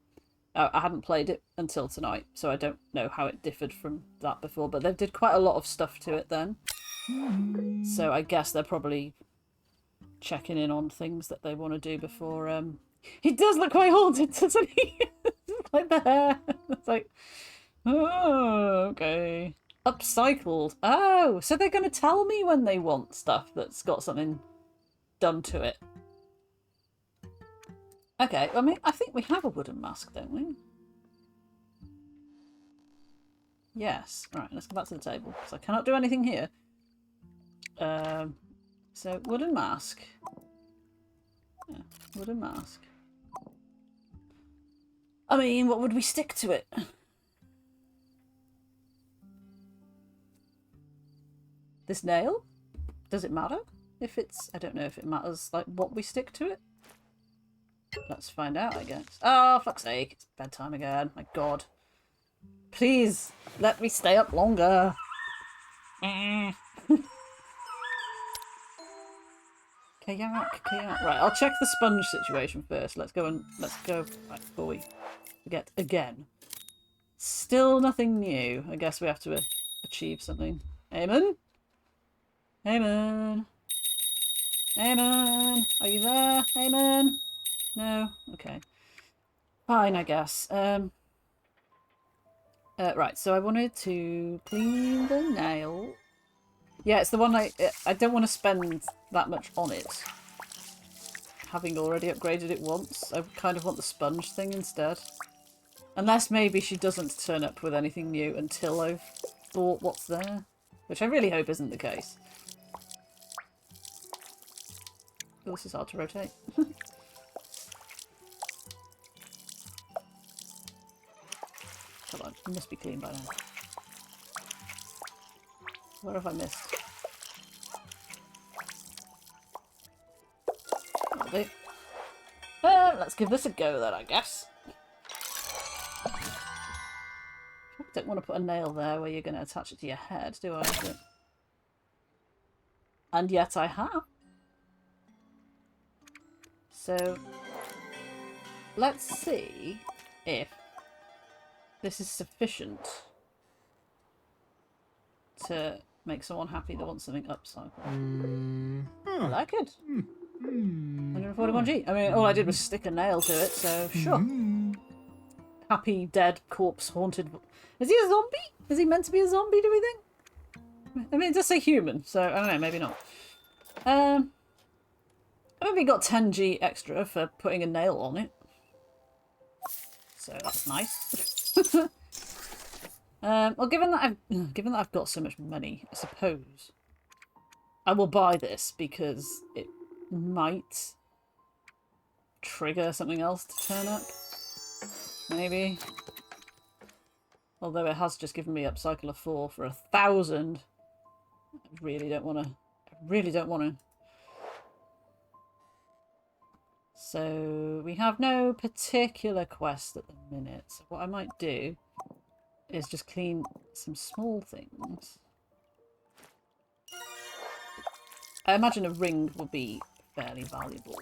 I hadn't played it until tonight, so I don't know how it differed from that before, but they did quite a lot of stuff to it then. So I guess they're probably checking in on things that they want to do before... He does look quite haunted, doesn't he? Like the hair. It's like... Oh, okay. Upcycled. Oh, so they're going to tell me when they want stuff that's got something done to it. Okay, I mean, I think we have a wooden mask, don't we? Yes. Right, let's go back to the table, because I cannot do anything here. So, wooden mask. Yeah, wooden mask. I mean, what would we stick to it? This nail? Does it matter? If it's... I don't know if it matters, like, what we stick to it. Let's find out, I guess. Oh, fuck's sake. It's bedtime again. My god. Please, let me stay up longer. Kayak, kayak. Right, I'll check the sponge situation first. Let's go. Right, before we forget again. Still nothing new. I guess we have to achieve something. Eamon? Eamon? Eamon? Are you there? Eamon? No? Okay. Fine, I guess. Right, so I wanted to clean the nail. Yeah, it's the one I don't want to spend that much on it. Having already upgraded it once, I kind of want the sponge thing instead. Unless maybe she doesn't turn up with anything new until I've bought what's there. Which I really hope isn't the case. Oh, this is hard to rotate. Come on, it must be clean by now. What have I missed? That'll do. Let's give this a go then, I guess. I don't want to put a nail there where you're going to attach it to your head, do I? And yet I have. So, let's see if this is sufficient to make someone happy that wants something upcycled. I like it. 141G. I mean, all I did was stick a nail to it, so sure. Happy, dead, corpse, haunted. Is he a zombie? Is he meant to be a zombie, do we think? I mean, it does say human, so I don't know, maybe not. I maybe got 10G extra for putting a nail on it. So that's nice. Well, given that I've got so much money, I suppose I will buy this because it might trigger something else to turn up. Maybe. Although it has just given me upcycle of 4 for 1,000. I really don't want to. So we have no particular quest at the minute. So what I might do is just clean some small things. I imagine a ring would be fairly valuable.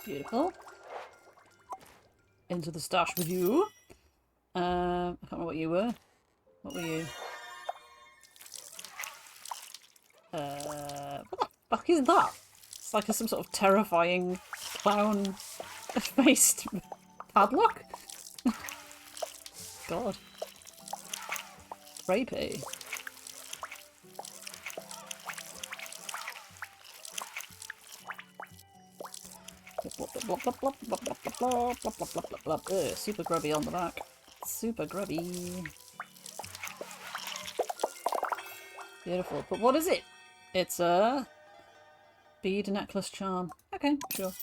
Beautiful. Into the stash with you. I can't remember what you were. What were you? What the fuck is that? It's like some sort of terrifying clown-faced padlock? God. Creepy. Super grubby on the back. Super grubby. Beautiful. But what is it? It's a bead necklace charm. Okay, sure.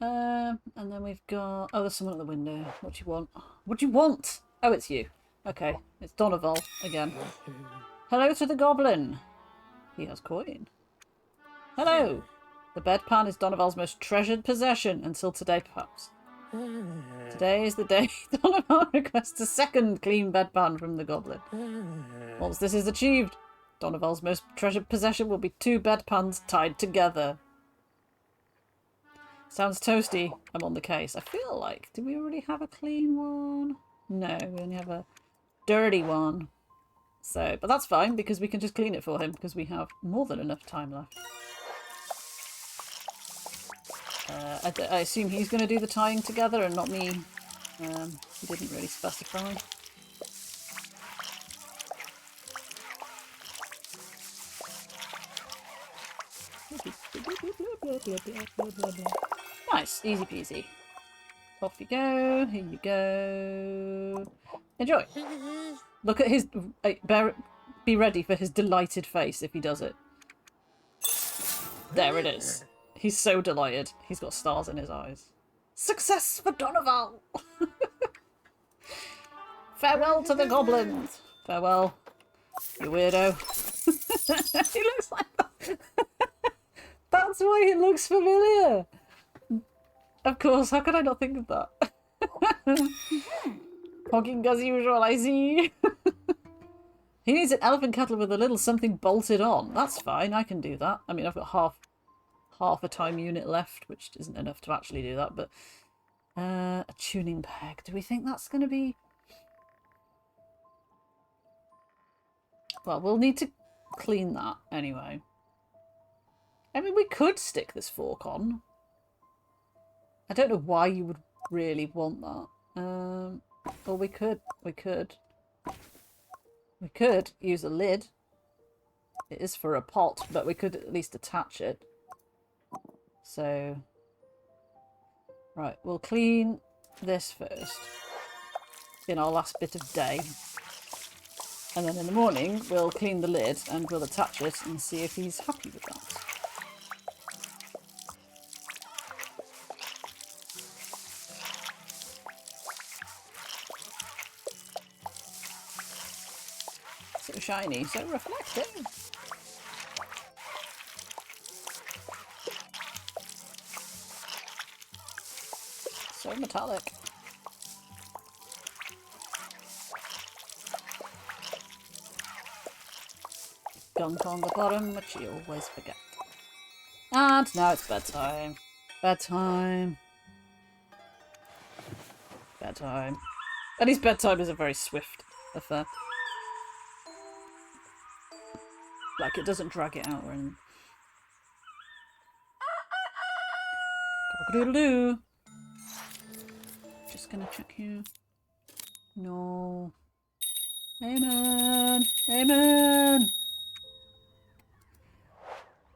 And then we've got... Oh, there's someone at the window. What do you want? What do you want? Oh, it's you. Okay. It's Donoval again. Hello to the goblin. He has coin. Hello. The bedpan is Donoval's most treasured possession until today, perhaps. Today is the day Donoval requests a second clean bedpan from the goblin. Once this is achieved, Donoval's most treasured possession will be 2 bedpans tied together. Sounds toasty. I'm on the case. I feel like... Do we already have a clean one? No, we only have a dirty one. So, but that's fine because we can just clean it for him because we have more than enough time left. I assume he's going to do the tying together and not me. He didn't really specify. Nice, easy peasy. Off you go, here you go. Enjoy. Look at his... be ready for his delighted face if he does it. There it is. He's so delighted. He's got stars in his eyes. Success for Donoval! Farewell to the goblins! Farewell, you weirdo. He looks like that. That's why he looks familiar. Of course, how could I not think of that? Honking as usual, I see. He needs an elephant kettle with a little something bolted on. That's fine, I can do that. I mean, I've got half a time unit left, which isn't enough to actually do that, but a tuning peg. Do we think that's going to be... Well, we'll need to clean that anyway. I mean, we could stick this fork on. I don't know why you would really want that. Or we could use a lid. It is for a pot, but we could at least attach it. So, right, we'll clean this first in our last bit of day. And then in the morning, we'll clean the lid and we'll attach it and see if he's happy with that. So shiny, so reflective. So metallic. Gunk on the bottom, which you always forget. And now it's bedtime. Bedtime. Bedtime. And his bedtime is a very swift affair. Like, it doesn't drag it out or anything. Cock-a-doodle-doo. Just gonna check here. No. Amen! Amen!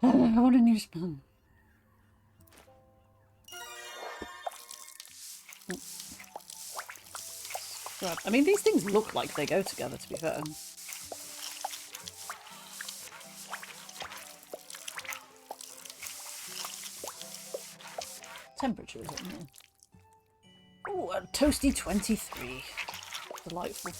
I want a new spoon. I mean, these things look like they go together, to be fair. Temperature is it now? Oh, a toasty 23. Delightful.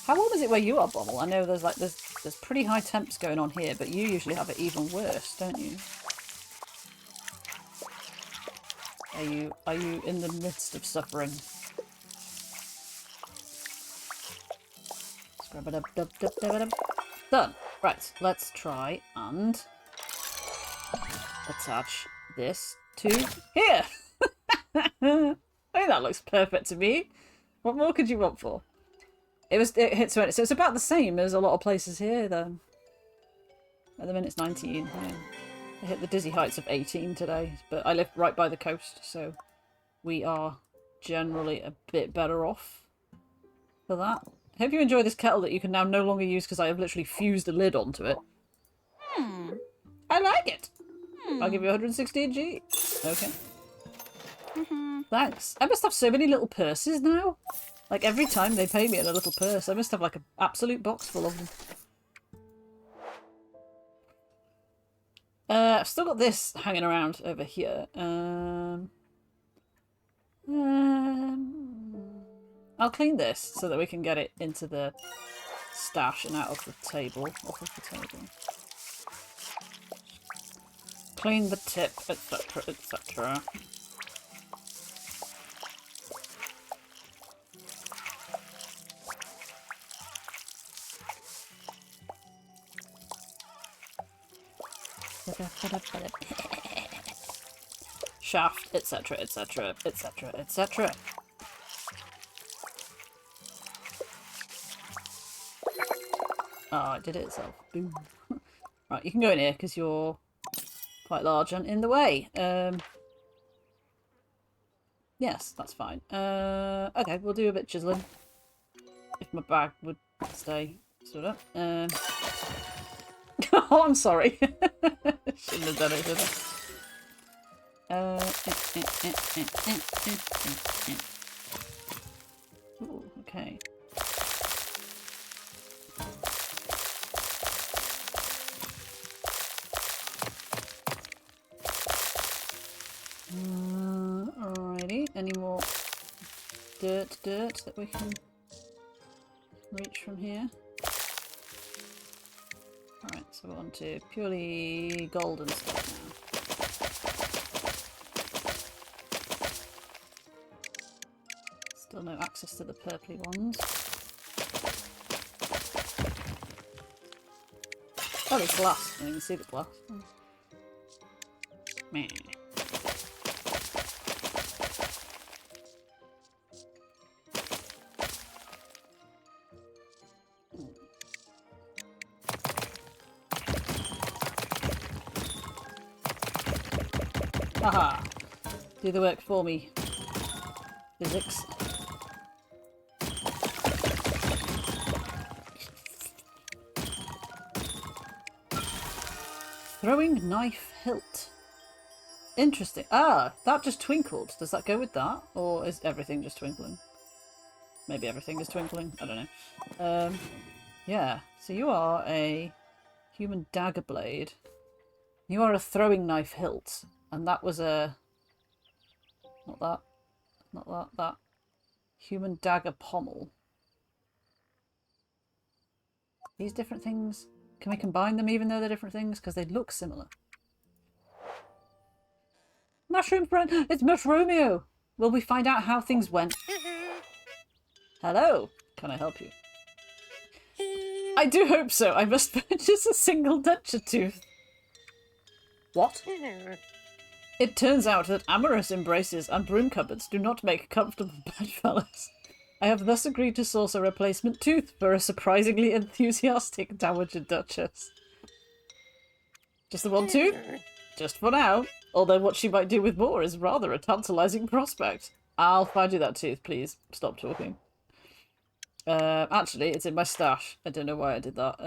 How warm is it where you are, Bommel? I know there's pretty high temps going on here, but you usually have it even worse, don't you? Are you in the midst of suffering? Done. Right, let's try and attach this to here. I think that looks perfect to me. What more could you want for? It hits 20, so it's about the same as a lot of places here then. At the minute it's 19. Yeah. I hit the dizzy heights of 18 today, but I live right by the coast, so we are generally a bit better off for that. I hope you enjoy this kettle that you can now no longer use because I have literally fused a lid onto it. I like it. I'll give you 116 G. Okay. Thanks. I must have so many little purses now. Like every time they pay me in a little purse, I must have like an absolute box full of them. I've still got this hanging around over here. I'll clean this so that we can get it into the stash and out of the table. Off of the table. Clean the tip, etc., etc. Shaft, etc., etc., etc., etc. Oh, it did it itself. Boom. Right, you can go in here because you're quite large and in the way. Yes, that's fine. Okay, we'll do a bit chiseling. If my bag would stay stood up. Oh, I'm sorry. Shouldn't have done it, should I? Ooh, okay. Alrighty. Any more dirt that we can reach from here? Alright, so we're on to purely golden stuff now. Still no access to the purpley ones. Oh, there's glass. I didn't even see the glass. Meh. Haha! Do the work for me. Physics. Throwing knife hilt. Interesting. Ah, that just twinkled. Does that go with that? Or is everything just twinkling? Maybe everything is twinkling. I don't know. Yeah. So you are a human dagger blade. You are a throwing knife hilt. And that was a... Not that. Not that. That. Human dagger pommel. These different things... Can we combine them even though they're different things? Because they look similar. Mushroom friend! It's Mushromio! Will we find out how things went? Hello! Can I help you? I do hope so. I must purchase a single denture tooth. What? It turns out that amorous embraces and broom cupboards do not make comfortable bedfellows. I have thus agreed to source a replacement tooth for a surprisingly enthusiastic Dowager Duchess. Just the one tooth? Just for now. Although what she might do with more is rather a tantalising prospect. I'll find you that tooth, please. Stop talking. Actually, it's in my stash. I don't know why I did that.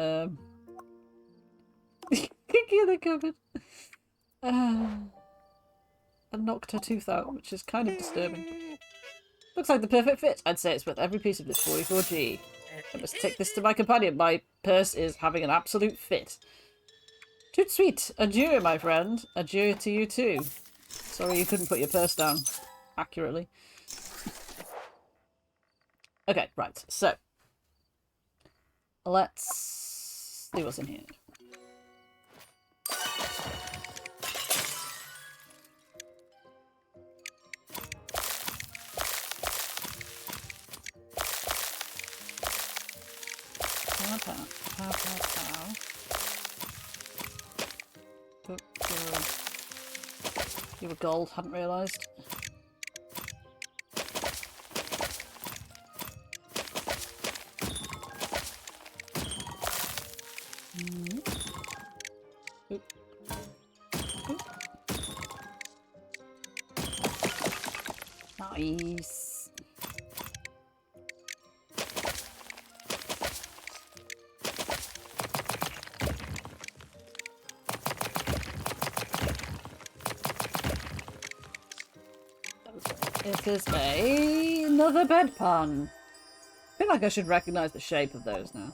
Kicking in the cupboard. I knocked her tooth out, which is kind of disturbing. Looks like the perfect fit. I'd say it's worth every piece of this 44G. I must take this to my companion. My purse is having an absolute fit. Toot sweet. Adieu, my friend. Adieu to you too. Sorry you couldn't put your purse down accurately. Okay, right. So, let's see what's in here. You were gold, hadn't realised. Oop. Oop. Nice. It is another bedpan. I feel like I should recognise the shape of those now.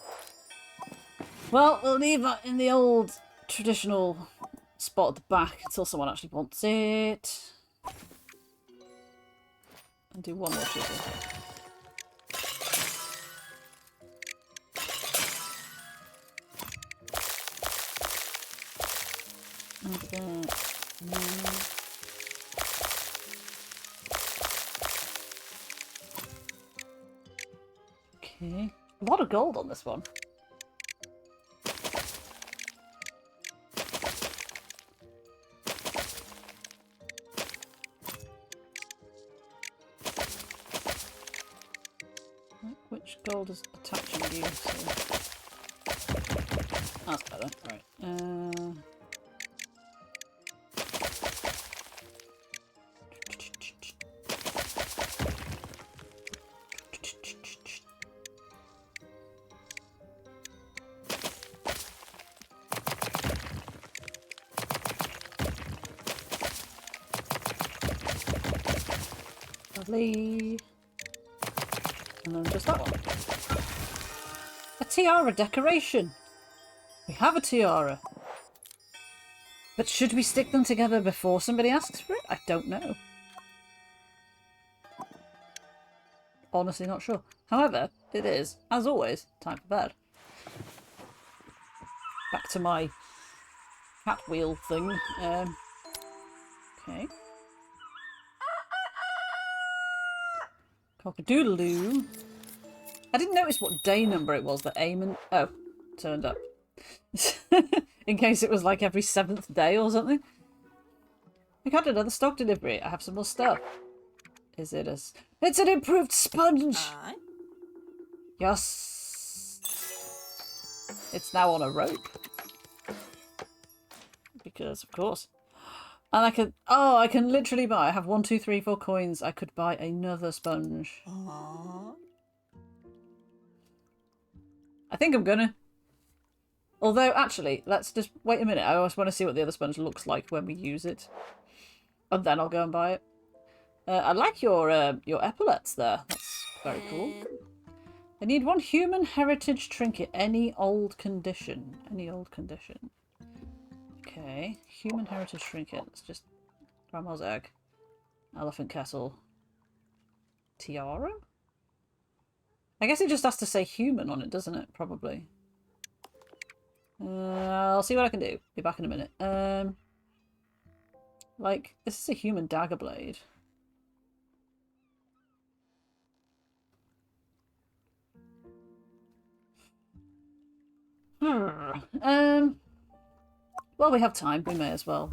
Well, we'll leave that in the old traditional spot at the back until someone actually wants it. And do one more chisel. Okay. A lot of gold on this one. Which gold is attaching you? So... That's better. Right. Lovely. And then just that one. A tiara decoration! We have a tiara. But should we stick them together before somebody asks for it? I don't know. Honestly not sure. However, it is, as always, time for bed. Back to my cat wheel thing. Okay. Cock-a-doodle-doo. I didn't notice what day number it was that Eamon... Oh, turned up. In case it was like every 7th day or something. We got another stock delivery. I have some more stuff. Is it a... It's an improved sponge! Yes. It's now on a rope. Because, of course. And I can... Oh, I can literally buy... I have 1, 2, 3, 4 coins. I could buy another sponge. Aww. I think I'm gonna. Although, actually, let's just wait a minute. I always want to see what the other sponge looks like when we use it. And then I'll go and buy it. I like your epaulets there. That's very cool. I need 1 human heritage trinket. Any old condition. Any old condition. Okay. Human heritage trinket. Let's just... Grandma's egg. Elephant kettle. Tiara? I guess it just has to say human on it, doesn't it? Probably. I'll see what I can do. Be back in a minute. Like, this is a human dagger blade. Well, we have time. We may as well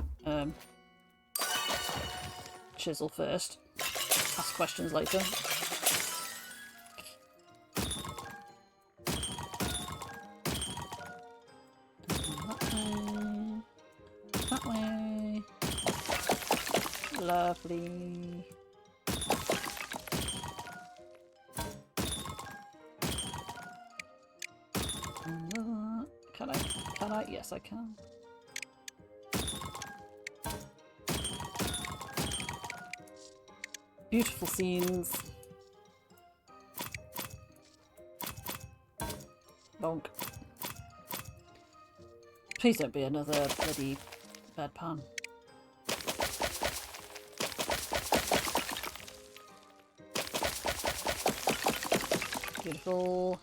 chisel first. Ask questions later. That way. Lovely. Can I? Can I? Yes, I can. Beautiful scenes. Bonk. Please don't be another bloody bedpan. Beautiful.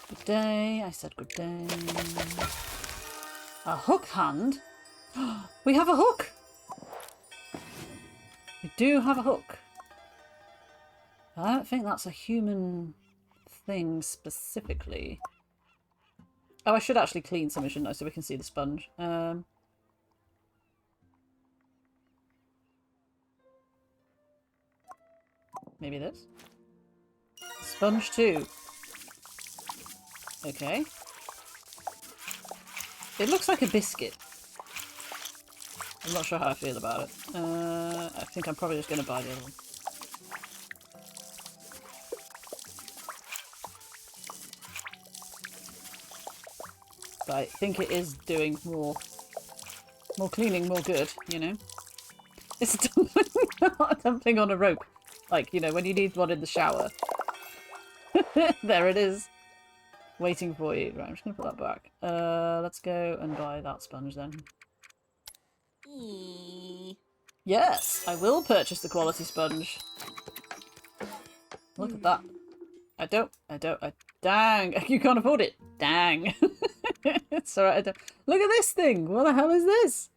Good day. I said good day. A hook hand? We have a hook! We do have a hook. I don't think that's a human thing specifically. Oh, I should actually clean some, shouldn't I, so we can see the sponge. Maybe this? Sponge 2. Okay. It looks like a biscuit. I'm not sure how I feel about it. I think I'm probably just going to buy the other one. But I think it is doing more cleaning, more good, you know? It's a dumpling, not a dumpling on a rope. Like, you know, when you need one in the shower. There it is. Waiting for you. Right, I'm just going to put that back. Let's go and buy that sponge then. Yes, I will purchase the quality sponge. Look at that. Dang, you can't afford it. Dang. It's alright, Look at this thing! What the hell is this?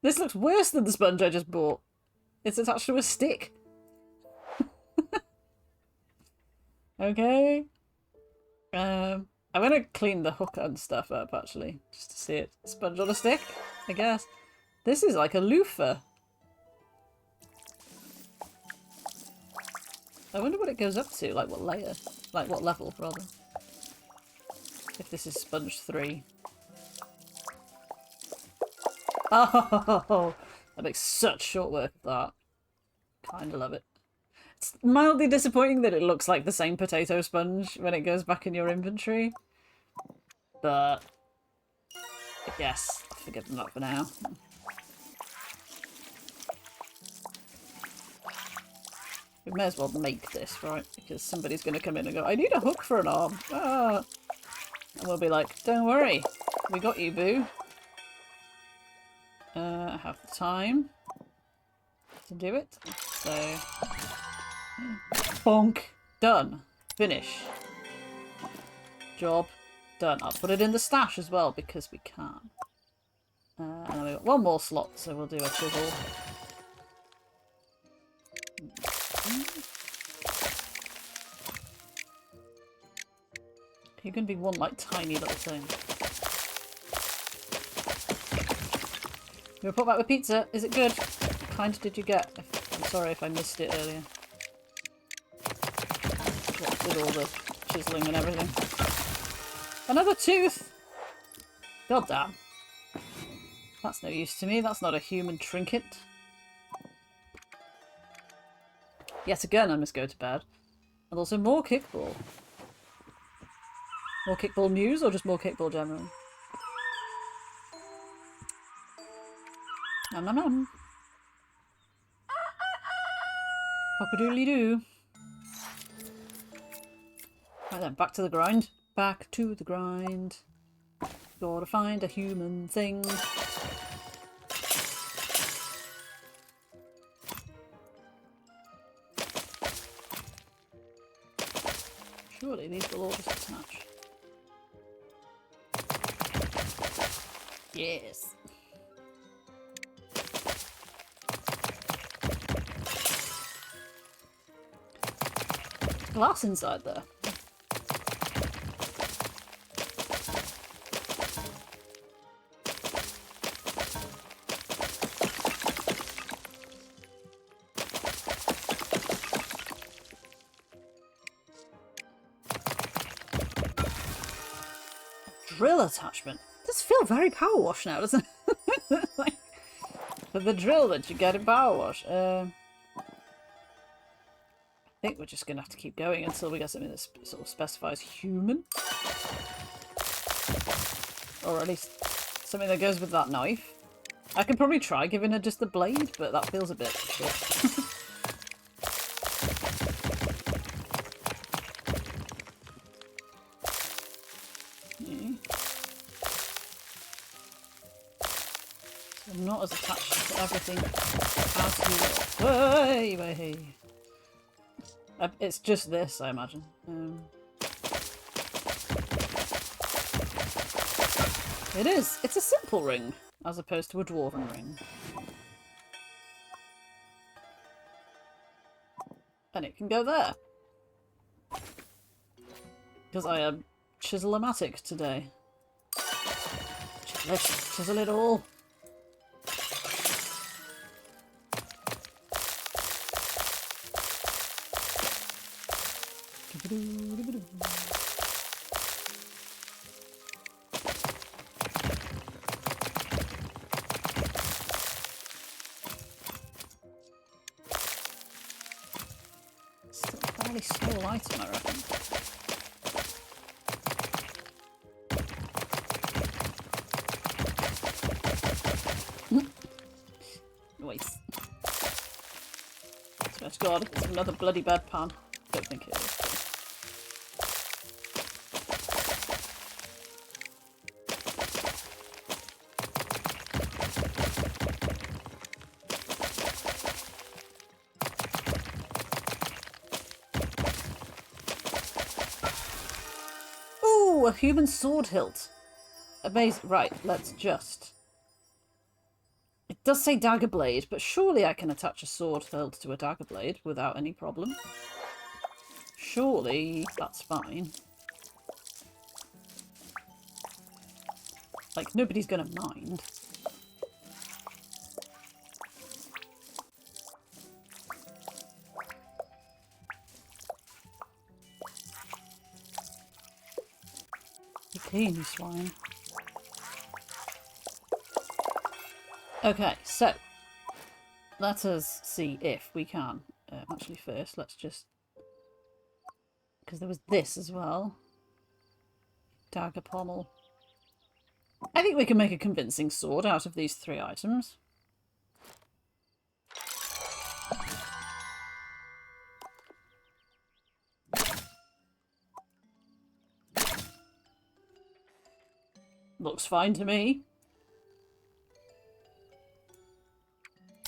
This looks worse than the sponge I just bought. It's attached to a stick. Okay. I'm gonna clean the hook and stuff up, actually. Just to see it. Sponge on a stick, I guess. This is like a loofah. I wonder what it goes up to, like what layer? Like what level, rather. If this is sponge 3. Oh, that makes such short work of that. Kinda love it. It's mildly disappointing that it looks like the same potato sponge when it goes back in your inventory. But, yes, I'll forgive them that for now. We may as well make this, right? Because somebody's going to come in and go, I need a hook for an arm. Ah. And we'll be like, don't worry. We got you, boo. I have the time to do it. So, bonk. Done. Finish. Job done. I'll put it in the stash as well because we can. And then we've got one more slot, so we'll do a chisel. You're going to be one like tiny little thing. You report back with pizza. Is it good? What kind did you get? I'm sorry if I missed it earlier. What with all the chiseling and everything. Another tooth! God damn. That's no use to me. That's not a human trinket. Yet again, I must go to bed. And also more kickball. More kickball news or just more kickball generally? Nom nom nom. Cock-a-doodly-doo. Right then, back to the grind. Back to the grind. Gotta find a human thing. Surely these will all just attach. Yes. Glass inside there. Drill attachment. It does feel very Power Wash now, doesn't it? Like, for the drill that you get in Power Wash. I think we're just going to have to keep going until we get something that sort of specifies human. Or at least something that goes with that knife. I could probably try giving her just the blade, but that feels a bit shit. I'm not as attached to everything as you are. Way, way. It's just this, I imagine. It is. It's a simple ring, as opposed to a dwarven ring. And it can go there. Because I am chisel-o-matic today. Let's chisel it all. Still a fairly small item, I reckon. Wait. Swear to God, it's another bloody bedpan. Don't think it is. Ooh, a human sword hilt. Amazing. Right, let's just... It does say dagger blade, but surely I can attach a sword hilt to a dagger blade without any problem. Surely that's fine. Like, nobody's gonna mind. You clean, you swine. Okay, so let us see if we can. Actually, first, let's just... Because there was this as well. Dagger pommel. I think we can make a convincing sword out of these 3 items. Looks fine to me.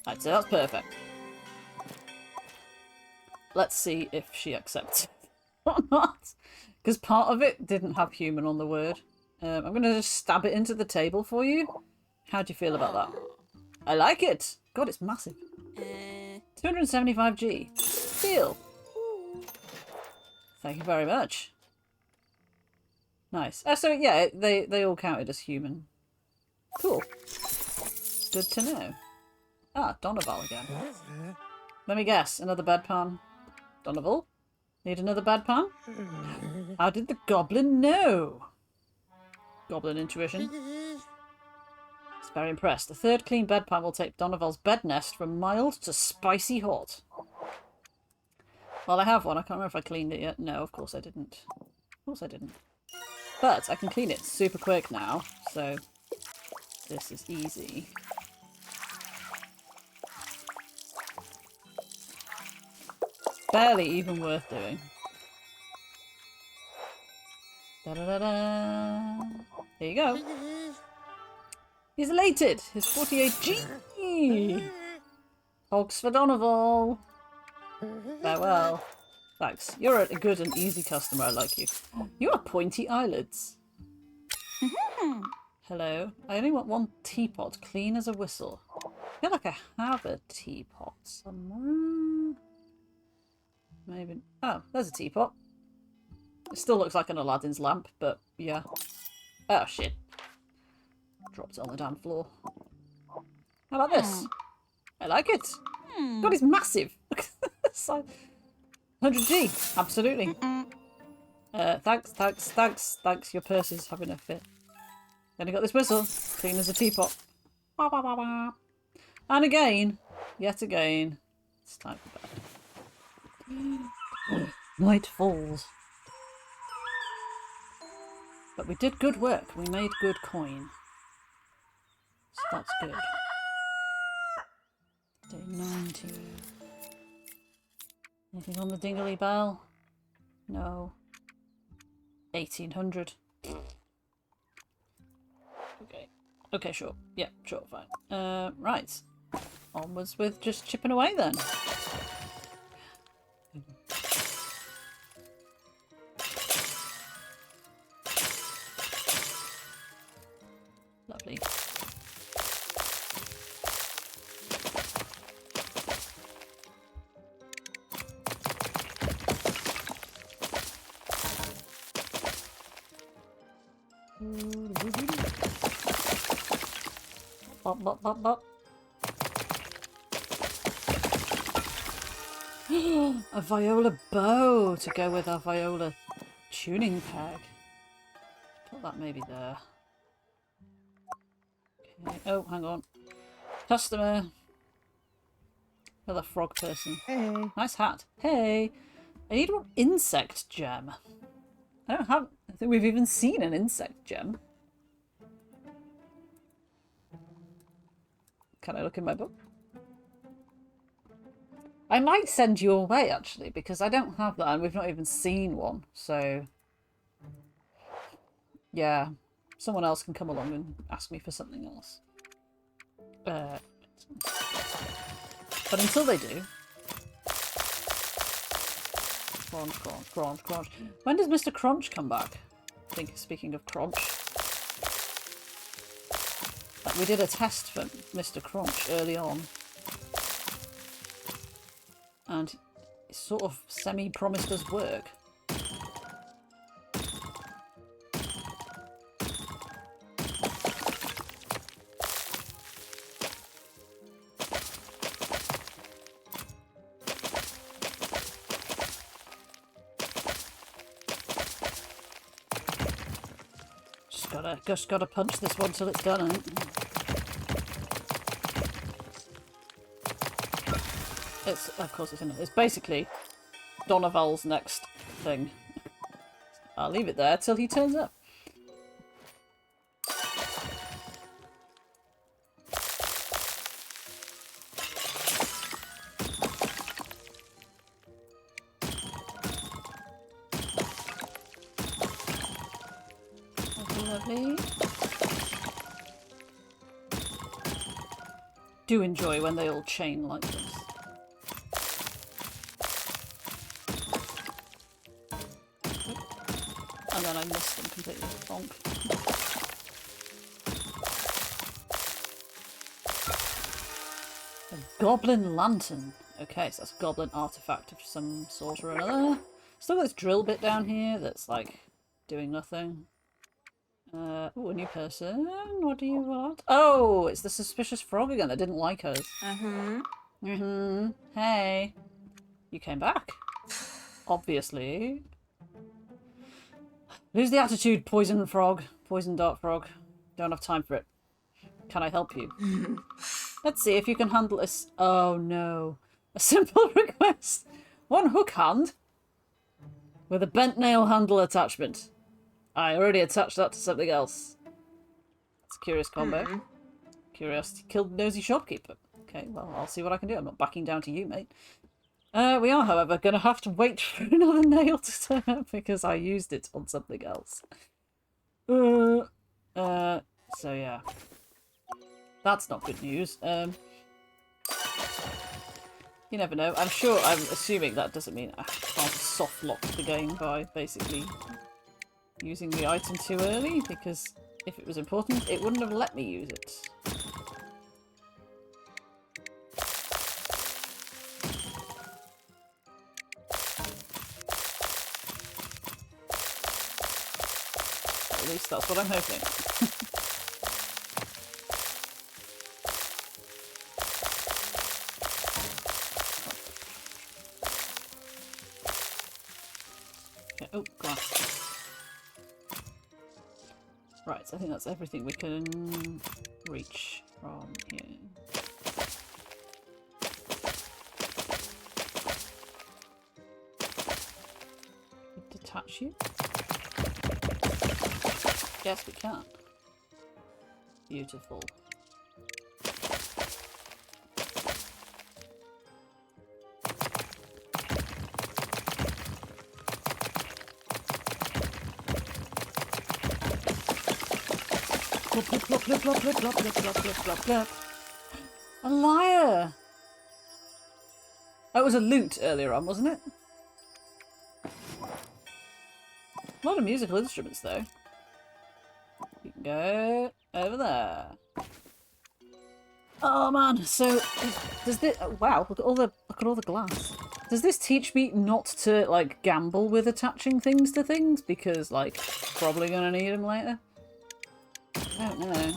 I'd say that's perfect. Let's see if she accepts it or not. Because part of it didn't have human on the word. I'm going to just stab it into the table for you. How do you feel about that? I like it! God, it's massive. 275G. Deal. Thank you very much. Nice. So yeah, they all counted as human. Cool. Good to know. Ah, Donoval again. Let me guess. Another bedpan. Donoval? Need another bedpan? How did the goblin know? Goblin intuition. He's very impressed. The 3rd clean bedpan will take Donoval's bed nest from mild to spicy hot. Well, I have one. I can't remember if I cleaned it yet. No, of course I didn't. Of course I didn't. But I can clean it super quick now, so this is easy. Barely even worth doing. Da-da-da-da. There you go. He's elated! His 48G! Hogs for Donoval! Farewell. Thanks. You're a good and easy customer, I like you. You have pointy eyelids. Hello. I only want 1 teapot, clean as a whistle. I feel like I have a teapot somewhere. Maybe... Oh, there's a teapot. It still looks like an Aladdin's lamp, but yeah. Oh, shit. Dropped it on the damn floor. How about this? I like it. God, it's massive. Look at the size. 100G. Absolutely. Thanks. Your purse is having a fit. Then I got this whistle. Clean as a teapot. And again, yet again, it's time for bed. Night falls. But we did good work. We made good coin. So that's good. Day 19. Anything on the dingly bell? No. 1800. Okay. Okay, sure. Yeah, sure, fine. Right. Onwards with just chipping away then. Lovely. Bop, bop, bop, bop. A viola bow to go with our viola tuning peg. Put that maybe there. Okay. Oh, hang on. Customer. Another frog person. Hey. Nice hat. Hey. I need one insect gem. I don't think we've even seen an insect gem. Can I look in my book? I might send you away, actually, because I don't have that and we've not even seen one. So, yeah. Someone else can come along and ask me for something else. But until they do... Crunch, crunch, crunch, crunch. When does Mr. Crunch come back? I think, speaking of Crunch. Like, we did a test for Mr. Crunch early on. And it sort of semi-promised us work. Just gotta punch this one till it's done, I think. It's, of course it's in it. It's basically Donoval's next thing. I'll leave it there till he turns up. Lovely. Do enjoy when they all chain like this. And then I missed them completely. Bonk. A goblin lantern. Okay, so that's a goblin artifact of some sort or another. Still got this drill bit down here that's like doing nothing. Oh, a new person. What do you want? Oh, it's the suspicious frog again that didn't like us. Hey. You came back. Obviously. Lose the attitude, poison frog. Poison dart frog. Don't have time for it. Can I help you? Let's see if you can handle this. Oh no. A simple request. One hook hand with a bent nail handle attachment. I already attached that to something else. It's a curious combo. Curiosity killed nosy shopkeeper. Okay, well, I'll see what I can do. I'm not backing down to you, mate. We are, however, going to have to wait for another nail to turn up because I used it on something else. So yeah. That's not good news. You never know. I'm assuming that doesn't mean I can't soft lock the game by basically using the item too early, because if it was important, it wouldn't have let me use it. At least that's what I'm hoping. Okay. Oh, glass. Right, so I think that's everything we can reach from here. Detach you? Yes, we can. Beautiful. A lyre! That was a lute earlier on, wasn't it? A lot of musical instruments, though. You can go over there. Oh man, so does this? Wow, look at all the glass. Does this teach me not to like gamble with attaching things to things because like probably gonna need them later? I don't know.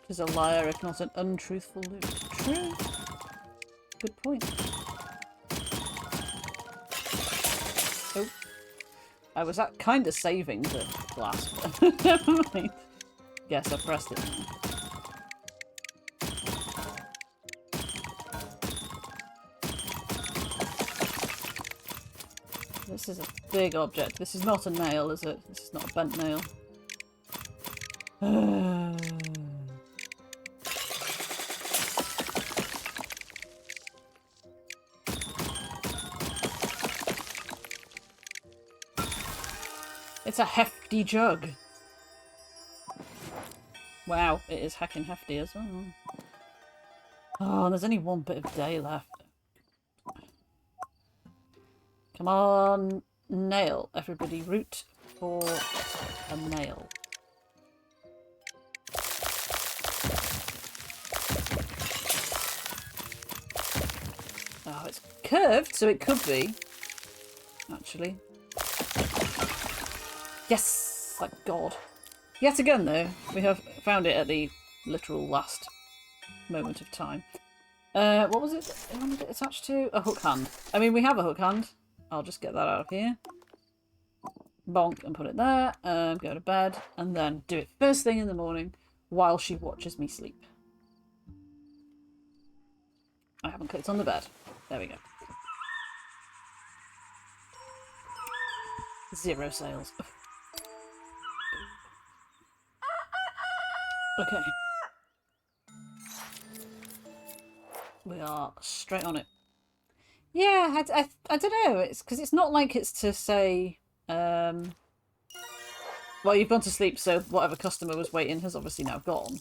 Is a liar if not an untruthful loot. True. Good point. Oh. I was kind of saving the glass, but never mind. Guess I pressed it. This is a big object. This is not a nail, is it? This is not a bent nail. It's a hefty jug. Wow, it is heckin' hefty as well. Oh, there's only one bit of day left. Come on, nail. Everybody root for a nail. Oh, it's curved, so it could be. Actually. Yes! Thank God. Yet again, though, we have found it at the literal last moment of time. What was it? What was it attached to? A hook hand. I mean, we have a hook hand. I'll just get that out of here. Bonk and put it there. Go to bed. And then do it first thing in the morning while she watches me sleep. I haven't clicked on the bed. There we go. 0 sales. Okay. We are straight on it. Yeah, I don't know. It's because it's not like it's to say, well, you've gone to sleep, so whatever customer was waiting has obviously now gone.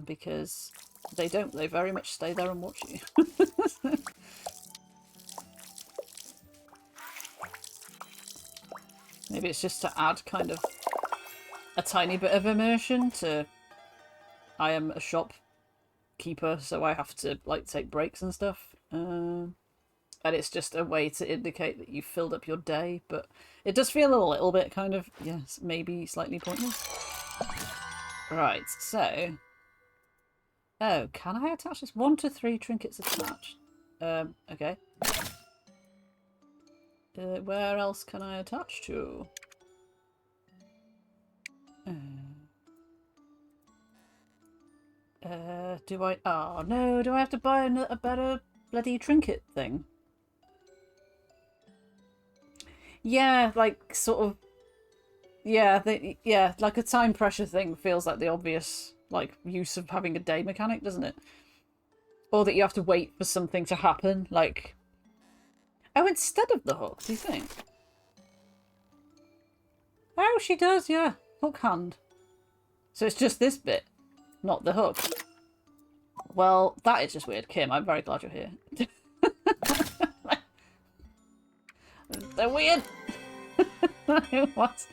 Because they don't. They very much stay there and watch you. Maybe it's just to add kind of a tiny bit of immersion to I am a shopkeeper, so I have to like take breaks and stuff. And it's just a way to indicate that you've filled up your day, but it does feel a little bit kind of, yes, maybe slightly pointless. Right, so... Oh, can I attach this? 1 to 3 trinkets attached. Okay. Where else can I attach to? Do I... Oh, no. Do I have to buy a better bloody trinket thing? Yeah, like, sort of... Yeah, yeah, like a time pressure thing feels like the obvious, like, use of having a day mechanic, doesn't it? Or that you have to wait for something to happen, like... Oh, instead of the hook, do you think? Oh, she does, yeah. Hook hand. So it's just this bit, not the hook. Well, that is just weird. Kim, I'm very glad you're here. They're weird. What?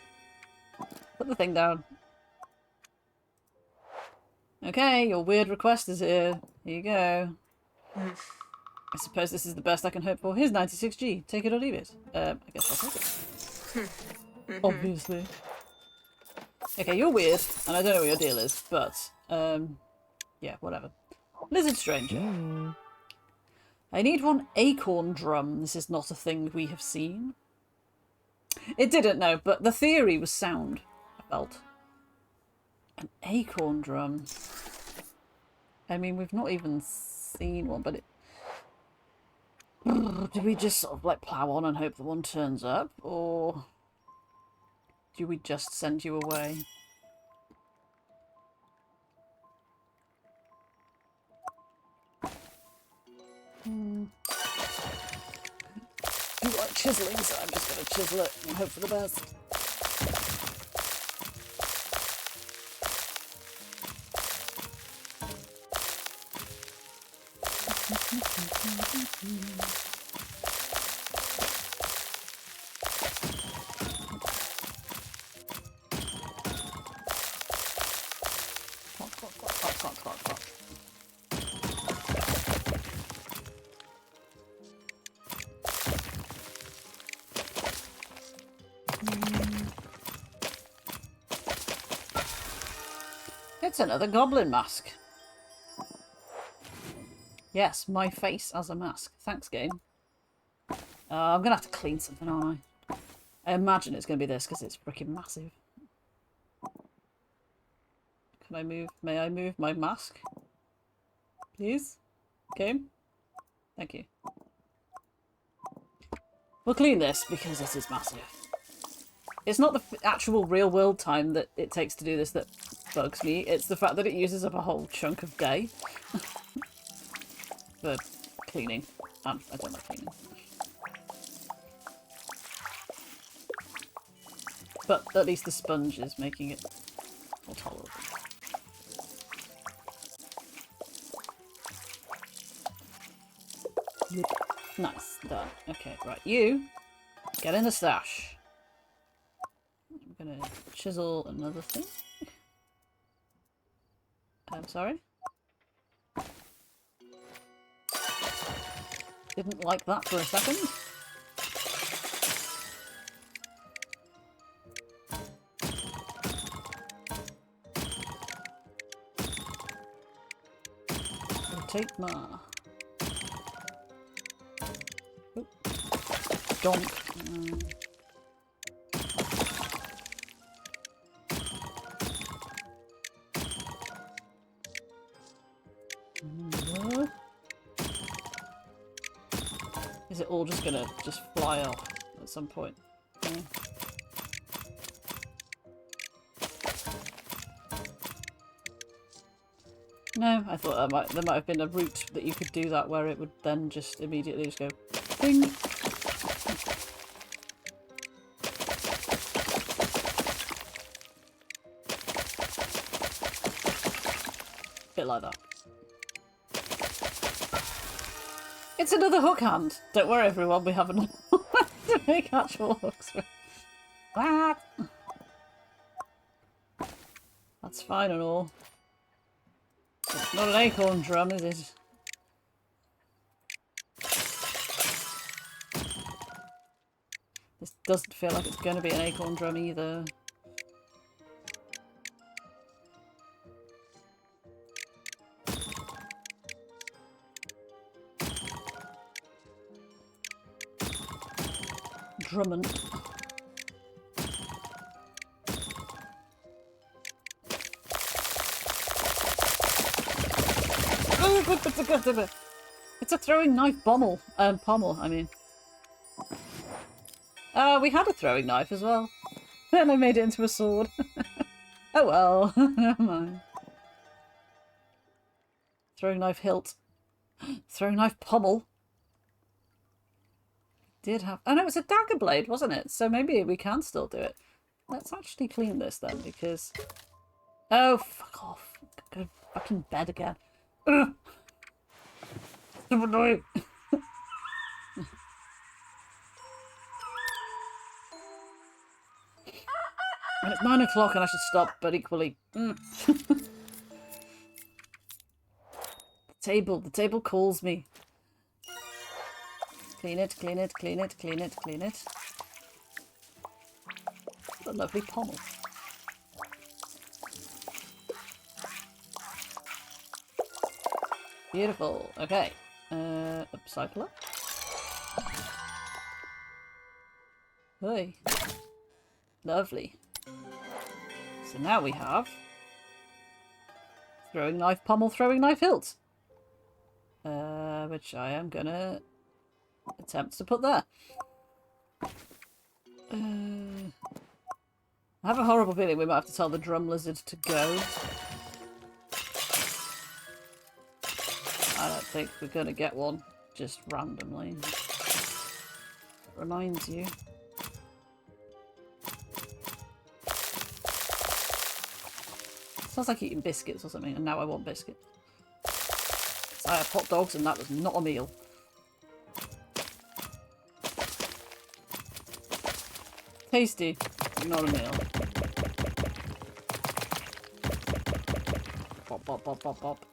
Put the thing down. Okay, your weird request is here. Here you go. I suppose this is the best I can hope for. Here's 96G. Take it or leave it. I guess I'll take it. Obviously. Okay, you're weird, and I don't know what your deal is, but, yeah, whatever. Lizard Stranger. I need one acorn drum. This is not a thing we have seen. It didn't, no, but the theory was sound, I felt. An acorn drum. I mean, we've not even seen one, but it... Do we just sort of, like, plow on and hope the one turns up? Or do we just send you away? You like chiseling, so I'm just going to chisel it and hope for the best. It's another goblin mask. Yes, my face as a mask. Thanks, game. I'm gonna have to clean something, aren't I? I imagine it's gonna be this because it's freaking massive. Can I move? May I move my mask? Please? Game? Thank you. We'll clean this because this is massive. It's not the actual real world time that it takes to do this that bugs me. It's the fact that it uses up a whole chunk of day for cleaning. I don't like cleaning. But at least the sponge is making it more tolerable. Yep. Nice, done. Okay, right, you get in the stash. I'm gonna chisel another thing. I'm sorry. Didn't like that for a second. Take my donk. Is it all just gonna fly off at some point? Yeah. No, I thought there might have been a route that you could do that where it would then just immediately just go ping. Bit like that. It's another hook hand. Don't worry, everyone. We have enough to make actual hooks with. What? That's fine and all. It's not an acorn drum, is it? This doesn't feel like it's going to be an acorn drum either. Drummond. It's a throwing knife pommel. Pommel, I mean. We had a throwing knife as well. And I made it into a sword. Oh well, never mind. Throwing knife hilt. Throwing knife pommel. Did have... Oh no, it was a dagger blade, wasn't it? So maybe we can still do it. Let's actually clean this then, because... Oh, fuck off. Go back in bed again. Ugh. So annoying. And it's 9 o'clock and I should stop, but equally... The table calls me. Clean it, clean it, clean it, clean it, clean it. What a lovely pommel. Beautiful. Okay. Upcycler. Hey. Lovely. So now we have throwing knife pommel, throwing knife hilt. Which I am gonna attempt to put there. I have a horrible feeling we might have to tell the drum lizard to go. I don't think we're gonna get one just randomly. It reminds you. Sounds like eating biscuits or something, and now I want biscuits. I had hot dogs and that was not a meal. Tasty, not a meal. Bop, bop, bop, bop, bop.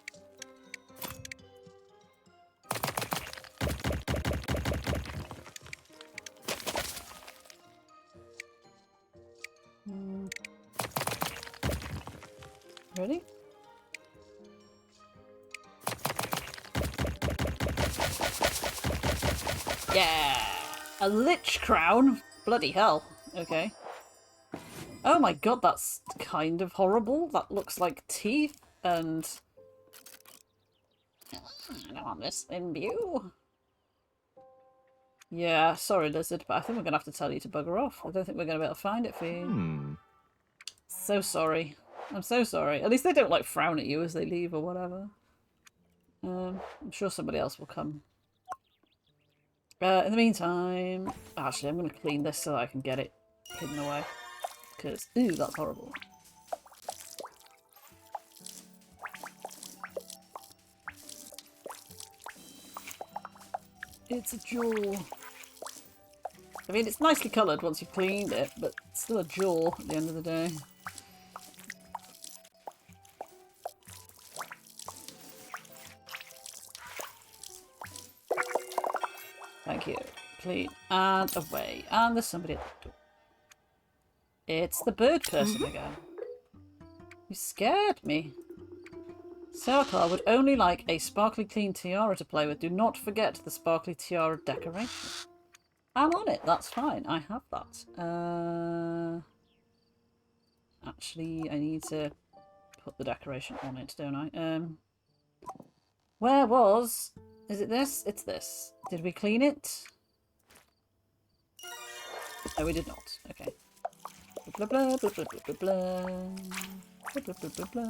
Ready? Yeah! A lich crown? Bloody hell. Okay. Oh my god, that's kind of horrible. That looks like teeth and... I don't want this in view. Yeah, sorry, lizard, but I think we're going to have to tell you to bugger off. I don't think we're going to be able to find it for you. So sorry. I'm so sorry. At least they don't, like, frown at you as they leave or whatever. I'm sure somebody else will come. In the meantime... Actually, I'm going to clean this so that I can get it hidden away. Because, ooh, that's horrible. It's a jaw. I mean, it's nicely coloured once you've cleaned it, but it's still a jaw at the end of the day. Thank you. Clean. And away. And there's somebody at the door. It's the bird person again. You scared me. Sarkar would only like a sparkly clean tiara to play with. Do not forget the sparkly tiara decoration. I'm on it. That's fine. I have that. Actually, I need to put the decoration on it, don't I? Where was... Is it this? It's this. Did we clean it? No, we did not. Okay. Blah, blah, blah, blah, blah, blah, blah. Blah, blah, blah, blah, blah.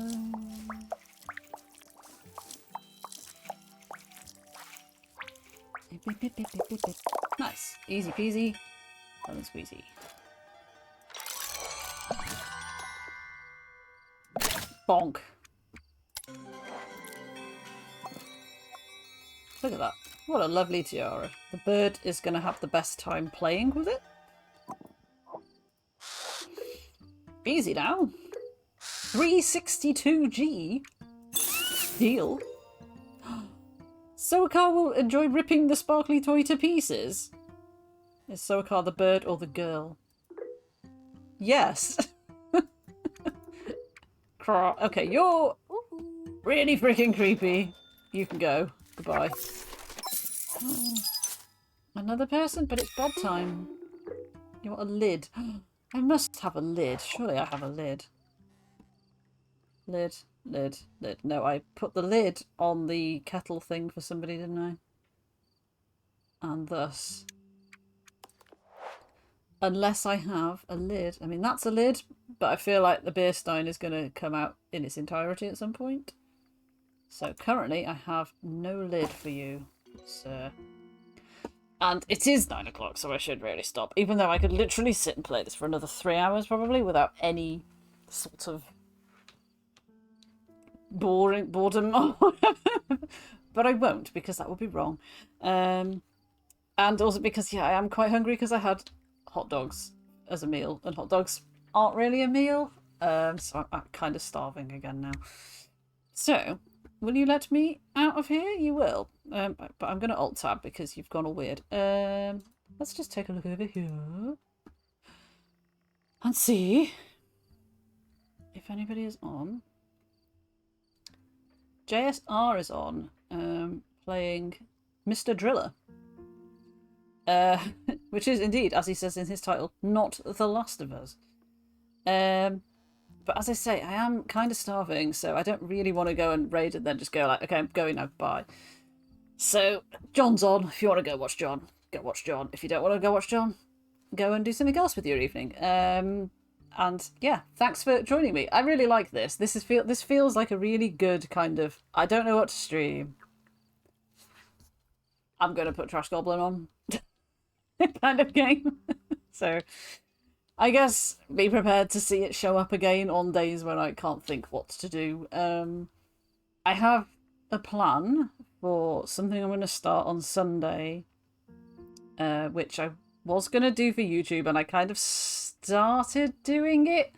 Nice. Easy peasy. Lemon squeezy. Bonk. Look at that. What a lovely tiara. The bird is going to have the best time playing with it. Easy now. 362G. Deal. Soakar will enjoy ripping the sparkly toy to pieces. Is Soakar the bird or the girl? Yes. Okay, you're really freaking creepy. You can go. Goodbye. Oh, another person? But it's bedtime. You want a lid? I must have a lid. Surely I have a lid. Lid. Lid. Lid. No, I put the lid on the kettle thing for somebody, didn't I? And thus... Unless I have a lid. I mean, that's a lid, but I feel like the beer stein is going to come out in its entirety at some point. So currently I have no lid for you, sir. And it is 9 o'clock, so I should really stop. Even though I could literally sit and play this for another 3 hours probably without any sort of boredom or whatever. But I won't, because that would be wrong. And also because, yeah, I am quite hungry because I had hot dogs as a meal, and hot dogs aren't really a meal. So I'm kind of starving again now. So, will you let me out of here? You will. But I'm going to alt-tab because you've gone all weird. Let's just take a look over here. And see if anybody is on. JSR is on, playing Mr. Driller. Which is indeed, as he says in his title, not The Last of Us. But as I say, I am kind of starving, so I don't really want to go and raid and then just go like, okay, I'm going now, bye. So, John's on. If you want to go watch John, go watch John. If you don't want to go watch John, go and do something else with your evening. And yeah, thanks for joining me. I really like this. This feels like a really good kind of, I don't know what to stream. I'm going to put Trash Goblin on. kind of game. So I guess be prepared to see it show up again on days when I can't think what to do. I have a plan for something I'm going to start on Sunday, which I was going to do for YouTube, and I kind of started doing it.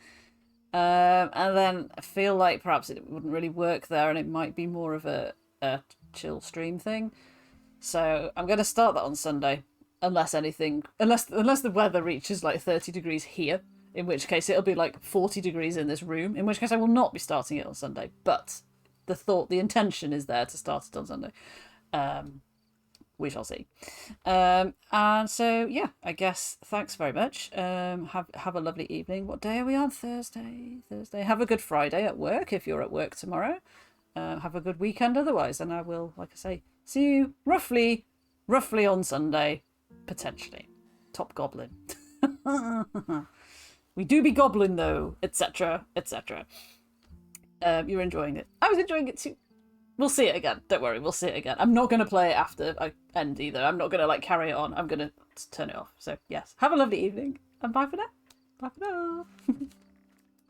And then I feel like perhaps it wouldn't really work there, and it might be more of a chill stream thing. So I'm going to start that on Sunday. Unless the weather reaches like 30 degrees here, in which case it'll be like 40 degrees in this room, in which case I will not be starting it on Sunday. But the intention is there to start it on Sunday. we shall see. And so yeah, I guess thanks very much. Have a lovely evening. What day are we on? Thursday. Have a good Friday at work if you're at work tomorrow. Have a good weekend otherwise, and I will, like I say, see you roughly on Sunday, potentially. Top Goblin. We do be Goblin though, etc., etc. You're enjoying it. I was enjoying it too. We'll see it again. Don't worry, we'll see it again. I'm not going to play it after I end either. I'm not going to like carry it on. I'm going to turn it off. So yes, have a lovely evening and bye for now. Bye for now.